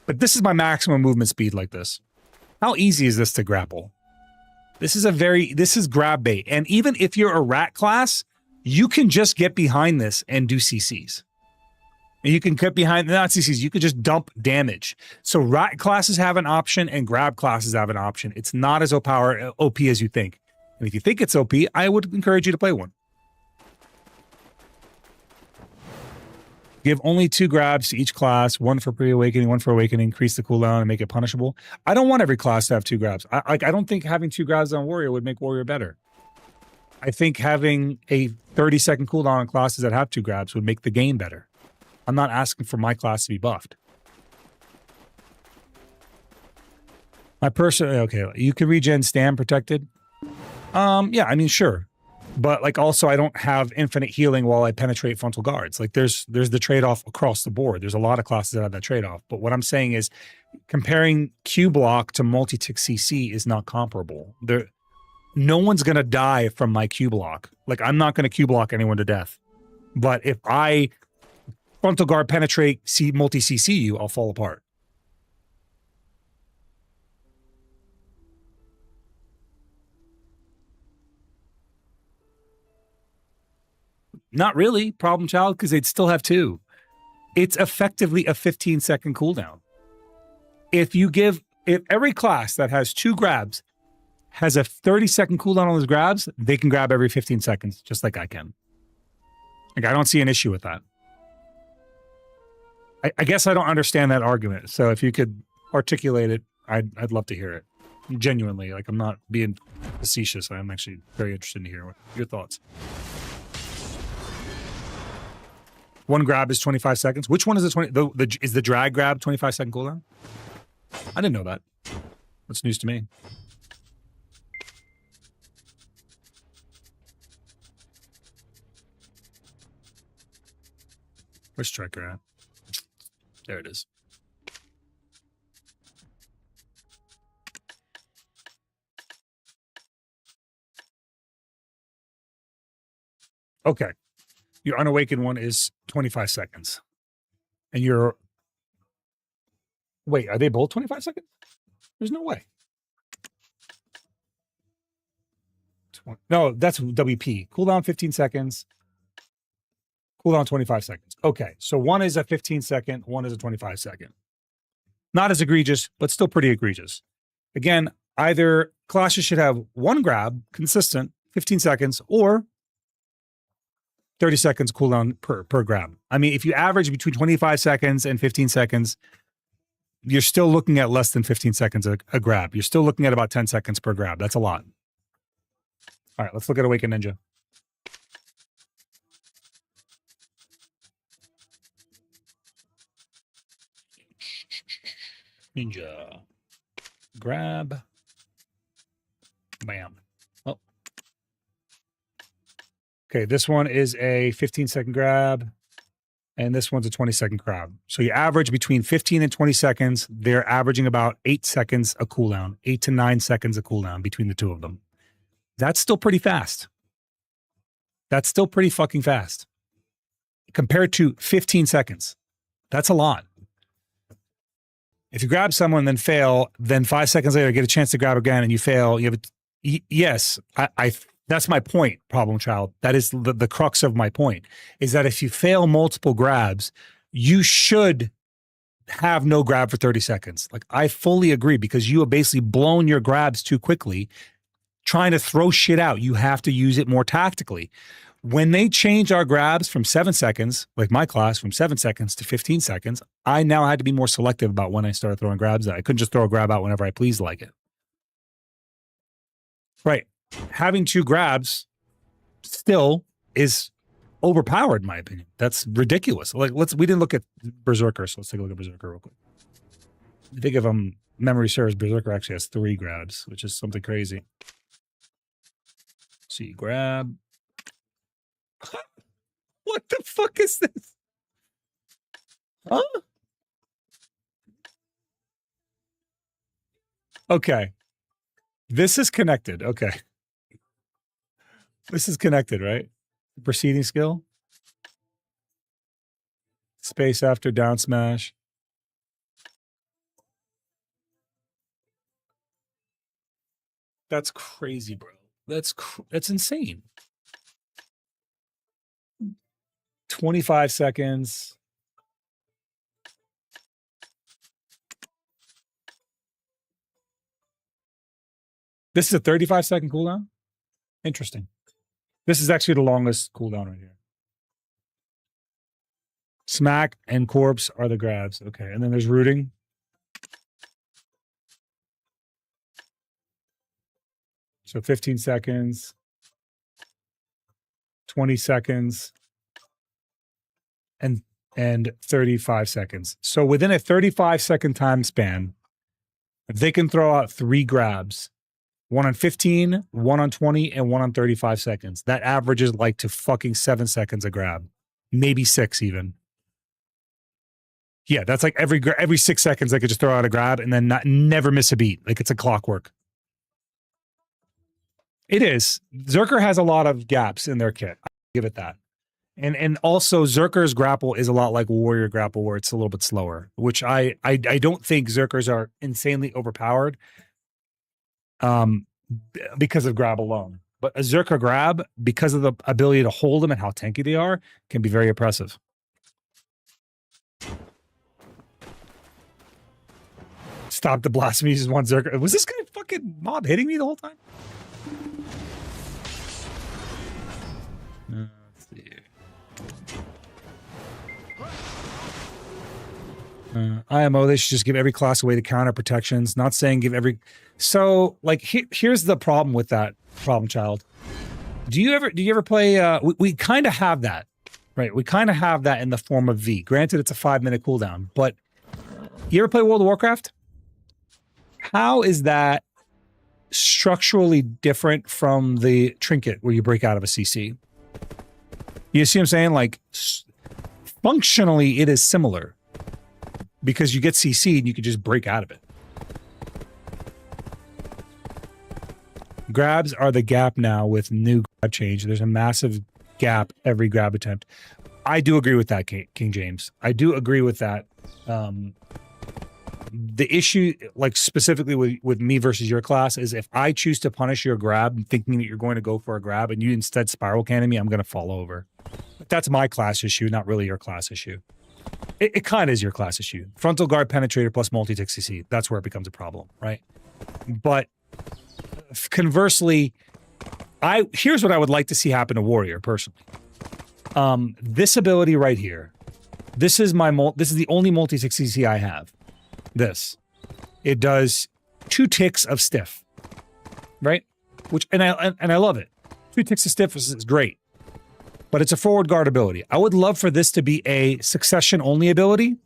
But this is my maximum movement speed like this. How easy is this to grapple? This is grab bait. And even if you're a rat class, you can just get behind this and do CCs. And you can get behind, not CCs, you could just dump damage. So rat classes have an option and grab classes have an option. It's not as OP as you think. And if you think it's OP, I would encourage you to play one. Give only 2 grabs to each class, 1 for pre-awakening, 1 for awakening, increase the cooldown and make it punishable. I don't want every class to have 2 grabs. I don't think having 2 grabs on Warrior would make Warrior better. I think having a 30-second cooldown on classes that have 2 grabs would make the game better. I'm not asking for my class to be buffed. Okay, you can regen stand protected. Yeah, I mean, sure. But like also I don't have infinite healing while I penetrate frontal guards. Like there's the trade-off across the board. There's a lot of classes that have that trade-off. But what I'm saying is comparing Q block to multi-tick CC is not comparable. No one's gonna die from my Q block. Like I'm not gonna Q block anyone to death. But if I frontal guard penetrate multi CC you, I'll fall apart. Not really, problem child, because they'd still have 2. It's effectively a 15-second cooldown. If every class that has 2 grabs has a 30-second cooldown on those grabs, they can grab every 15 seconds, just like I can. Like, I don't see an issue with that. I guess I don't understand that argument. So if you could articulate it, I'd love to hear it. Genuinely, like, I'm not being facetious. I'm actually very interested to hear your thoughts. 1 grab is 25 seconds. Which one is the is the drag grab 25-second cooldown? I didn't know that. That's news to me. Where's Striker at? There it is. Okay. Your unawakened one is 25 seconds. And your... Wait, are they both 25 seconds? There's no way. No, that's WP. Cooldown 15 seconds. Cooldown 25 seconds. Okay, so one is a 15-second, one is a 25-second. Not as egregious, but still pretty egregious. Again, either classes should have 1 grab, consistent, 15 seconds, or 30 seconds cooldown per grab. I mean, if you average between 25 seconds and 15 seconds, you're still looking at less than 15 seconds a grab. You're still looking at about 10 seconds per grab. That's a lot. All right, let's look at Awakened Ninja. Ninja. Grab. Bam. Oh. Okay, this one is a 15-second grab, and this one's a 20-second grab. So you average between 15 and 20 seconds. They're averaging about 8 seconds a cooldown, 8 to 9 seconds a cooldown between the two of them. That's still pretty fast. That's still pretty fucking fast. Compared to 15 seconds. That's a lot. If you grab someone and then fail, then 5 seconds later get a chance to grab again and you fail, you have yes, that's my point, problem child. That is the crux of my point, is that if you fail multiple grabs, you should have no grab for 30 seconds. Like, I fully agree, because you have basically blown your grabs too quickly. Trying to throw shit out, you have to use it more tactically. When they changed our grabs from 7 seconds, like my class, from 7 seconds to 15 seconds, I now had to be more selective about when I started throwing grabs out. I couldn't just throw a grab out whenever I pleased like it. Right. Having 2 grabs still is overpowered, in my opinion. That's ridiculous. Like, we didn't look at Berserker, so let's take a look at Berserker real quick. I think if memory serves, Berserker actually has 3 grabs, which is something crazy. So you grab. What the fuck is this? Huh? Okay. This is connected. Okay. This is connected, right? Proceeding skill. Space after down smash. That's crazy, bro. That's insane. 25 seconds. This is a 35-second cooldown? Interesting. This is actually the longest cooldown right here. Smack and Corpse are the grabs. Okay, and then there's Rooting. So 15 seconds. 20 seconds. And 35 seconds. So within a 35-second time span, they can throw out 3 grabs. 1 on 15, 1 on 20, and 1 on 35 seconds. That averages like to fucking 7 seconds a grab. Maybe 6 even. Yeah, that's like every 6 seconds they could just throw out a grab and then never miss a beat. Like, it's a clockwork. It is. Zerker has a lot of gaps in their kit. I'll give it that. And also Zerker's grapple is a lot like Warrior grapple, where it's a little bit slower, which I don't think Zerkers are insanely overpowered because of grab alone. But a Zerka grab, because of the ability to hold them and how tanky they are, can be very oppressive. Stop the blasphemy, just one Zerka. Was this guy fucking mob hitting me the whole time? Let's see. IMO, they should just give every class away to counter protections. Not saying give every... So, like, here's the problem with that, problem child. Do you ever play... we kind of have that, right? We kind of have that in the form of V. Granted, it's a 5-minute cooldown, but you ever play World of Warcraft? How is that structurally different from the trinket where you break out of a CC? You see what I'm saying? Like, functionally, it is similar. Because you get CC'd and you can just break out of it. Grabs are the gap now with new grab change. There's a massive gap every grab attempt. I do agree with that, King James. I do agree with that. The issue, like specifically with me versus your class, is if I choose to punish your grab thinking that you're going to go for a grab and you instead spiral cannon me, I'm going to fall over. But that's my class issue, not really your class issue. It kind of is your class issue. Frontal guard penetrator plus multi-tick CC. That's where it becomes a problem, right? But conversely, here's what I would like to see happen to Warrior personally. This ability right here. This is the only multi-tick CC I have. This. It does 2 ticks of stiff. Right? And I love it. 2 ticks of stiff is great. But it's a forward guard ability. I would love for this to be a succession-only ability,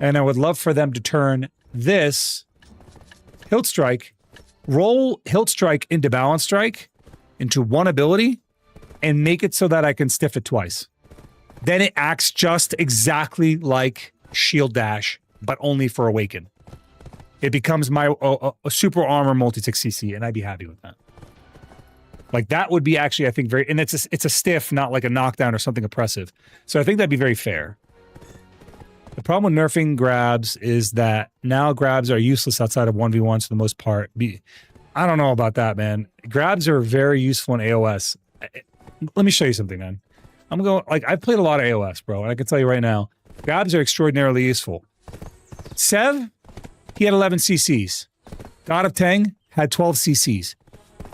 and I would love for them to turn this hilt strike, roll hilt strike into balance strike, into one ability, and make it so that I can stiff it twice. Then it acts just exactly like Shield Dash, but only for Awaken. It becomes my super armor multi-tick CC, and I'd be happy with that. Like, that would be actually, I think, very... And it's a stiff, not like a knockdown or something oppressive. So I think that'd be very fair. The problem with nerfing grabs is that now grabs are useless outside of 1v1s for the most part. I don't know about that, man. Grabs are very useful in AOS. Let me show you something, man. I'm going... Like, I've played a lot of AOS, bro, and I can tell you right now, grabs are extraordinarily useful. Sev, he had 11 CCs. God of Tang had 12 CCs.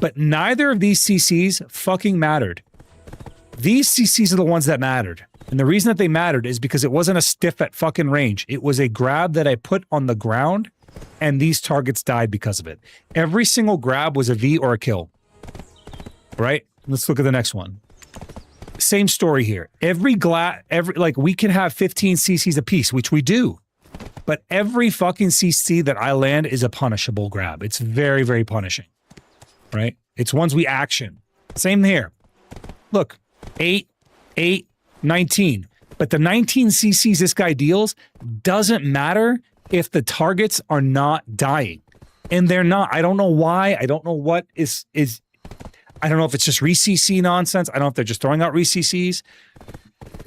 But neither of these CCs fucking mattered. These CCs are the ones that mattered. And the reason that they mattered is because it wasn't a stiff at fucking range. It was a grab that I put on the ground, and these targets died because of it. Every single grab was a V or a kill. Right? Let's look at the next one. Same story here. Like, we can have 15 CCs apiece, which we do. But every fucking CC that I land is a punishable grab. It's very, very punishing. Right? It's ones we action. Same here. Look, 8, 8, 19. But the 19 CCs this guy deals doesn't matter if the targets are not dying. And they're not. I don't know why. I don't know what is I don't know if it's just re-CC nonsense. I don't know if they're just throwing out re-CCs.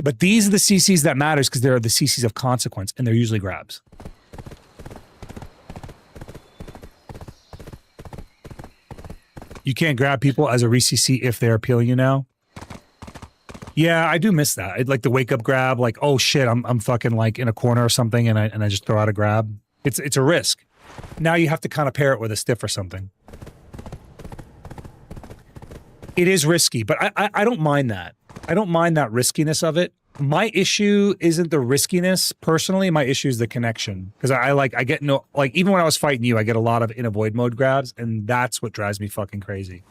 But these are the CCs that matters because they're the CCs of consequence, and they're usually grabs. You can't grab people as a re-CC if they're appealing you now. Yeah, I do miss that. I'd like the wake up grab, like, oh shit, I'm fucking like in a corner or something, and I just throw out a grab. It's a risk. Now you have to kind of pair it with a stiff or something. It is risky, but I don't mind that. I don't mind that riskiness of it. My issue isn't the riskiness personally. My issue is the connection, because I get no, like, even when I was fighting you, I get a lot of in avoid mode grabs, and that's what drives me fucking crazy.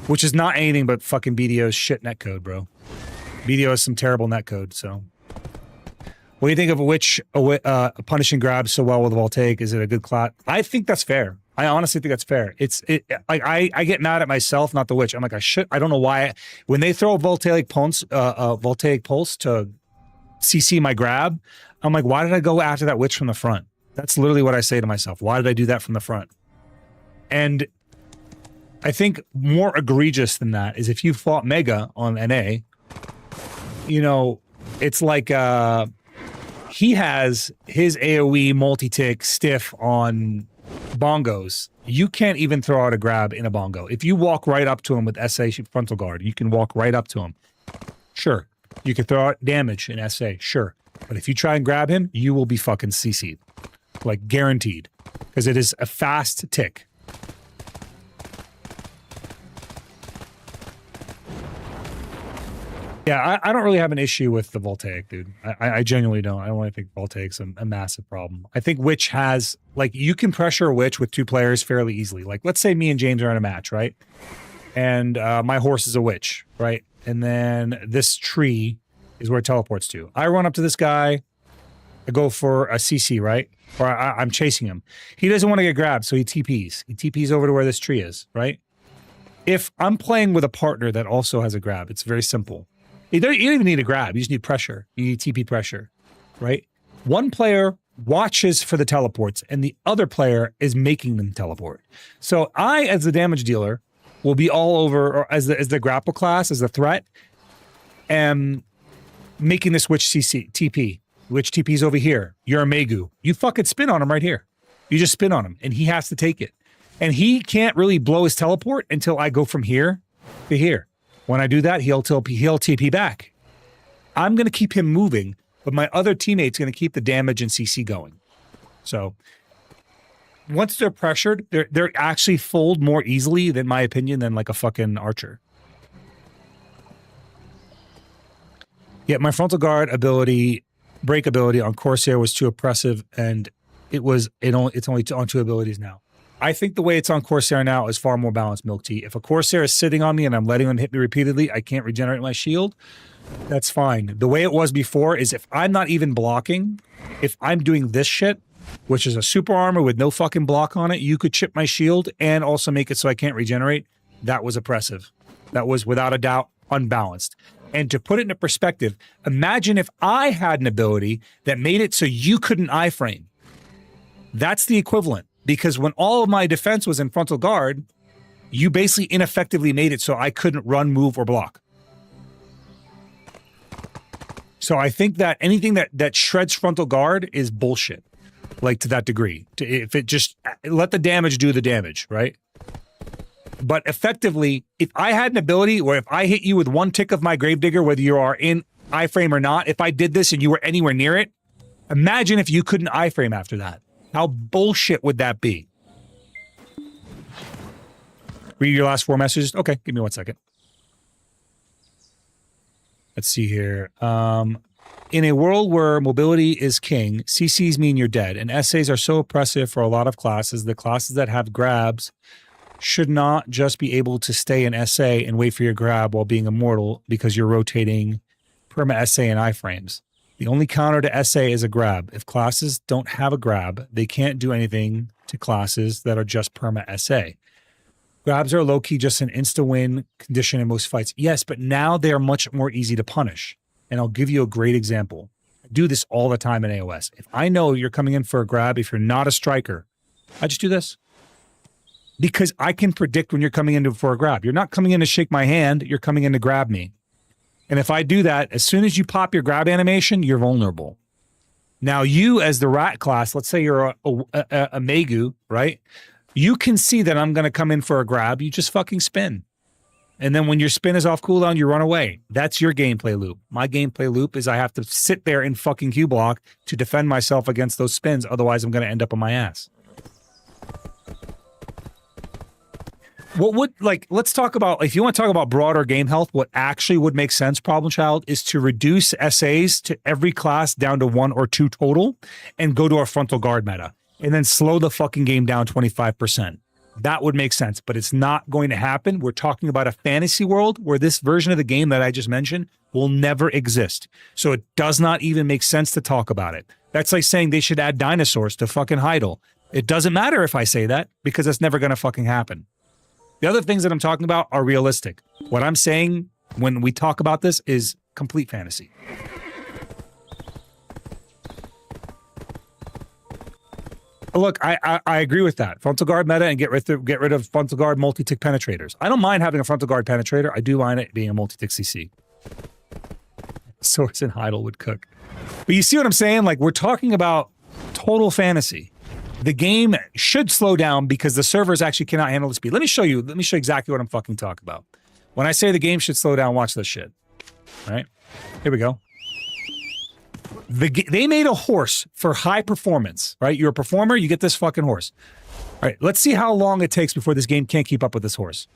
Which is not anything but fucking BDO's shit netcode, bro. BDO has some terrible netcode. So, what do you think of which punishing grabs so well with Voltaic? Is it a good clot? I think that's fair. I honestly think that's fair. Like, I get mad at myself, not the witch. I'm like, I don't know why. When they throw a voltaic pulse to CC my grab, I'm like, why did I go after that witch from the front? That's literally what I say to myself. Why did I do that from the front? And I think more egregious than that is if you fought Mega on NA, you know, it's like he has his AoE multi-tick stiff on bongos, you can't even throw out a grab in a bongo. If you walk right up to him with SA frontal guard, you can walk right up to him. Sure. You can throw out damage in SA, sure. But if you try and grab him, you will be fucking CC'd. Like, guaranteed. Because it is a fast tick. Yeah, I don't really have an issue with the Voltaic, dude. I genuinely don't. I don't really think Voltaic's a massive problem. I think Witch has, like, you can pressure a Witch with 2 players fairly easily. Like, let's say me and James are in a match, right? And my horse is a Witch, right? And then this tree is where it teleports to. I run up to this guy. I go for a CC, right? Or I'm chasing him. He doesn't want to get grabbed, so he TPs. He TPs over to where this tree is, right? If I'm playing with a partner that also has a grab, it's very simple. You don't even need a grab. You just need pressure. You need TP pressure, right? One player watches for the teleports, and the other player is making them teleport. So I, as the damage dealer, will be all over, or as the grapple class, as the threat, am making this Witch CC TP. Witch TP's over here. You're a Megu. You fucking spin on him right here. You just spin on him, and he has to take it. And he can't really blow his teleport until I go from here to here. When I do that, he'll TP back. I'm going to keep him moving, but my other teammate's going to keep the damage and CC going. So once they're pressured, they're actually fold more easily, in my opinion, than like a fucking archer. Yeah, my frontal guard ability, break ability on Corsair was too oppressive, and it's only on 2 abilities now. I think the way it's on Corsair now is far more balanced, Milk Tea. If a Corsair is sitting on me and I'm letting them hit me repeatedly, I can't regenerate my shield. That's fine. The way it was before is if I'm not even blocking, if I'm doing this shit, which is a super armor with no fucking block on it, you could chip my shield and also make it so I can't regenerate. That was oppressive. That was without a doubt unbalanced. And to put it into perspective, imagine if I had an ability that made it so you couldn't iframe. That's the equivalent. Because when all of my defense was in frontal guard, you basically ineffectively made it so I couldn't run, move, or block. So I think that anything that shreds frontal guard is bullshit, like to that degree. If it just, let the damage do the damage, right? But effectively, if I had an ability where if I hit you with 1 tick of my Gravedigger, whether you are in iframe or not, if I did this and you were anywhere near it, imagine if you couldn't iframe after that. How bullshit would that be? Read your last 4 messages. Okay, give me 1 second. Let's see here. In a world where mobility is king, CCs mean you're dead, and SAs are so oppressive for a lot of classes. The classes that have grabs should not just be able to stay in SA and wait for your grab while being immortal because you're rotating perma SA and iframes. The only counter to SA is a grab. If classes don't have a grab, they can't do anything to classes that are just perma SA. Grabs are low-key just an insta-win condition in most fights. Yes, but now they are much more easy to punish. And I'll give you a great example. I do this all the time in AOS. If I know you're coming in for a grab, if you're not a striker, I just do this. Because I can predict when you're coming in for a grab. You're not coming in to shake my hand, you're coming in to grab me. And if I do that, as soon as you pop your grab animation, you're vulnerable. Now you as the rat class, let's say you're a Megu, right? You can see that I'm going to come in for a grab. You just fucking spin. And then when your spin is off cooldown, you run away. That's your gameplay loop. My gameplay loop is I have to sit there in fucking Q block to defend myself against those spins. Otherwise, I'm going to end up on my ass. What would, like, let's talk about, if you want to talk about broader game health, what actually would make sense, Problem Child, is to reduce SAs to every class down to 1 or 2 total and go to a frontal guard meta and then slow the fucking game down 25%. That would make sense, but it's not going to happen. We're talking about a fantasy world where this version of the game that I just mentioned will never exist. So it does not even make sense to talk about it. That's like saying they should add dinosaurs to fucking Heidel. It doesn't matter if I say that because it's never going to fucking happen. The other things that I'm talking about are realistic. What I'm saying when we talk about this is complete fantasy. Look, I agree with that. Frontal guard meta and get rid of frontal guard multi-tick penetrators. I don't mind having a frontal guard penetrator. I do mind it being a multi-tick CC. Source and Heidel would cook. But you see what I'm saying? Like, we're talking about total fantasy. the game should slow down because the servers actually cannot handle the speed. Let me show you exactly what I'm fucking talking about. When I say the game should slow down, watch this shit. All right, here we go. They made a horse for high performance, right? You're a performer, you get this fucking horse. All right, let's see how long it takes before this game can't keep up with this horse.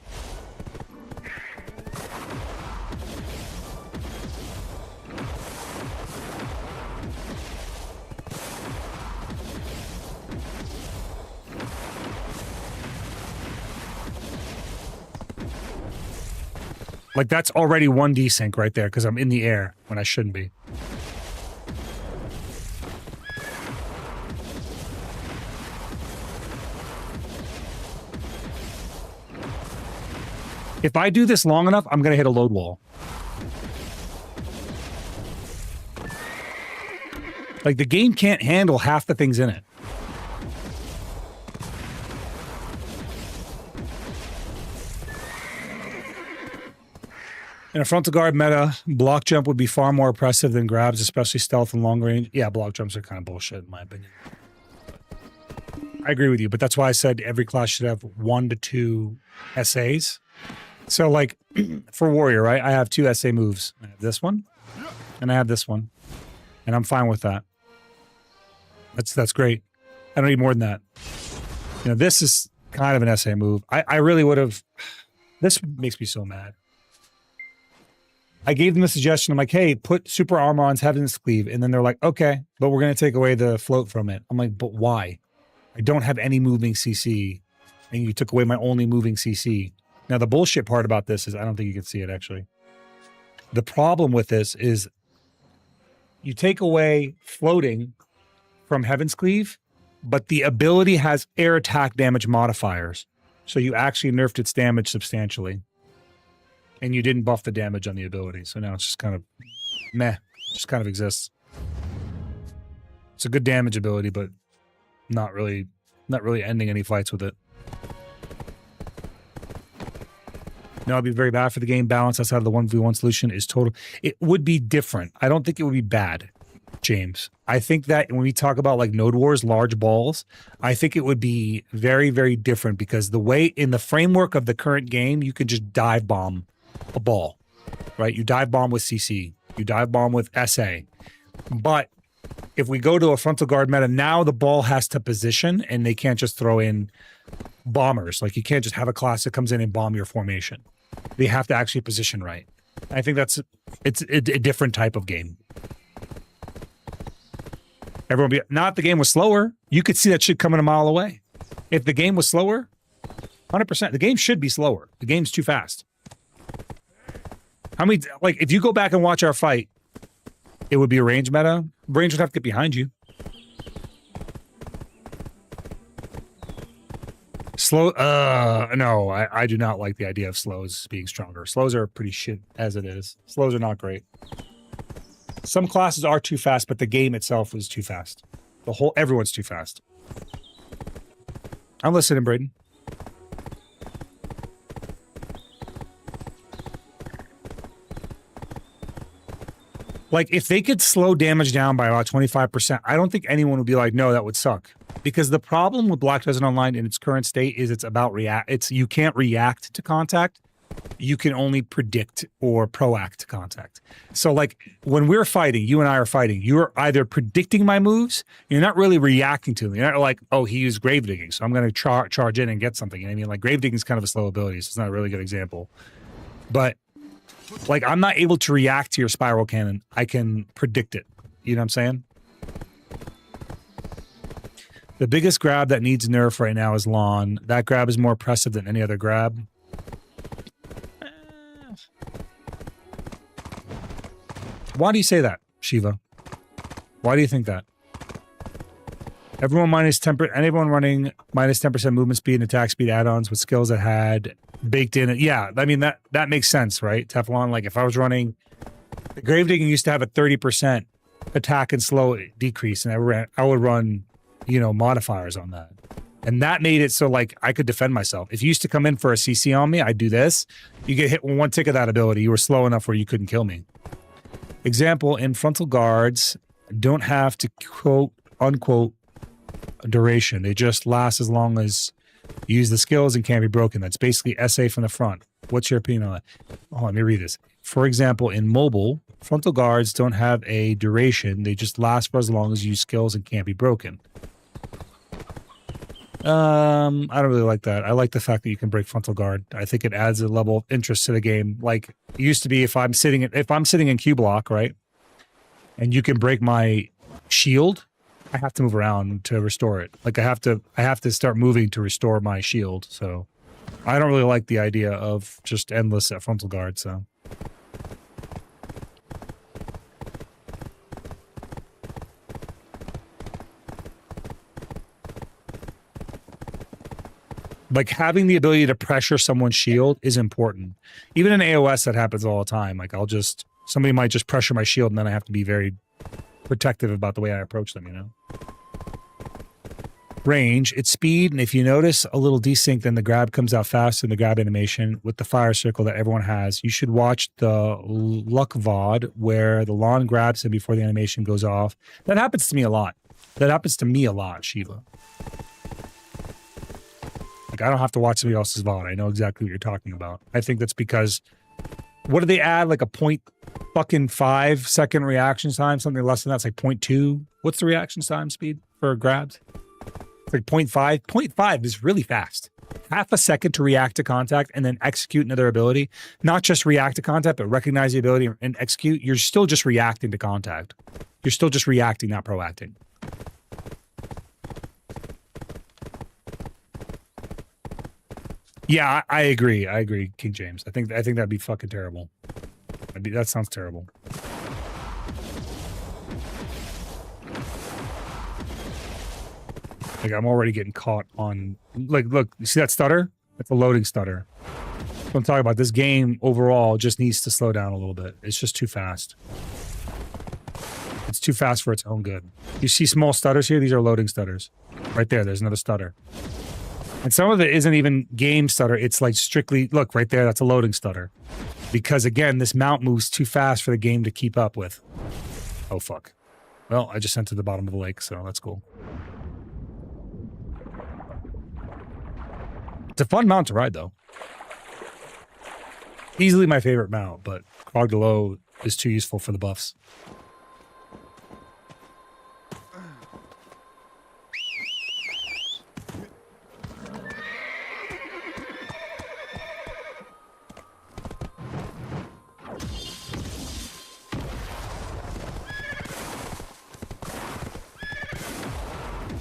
Like, that's already one desync right there because I'm in the air when I shouldn't be. If I do this long enough, I'm going to hit a load wall. Like, the game can't handle half the things in it. In a frontal guard meta, block jump would be far more oppressive than grabs, especially stealth and long range. Yeah, block jumps are kind of bullshit in my opinion. I agree with you, but that's why I said every class should have 1 to 2 SAs. So, like, for warrior, right? I have 2 SA moves. I have this one, and I have this one, and I'm fine with that. That's great. I don't need more than that. You know, this is kind of an SA move. I really would have. This makes me so mad. I gave them a suggestion. I'm like, hey, put super armor on Heaven's Cleave. And then they're like, okay, but we're going to take away the float from it. I'm like, but why? I don't have any moving CC. And you took away my only moving CC. Now, the bullshit part about this is I don't think you can see it, actually. The problem with this is you take away floating from Heaven's Cleave, but the ability has air attack damage modifiers. So you actually nerfed its damage substantially. And you didn't buff the damage on the ability. So now it's just kind of meh. Just kind of exists. It's a good damage ability, but not really ending any fights with it. No, it'd be very bad for the game balance outside of the 1v1 solution is total. It would be different. I don't think it would be bad, James. I think that when we talk about like Node Wars, large balls, I think it would be very, very different because the way in the framework of the current game, you could just dive bomb a ball, right? You dive bomb with CC, you dive bomb with SA. But if we go to a frontal guard meta, now the ball has to position and they can't just throw in bombers. Like you can't just have a class that comes in and bomb your formation. They have to actually position right. I think it's a different type of game. Not if the game was slower. You could see that shit coming a mile away. If the game was slower, 100%. The game should be slower. The game's too fast. How many, like, if you go back and watch our fight, it would be a range meta. Range would have to get behind you. Slow, no, I do not like the idea of slows being stronger. Slows are pretty shit as it is. Slows are not great. Some classes are too fast, but the game itself was too fast. Everyone's too fast. I'm listening, Braden. Like, if they could slow damage down by about 25%, I don't think anyone would be like, no, that would suck. Because the problem with Black Desert Online in its current state is it's about you can't react to contact. You can only predict or proact to contact. So, like, when we're fighting, you and I are fighting, you're either predicting my moves, you're not really reacting to them. You're not like, oh, he used grave digging, so I'm going to charge in and get something. You know what I mean? Like, grave digging is kind of a slow ability, so it's not a really good example. But like, I'm not able to react to your spiral cannon. I can predict it. You know what I'm saying? The biggest grab that needs nerf right now is Lawn. That grab is more oppressive than any other grab. Why do you say that, Shiva? Why do you think that? Everyone minus 10%, anyone running minus 10% movement speed and attack speed add-ons with skills that had baked in it. Yeah, I mean, that makes sense, right? Teflon, like if I was running, the grave digging used to have a 30% attack and slow decrease, and I would run, you know, modifiers on that. And that made it so like I could defend myself. If you used to come in for a CC on me, I'd do this. You get hit with one tick of that ability, you were slow enough where you couldn't kill me. Example, in frontal guards, don't have to quote, unquote, duration. They just last as long as you use the skills and can't be broken. That's basically SA from the front. What's your opinion on that? Oh, let me read this. For example, in mobile, frontal guards don't have a duration. They just last for as long as you use skills and can't be broken. I don't really like that. I like the fact that you can break frontal guard. I think it adds a level of interest to the game. Like it used to be if I'm sitting in Q block, right? And you can break my shield, I have to move around to restore it. Like I have to start moving to restore my shield. So I don't really like the idea of just endless at frontal guard, so. Like having the ability to pressure someone's shield is important. Even in AOS, that happens all the time. Like somebody might just pressure my shield and then I have to be very protective about the way I approach them, you know? Range, it's speed, and if you notice a little desync, then the grab comes out fast in the grab animation with the fire circle that everyone has. You should watch the Luck VOD where the lawn grabs him before the animation goes off. That happens to me a lot. Shiva. Like, I don't have to watch somebody else's VOD. I know exactly what you're talking about. I think that's because, what do they add? Like a 0.5 second reaction time? Something less than that. It's like 0.2. What's the reaction time speed for grabs? It's like 0.5. 0.5 is really fast. Half a second to react to contact and then execute another ability. Not just react to contact, but recognize the ability and execute. You're still just reacting to contact. You're still just reacting, not proacting. Yeah, I agree. I agree, King James. I think that'd be fucking terrible. That sounds terrible. Like I'm already getting caught on. Like, look, you see that stutter? That's a loading stutter. What I'm talking about. This game overall just needs to slow down a little bit. It's just too fast. It's too fast for its own good. You see small stutters here? These are loading stutters. Right there. There's another stutter. And some of it isn't even game stutter. It's like strictly, look, right there, that's a loading stutter. Because again, this mount moves too fast for the game to keep up with. Oh, fuck. Well, I just sent to the bottom of the lake, so that's cool. It's a fun mount to ride, though. Easily my favorite mount, but Krogdalo is too useful for the buffs.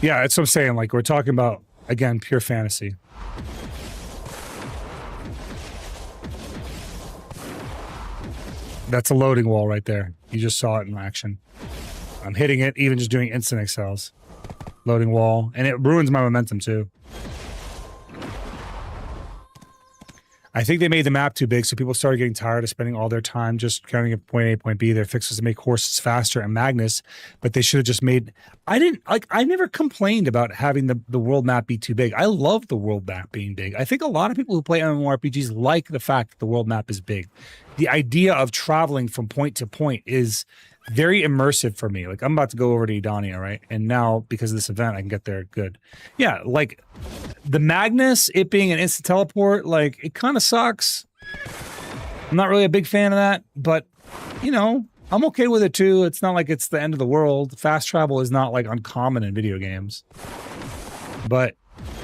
Yeah, that's what I'm saying. Like, we're talking about, again, pure fantasy. That's a loading wall right there. You just saw it in action. I'm hitting it, even just doing instant excels. Loading wall. And it ruins my momentum, too. I think they made the map too big, so people started getting tired of spending all their time just counting at point A, point B. Their fix was to make horses faster and Magnus, but they should have just made... I never complained about having the world map be too big. I love the world map being big. I think a lot of people who play MMORPGs like the fact that the world map is big. The idea of traveling from point to point is very immersive for me. Like, I'm about to go over to Edania, right? And now, because of this event, I can get there good. Yeah, like, the Magnus, it being an instant teleport, like, it kind of sucks. I'm not really a big fan of that, but, you know, I'm okay with it, too. It's not like it's the end of the world. Fast travel is not, like, uncommon in video games. But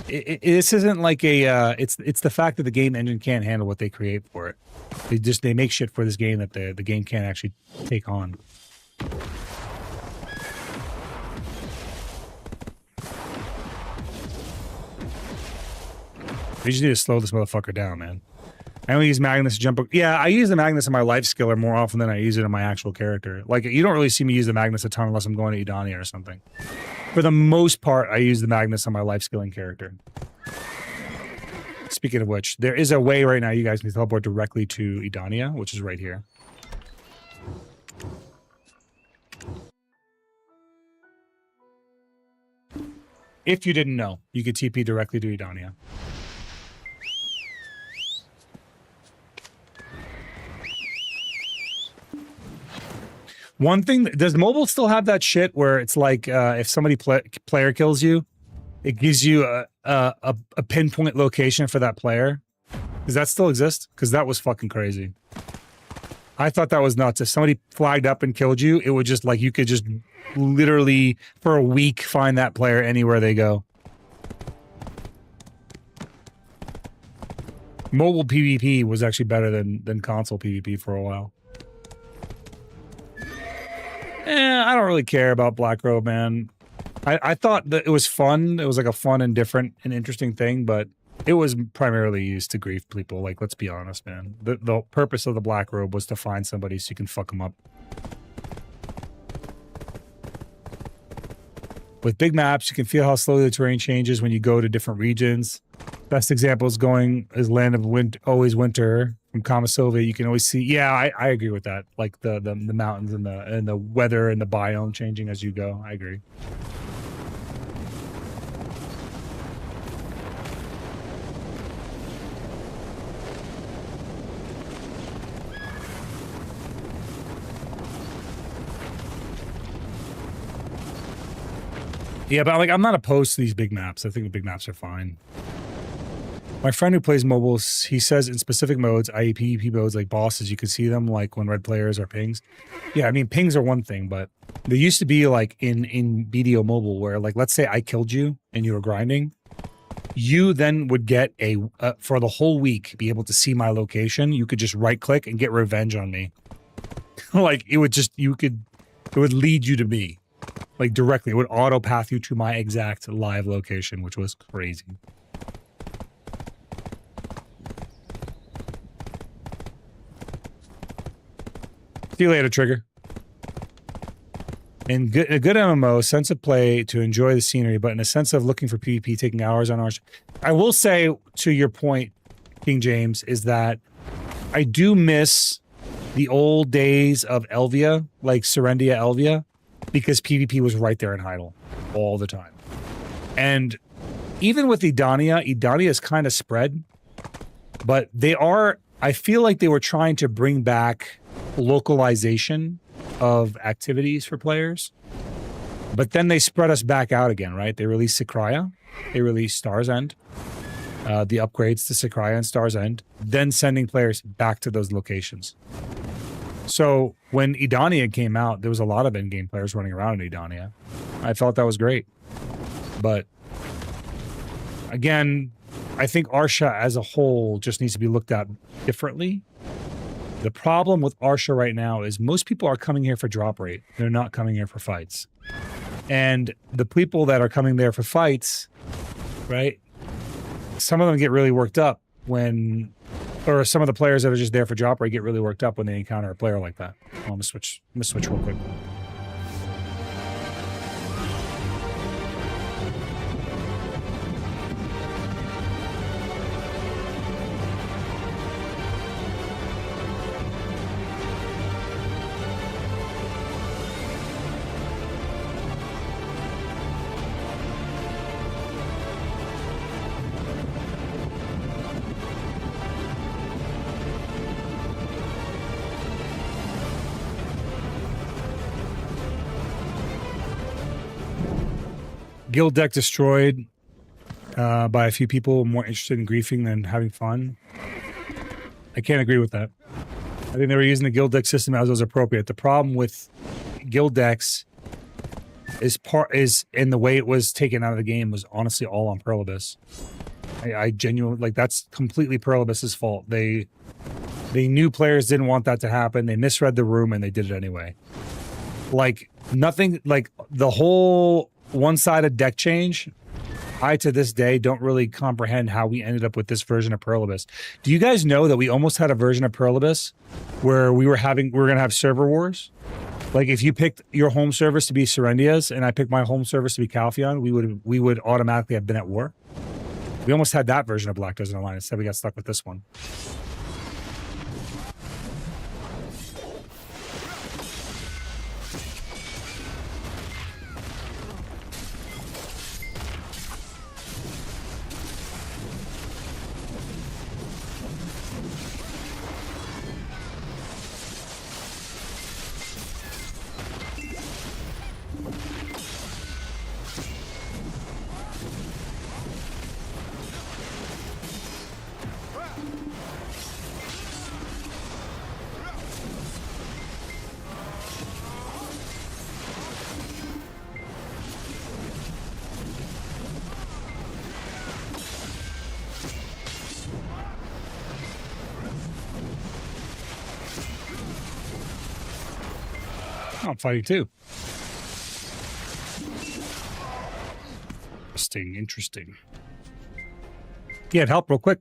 this isn't like a... it's the fact that the game engine can't handle what they create for it. They make shit for this game that the game can't actually take on. You just need to slow this motherfucker down, man. I only use Magnus to jump. Yeah, I use the Magnus in my life skiller more often than I use it in my actual character. Like, you don't really see me use the Magnus a ton unless I'm going to Edania or something. For the most part, I use the Magnus on my life skilling character. Speaking of which, there is a way right now you guys can teleport directly to Edania, which is right here. If you didn't know, you could TP directly to Edania. One thing, does mobile still have that shit where it's like if somebody player kills you, it gives you a pinpoint location for that player. Does that still exist? Because that was fucking crazy. I thought that was nuts. If somebody flagged up and killed you, it would just like you could just literally for a week find that player anywhere they go. Mobile PvP was actually better than console PvP for a while. I don't really care about Black Robe, man. I thought that it was fun. It was like a fun and different and interesting thing, but it was primarily used to grief people. Like, let's be honest, man. The purpose of the Black Robe was to find somebody so you can fuck them up. With big maps, you can feel how slowly the terrain changes when you go to different regions. Best example is Land of Always Winter from Kamasova. You can always see. Yeah, I agree with that. Like the mountains and the weather and the biome changing as you go. I agree. Yeah, but like I'm not opposed to these big maps. I think the big maps are fine. My friend who plays mobiles, he says in specific modes, i.e. PvP modes like bosses, you can see them like when red players are pings. Yeah, I mean pings are one thing, but there used to be like in BDO mobile where like let's say I killed you and you were grinding, you then would get a for the whole week be able to see my location. You could just right click and get revenge on me. Like it would just it would lead you to me. Like directly, it would auto path you to my exact live location, which was crazy. See you later, Trigger. In a good MMO, sense of play to enjoy the scenery, but in a sense of looking for PvP, taking hours on hours. I will say, to your point, King James, is that I do miss the old days of Elvia, like Serendia Elvia, because PvP was right there in Heidel all the time. And even with Edania is kind of spread, but I feel like they were trying to bring back localization of activities for players. But then they spread us back out again, right? They released Sakraya, they released Star's End, the upgrades to Sakraya and Star's End, then sending players back to those locations. So when Edania came out, there was a lot of in-game players running around in Edania. I felt that was great. But again, I think Arsha as a whole just needs to be looked at differently. The problem with Arsha right now is most people are coming here for drop rate. They're not coming here for fights. And the people that are coming there for fights, right? Some of them get really worked up or some of the players that are just there for drop rate get really worked up when they encounter a player like that. I'm gonna switch real quick. Guild deck destroyed by a few people more interested in griefing than having fun. I can't agree with that. I think they were using the guild deck system as was appropriate. The problem with guild decks is in the way it was taken out of the game was honestly all on Perlibus. I genuinely like that's completely Perlibus's fault. They knew players didn't want that to happen. They misread the room and they did it anyway. Like nothing like the whole one-sided deck change, I to this day don't really comprehend how we ended up with this version of Perlibus. Do you guys know that we almost had a version of Perlibus where we were gonna have server wars? Like if you picked your home service to be Serendia's and I picked my home service to be Calpheon, we would automatically have been at war. We almost had that version of Black Desert Online. Instead we got stuck with this one. Oh, I'm fighting too. Interesting, interesting. Yeah, help real quick.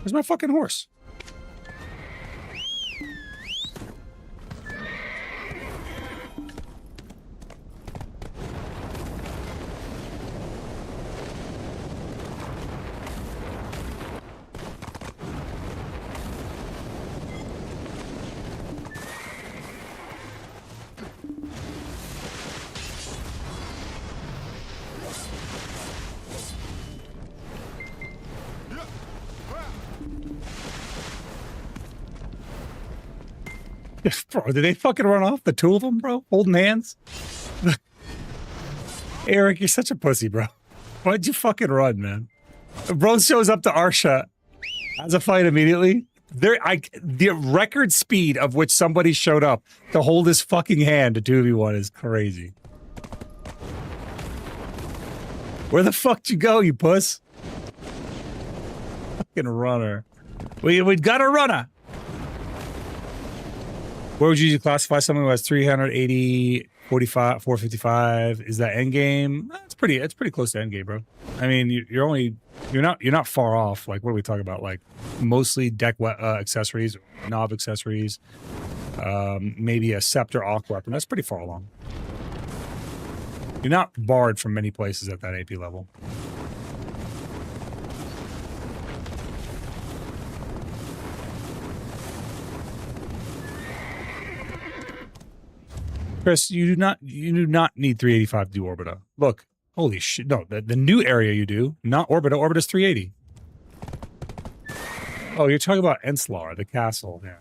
Where's my fucking horse? Bro, did they fucking run off? The two of them, bro? Holding hands? Eric, you're such a pussy, bro. Why'd you fucking run, man? Bro shows up to Arsha, has a fight immediately. The record speed of which somebody showed up to hold his fucking hand to 2v1 is crazy. Where the fuck did you go, you puss? Fucking runner. We got a runner. Where would you classify someone who has 380, 45, 455? Is that end game? It's pretty close to end game, bro. I mean, you're not far off. Like, what are we talking about? Like, mostly deck accessories, knob accessories, maybe a scepter arc weapon. That's pretty far along. You're not barred from many places at that AP level. Chris, you do not need 385 to do Orbita. Look, holy shit! No, the new area you do, not Orbita. Orbita's 380. Oh, you're talking about Enslar, the castle. Yeah.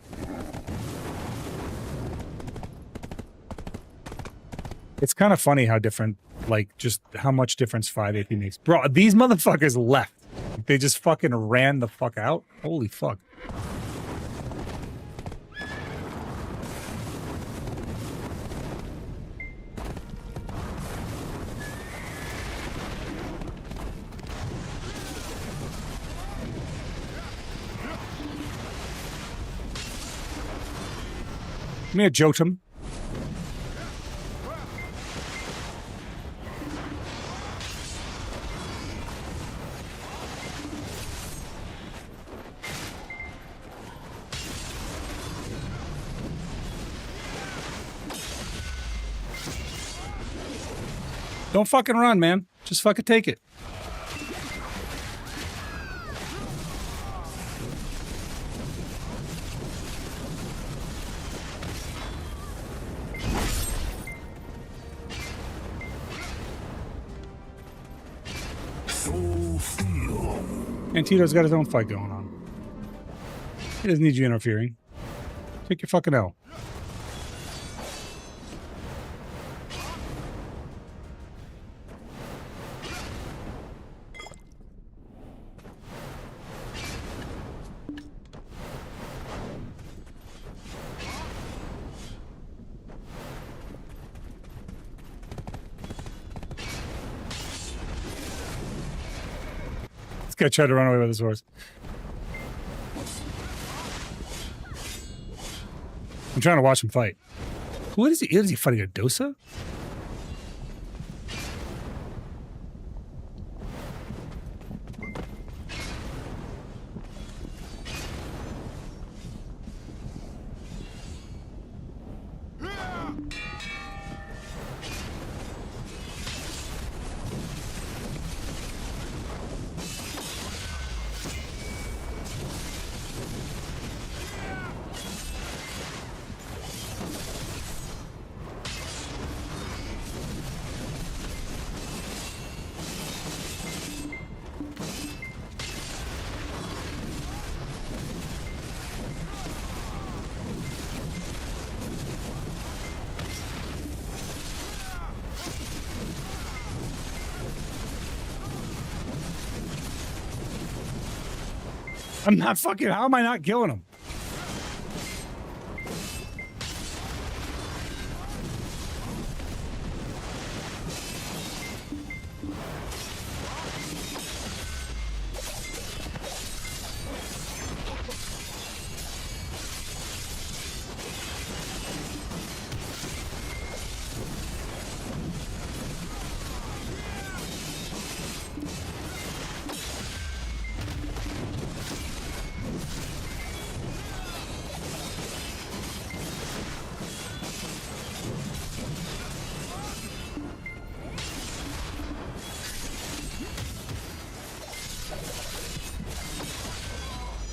It's kind of funny how different, like, just how much difference 5AP makes. Bro, these motherfuckers left. They just fucking ran the fuck out. Holy fuck. Come here, Jotum. Don't fucking run, man. Just fucking take it. And Tito's got his own fight going on. He doesn't need you interfering. Take your fucking L. Guy tried to run away with his horse. I'm trying to watch him fight. What is he? Is he fighting a Dosa? I'm not fucking. How am I not killing him?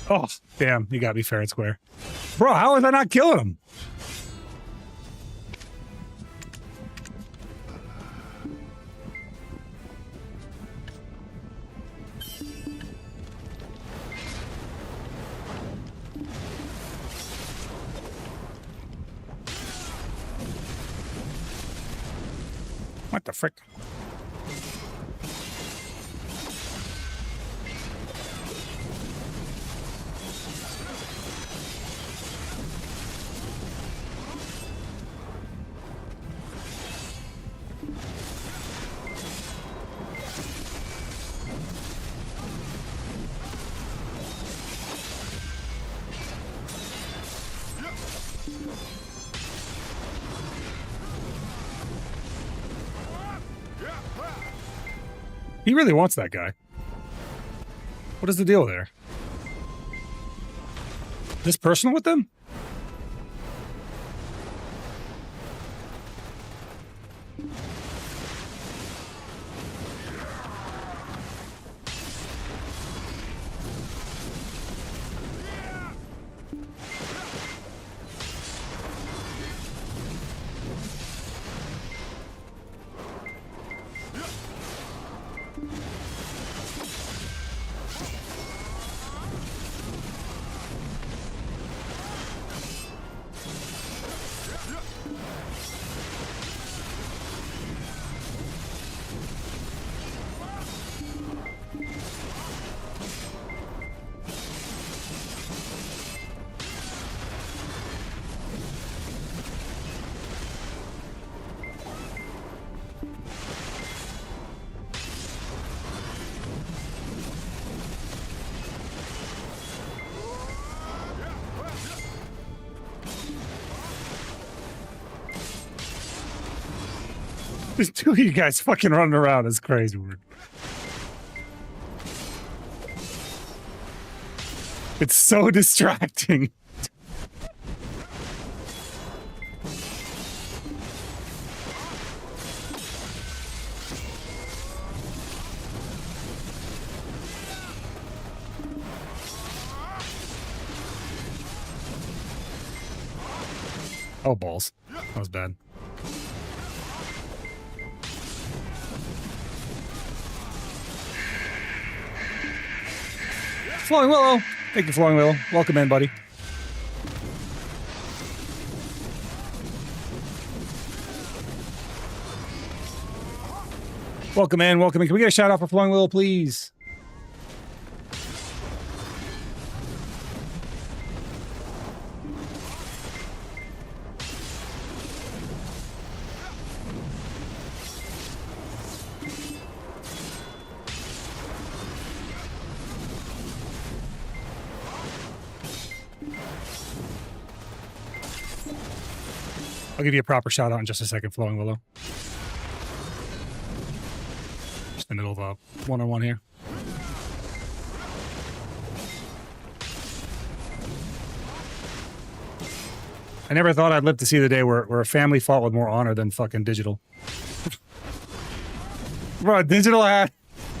Oh, damn. You got me fair and square. Bro, how was I not killing him? What the frick? He really wants that guy. What is the deal there? This personal with them? There's two of you guys fucking running around. It's crazy weird. It's so distracting. Oh, balls. That was bad. Flowing Willow. Thank you, Flowing Willow. Welcome in, buddy. Welcome in, welcome in. Can we get a shout out for Flowing Willow, please? I'll give you a proper shout out in just a second, Flowing Willow. Just in the middle of a one-on-one here. I never thought I'd live to see the day where a family fought with more honor than fucking digital. Bro, digital had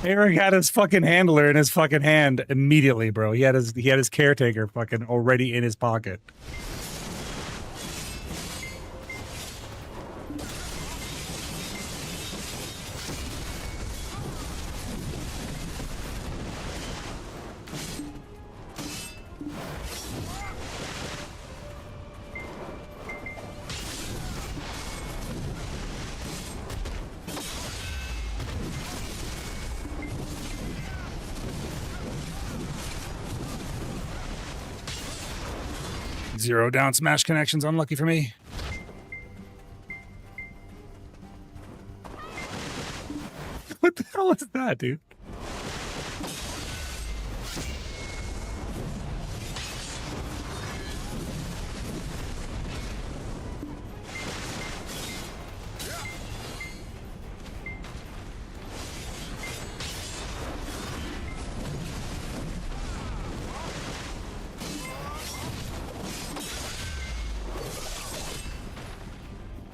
Eric had his fucking handler in his fucking hand immediately, bro. He had his caretaker fucking already in his pocket. Zero down smash connections, unlucky for me. What the hell is that, dude?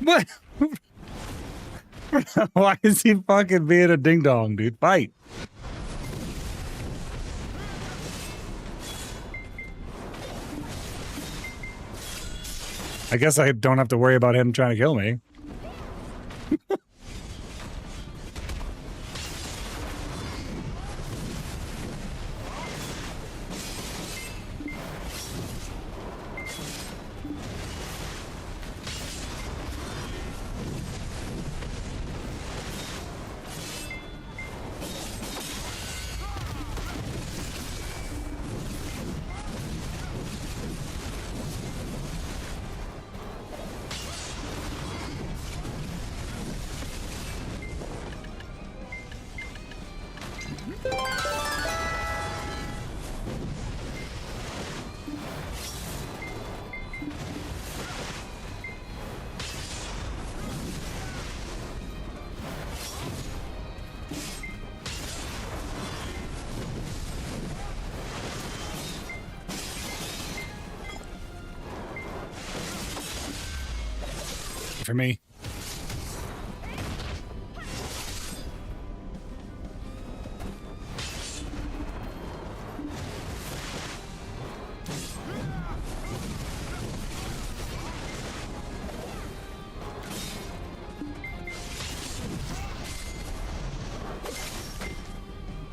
What? Why is he fucking being a ding dong, dude? Fight. I guess I don't have to worry about him trying to kill me. For me.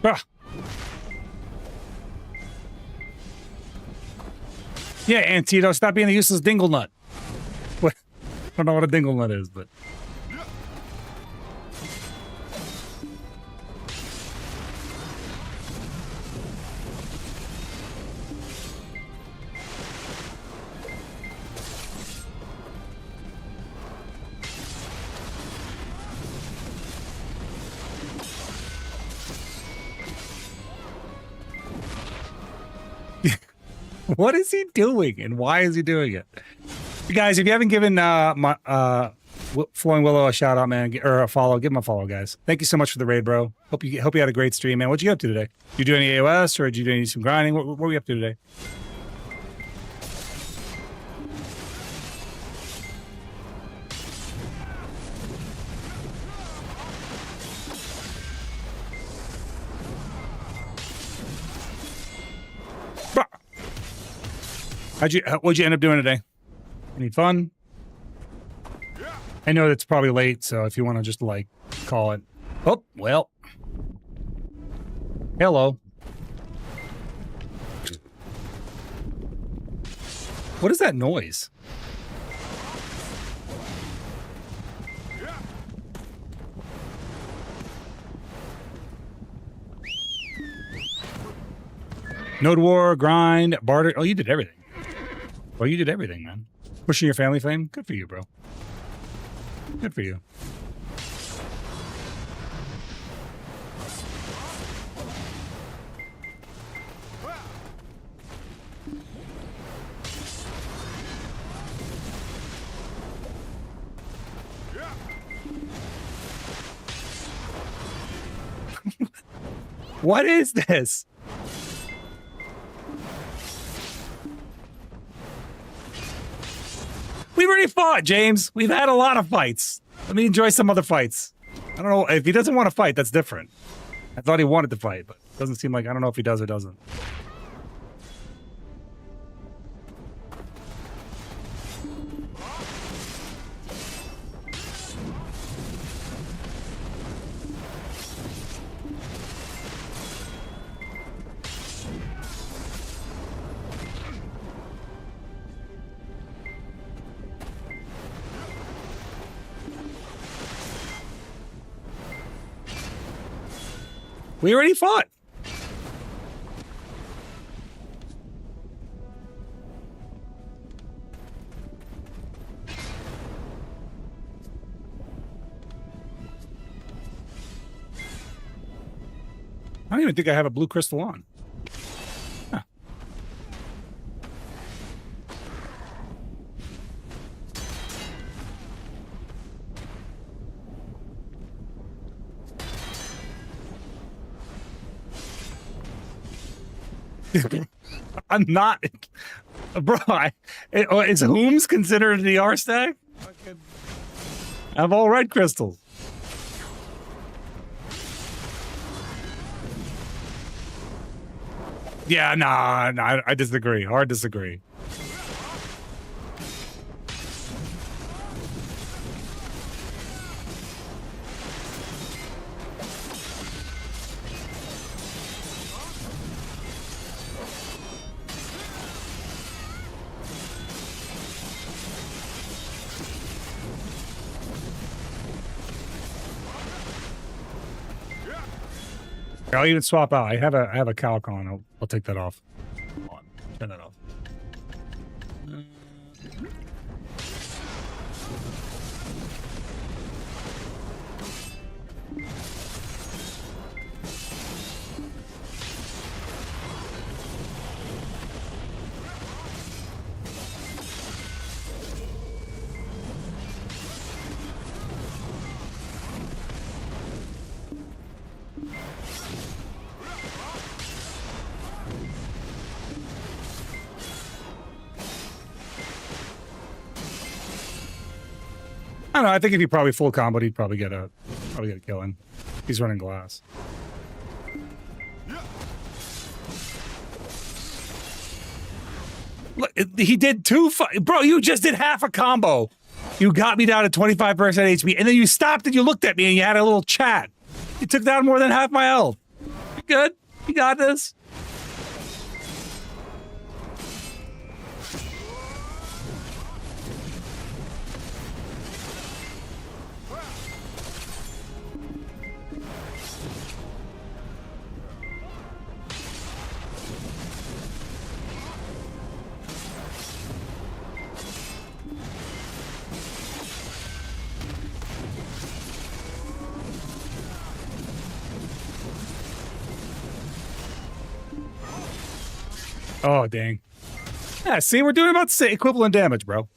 Ah. Yeah, Antito, stop being a useless dingle nut. What? I don't know what a dingle nut is, but... What is he doing, and why is he doing it? You guys, if you haven't given Flowing Willow a shout out, man, or a follow, give him a follow, guys. Thank you so much for the raid, bro. Hope you had a great stream, man. What'd you get up to today? Did you do any AOS, or did you do some grinding? What were we up to today? What'd you end up doing today? Any fun? I know it's probably late, so if you want to just like call it. Oh, well. Hello. What is that noise? Node war, grind, barter. Oh, you did everything. Well, you did everything, man. Pushing your family flame? Good for you, bro. Good for you. What is this? We've already fought, James. We've had a lot of fights. Let me enjoy some other fights. I don't know. If he doesn't want to fight, that's different. I thought he wanted to fight, but it doesn't seem like... I don't know if he does or doesn't. We already fought. don't even think I have a blue crystal on. Huh. I'm not, bro. Is Whooms considered the R stack? I have all red crystals. Yeah, nah, I disagree. Hard disagree. I'll even swap out. I have a calc on. I'll take that off. Hold on. Turn that off. I don't know. I think if he probably full comboed, he'd probably get a kill in. He's running glass. Look, he did bro. You just did half a combo. You got me down to 25% HP, and then you stopped and you looked at me and you had a little chat. You took down more than half my health. You good? You got this. Oh, dang. Yeah, see, we're doing about the same equivalent damage, bro.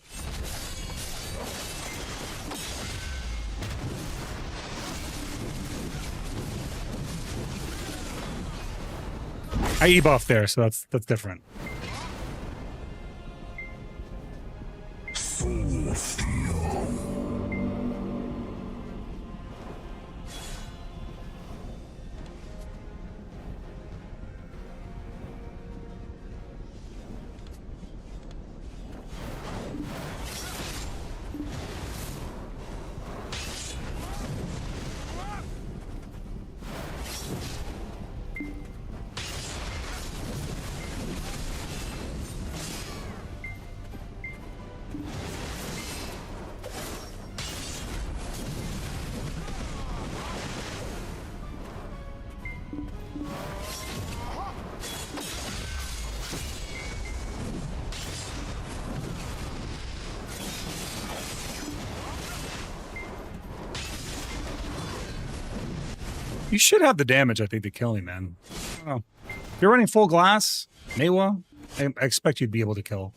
I E-buff there, so that's different. Soul Steel. You should have the damage, I think, to kill him, man. I don't know. If you're running full glass, Newa, I expect you'd be able to kill.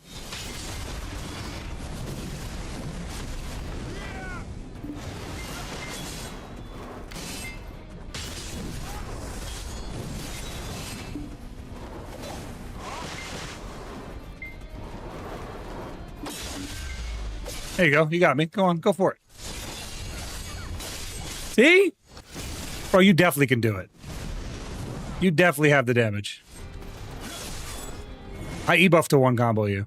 There you go. You got me. Go on. Go for it. See? Bro, you definitely can do it. You definitely have the damage. I E-buff to one combo you.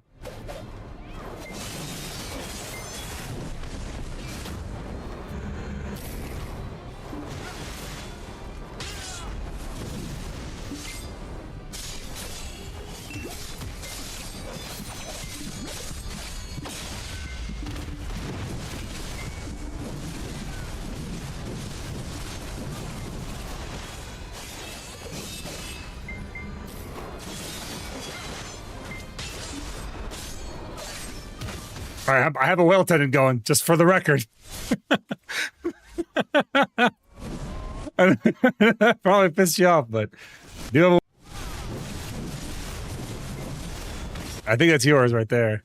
All right, I have a whale attendant going, just for the record. That probably pissed you off, but do have a... I think that's yours right there.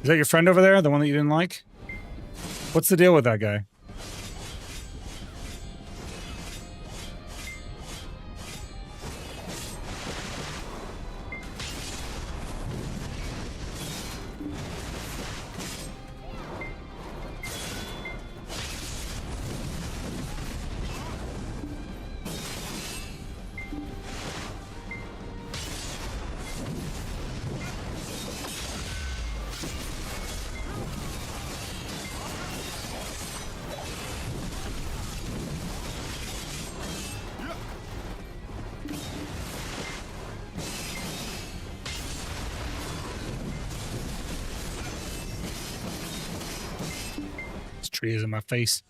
Is that your friend over there? The one that you didn't like? What's the deal with that guy? Tree is in my face.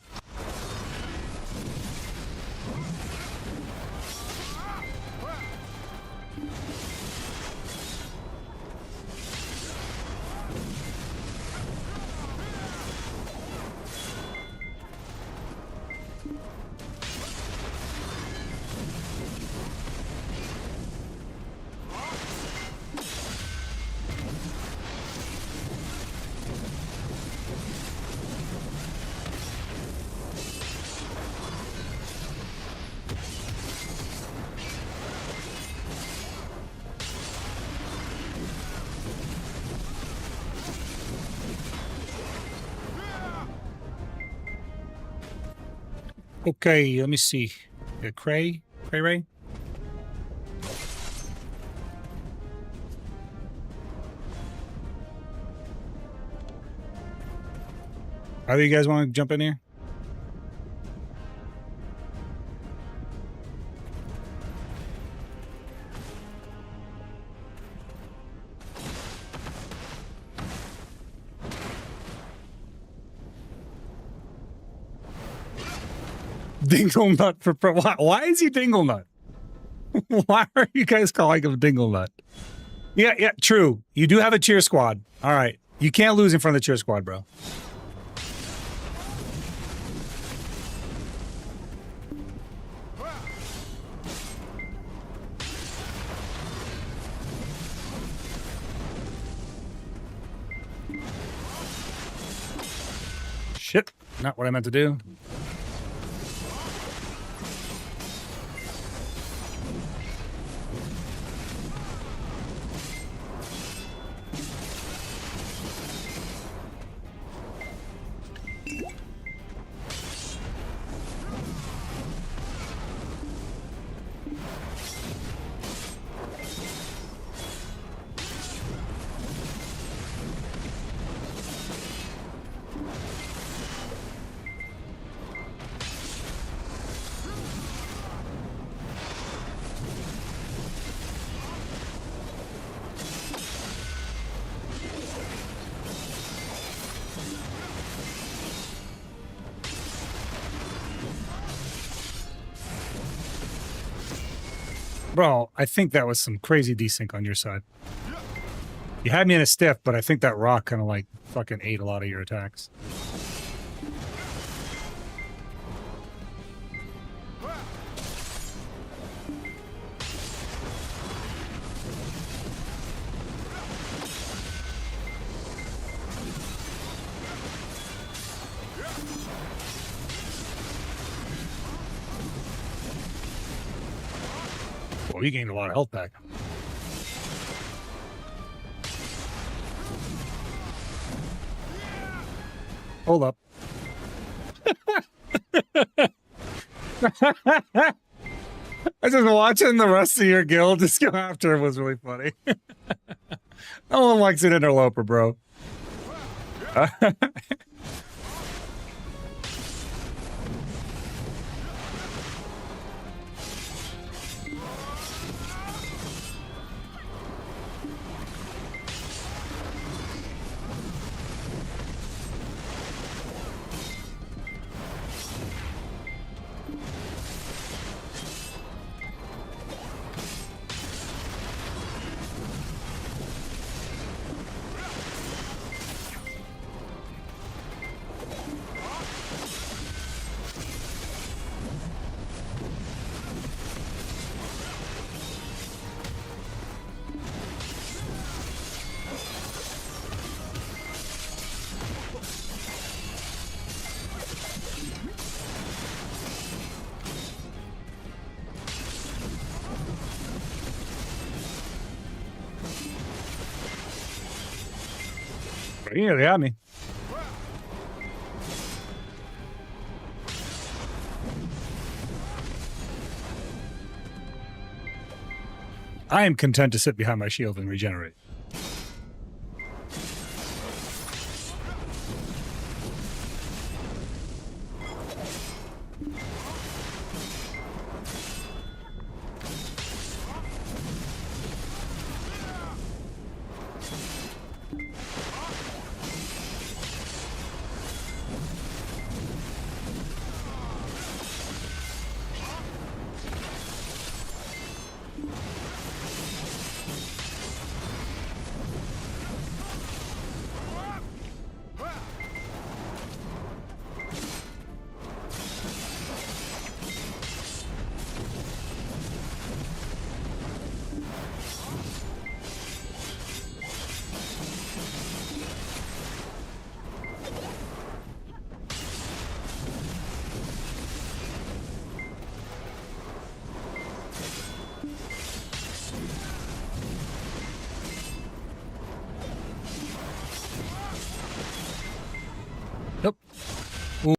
Okay, let me see. Cray Ray? Either you guys want to jump in here? Dingle nut for pro. Why is he dingle nut? Why are you guys calling him dingle nut? Yeah, true. You do have a cheer squad. All right. You can't lose in front of the cheer squad, bro. Shit. Not what I meant to do. Bro, I think that was some crazy desync on your side. You had me in a stiff, but I think that rock kind of like fucking ate a lot of your attacks. Well, you gained a lot of health back. Hold up. I just watching the rest of your guild just go after him was really funny. No one likes an interloper, bro. But yeah, they had me. I am content to sit behind my shield and regenerate. Nope. Ooh.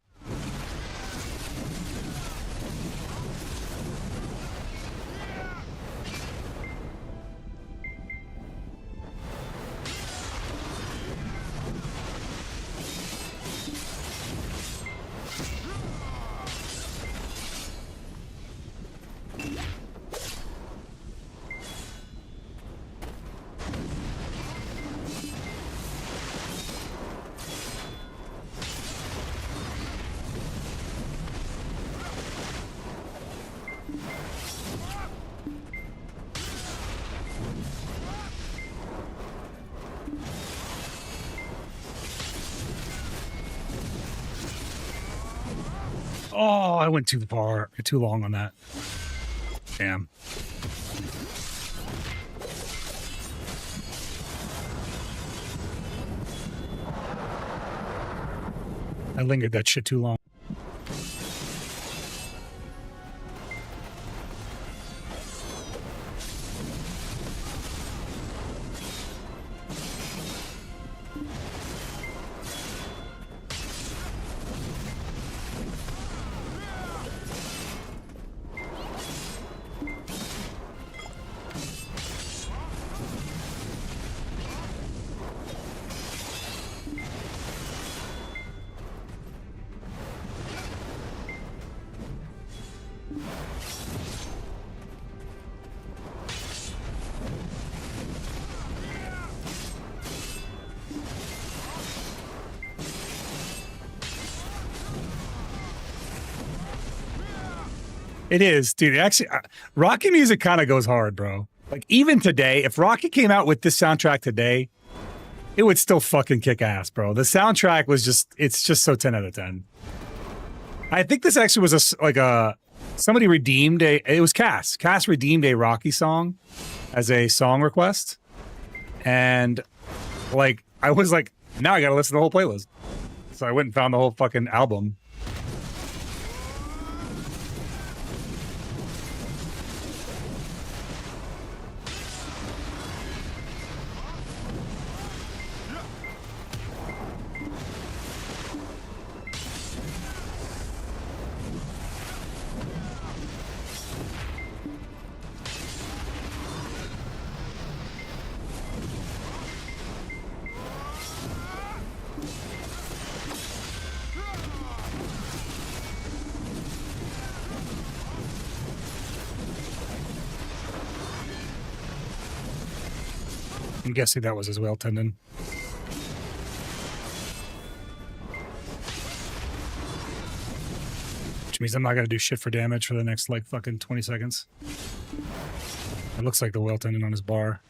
Oh, I went too far, too long on that. Damn. I lingered that shit too long. It is, dude. Actually, Rocky music kind of goes hard, bro. Like, even today, if Rocky came out with this soundtrack today, it would still fucking kick ass, bro. The soundtrack was it's just so 10 out of 10. I think this actually was somebody redeemed it was Cass. Cass redeemed a Rocky song as a song request. And, like, I was like, now I gotta listen to the whole playlist. So I went and found the whole fucking album. I'm guessing that was his whale tendon. Which means I'm not going to do shit for damage for the next, like, fucking 20 seconds. It looks like the whale tendon on his bar.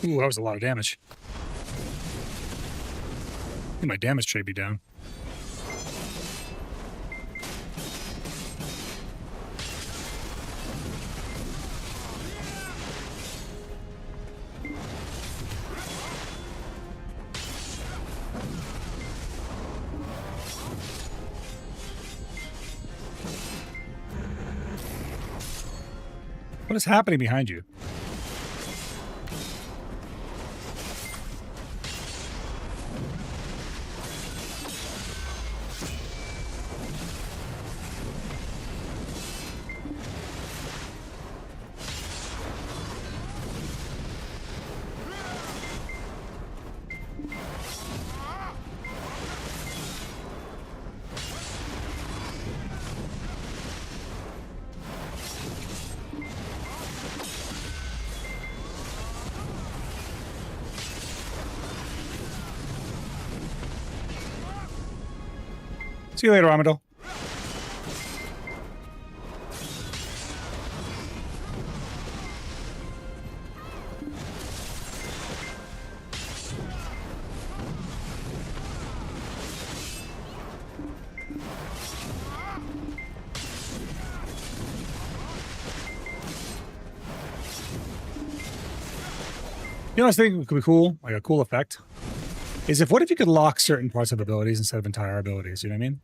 Ooh, that was a lot of damage. I think my damage tray be down. What is happening behind you? See you later, Amador. You know what I think could be cool? Like a cool effect? Is what if you could lock certain parts of abilities instead of entire abilities? You know what I mean?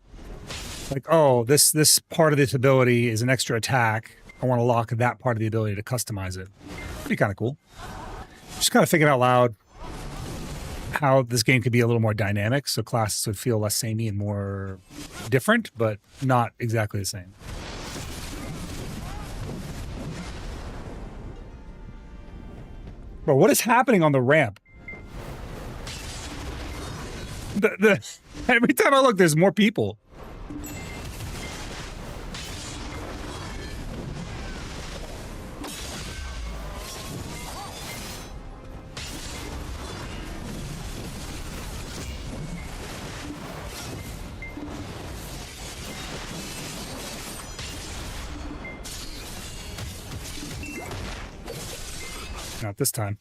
Like, oh, this part of this ability is an extra attack. I want to lock that part of the ability to customize it. It'd be kind of cool. Just kind of thinking out loud how this game could be a little more dynamic, so classes would feel less samey and more different, but not exactly the same. Bro, what is happening on the ramp? Every time I look, there's more people. Not this time.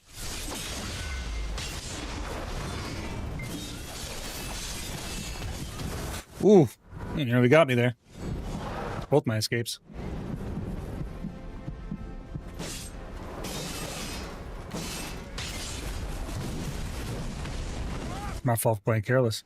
Ooh, you nearly got me there. Both my escapes. My fault for playing careless.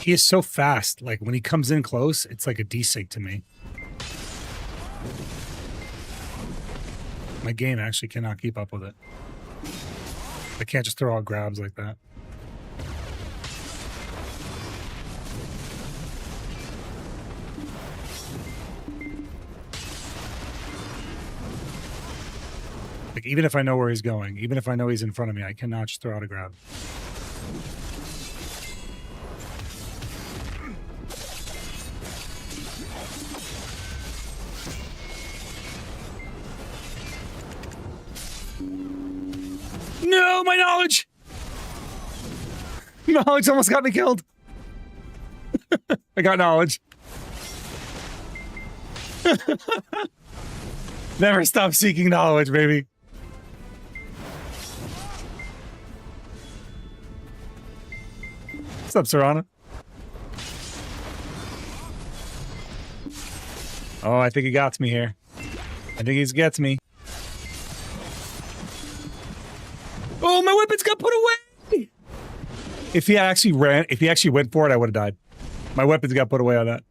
He is so fast. Like, when he comes in close, it's like a desync to me. My game actually cannot keep up with it. I can't just throw out grabs like that. Like, even if I know where he's going, even if I know he's in front of me, I cannot just throw out a grab. No, my knowledge! Knowledge almost got me killed. I got knowledge. Never stop seeking knowledge, baby. What's up, Serrana? Oh, I think he got me here. I think he's gets me. Oh, my weapons got put away! If he actually went for it, I would have died. My weapons got put away on that.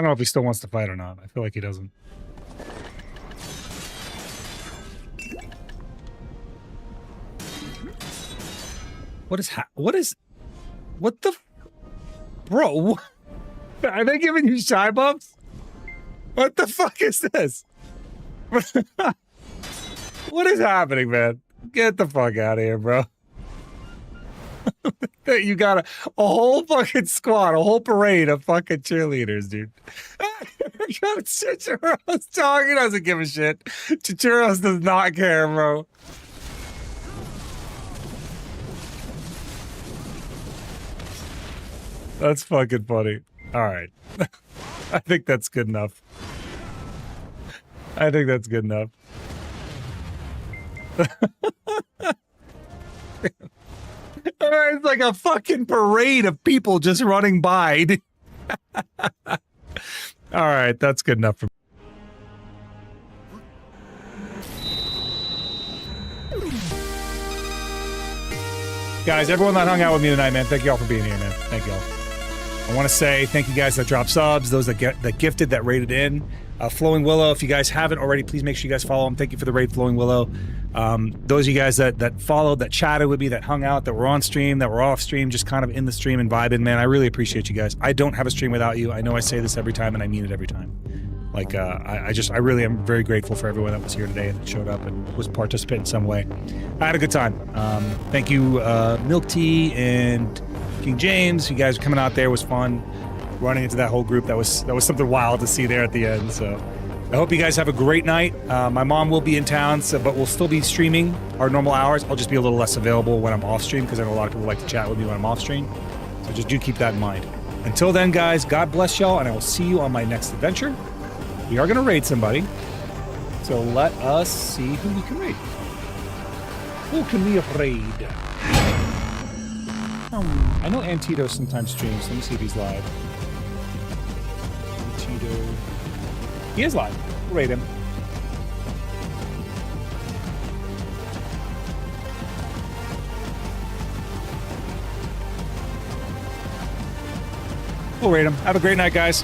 don't know if he still wants to fight or not. I feel like he doesn't. What the bro? Are they giving you shy bumps? What the fuck is this? What is happening, man? Get the fuck out of here, bro. You got a whole fucking squad, a whole parade of fucking cheerleaders, dude. Chichurros talking, he doesn't give a shit. Chichurros does not care, bro. That's fucking funny. All right. I think that's good enough. I think that's good enough. It's like a fucking parade of people just running by. All right, that's good enough for me. Guys, everyone that hung out with me tonight, man, thank you all for being here, man. Thank you all. I want to say thank you guys that dropped subs, those that gifted, that rated in. Flowing Willow, if you guys haven't already, please make sure you guys follow him. Thank you for the raid, Flowing Willow. Those of you guys that followed, that chatted with me, that hung out, that were on stream, that were off stream, just kind of in the stream and vibing, man, I really appreciate you guys. I don't have a stream without you. I know I say this every time, and I mean it every time. Like, I really am very grateful for everyone that was here today and that showed up and was participant in some way. I had a good time. Thank you, Milk Tea and King James. You guys coming out there. It was fun. Running into that whole group, that was something wild to see there at the end. So I hope you guys have a great night. My mom will be in town, but we'll still be streaming our normal hours. I'll just be a little less available when I'm off stream because I know a lot of people like to chat with me when I'm off stream. So just do keep that in mind. Until then, guys, God bless y'all, and I will see you on my next adventure. We are going to raid somebody. So let us see who we can raid. Who can we raid? I know Antito sometimes streams. Let me see if he's live. Antito. He is live. We'll raid him. We'll raid him. Have a great night, guys.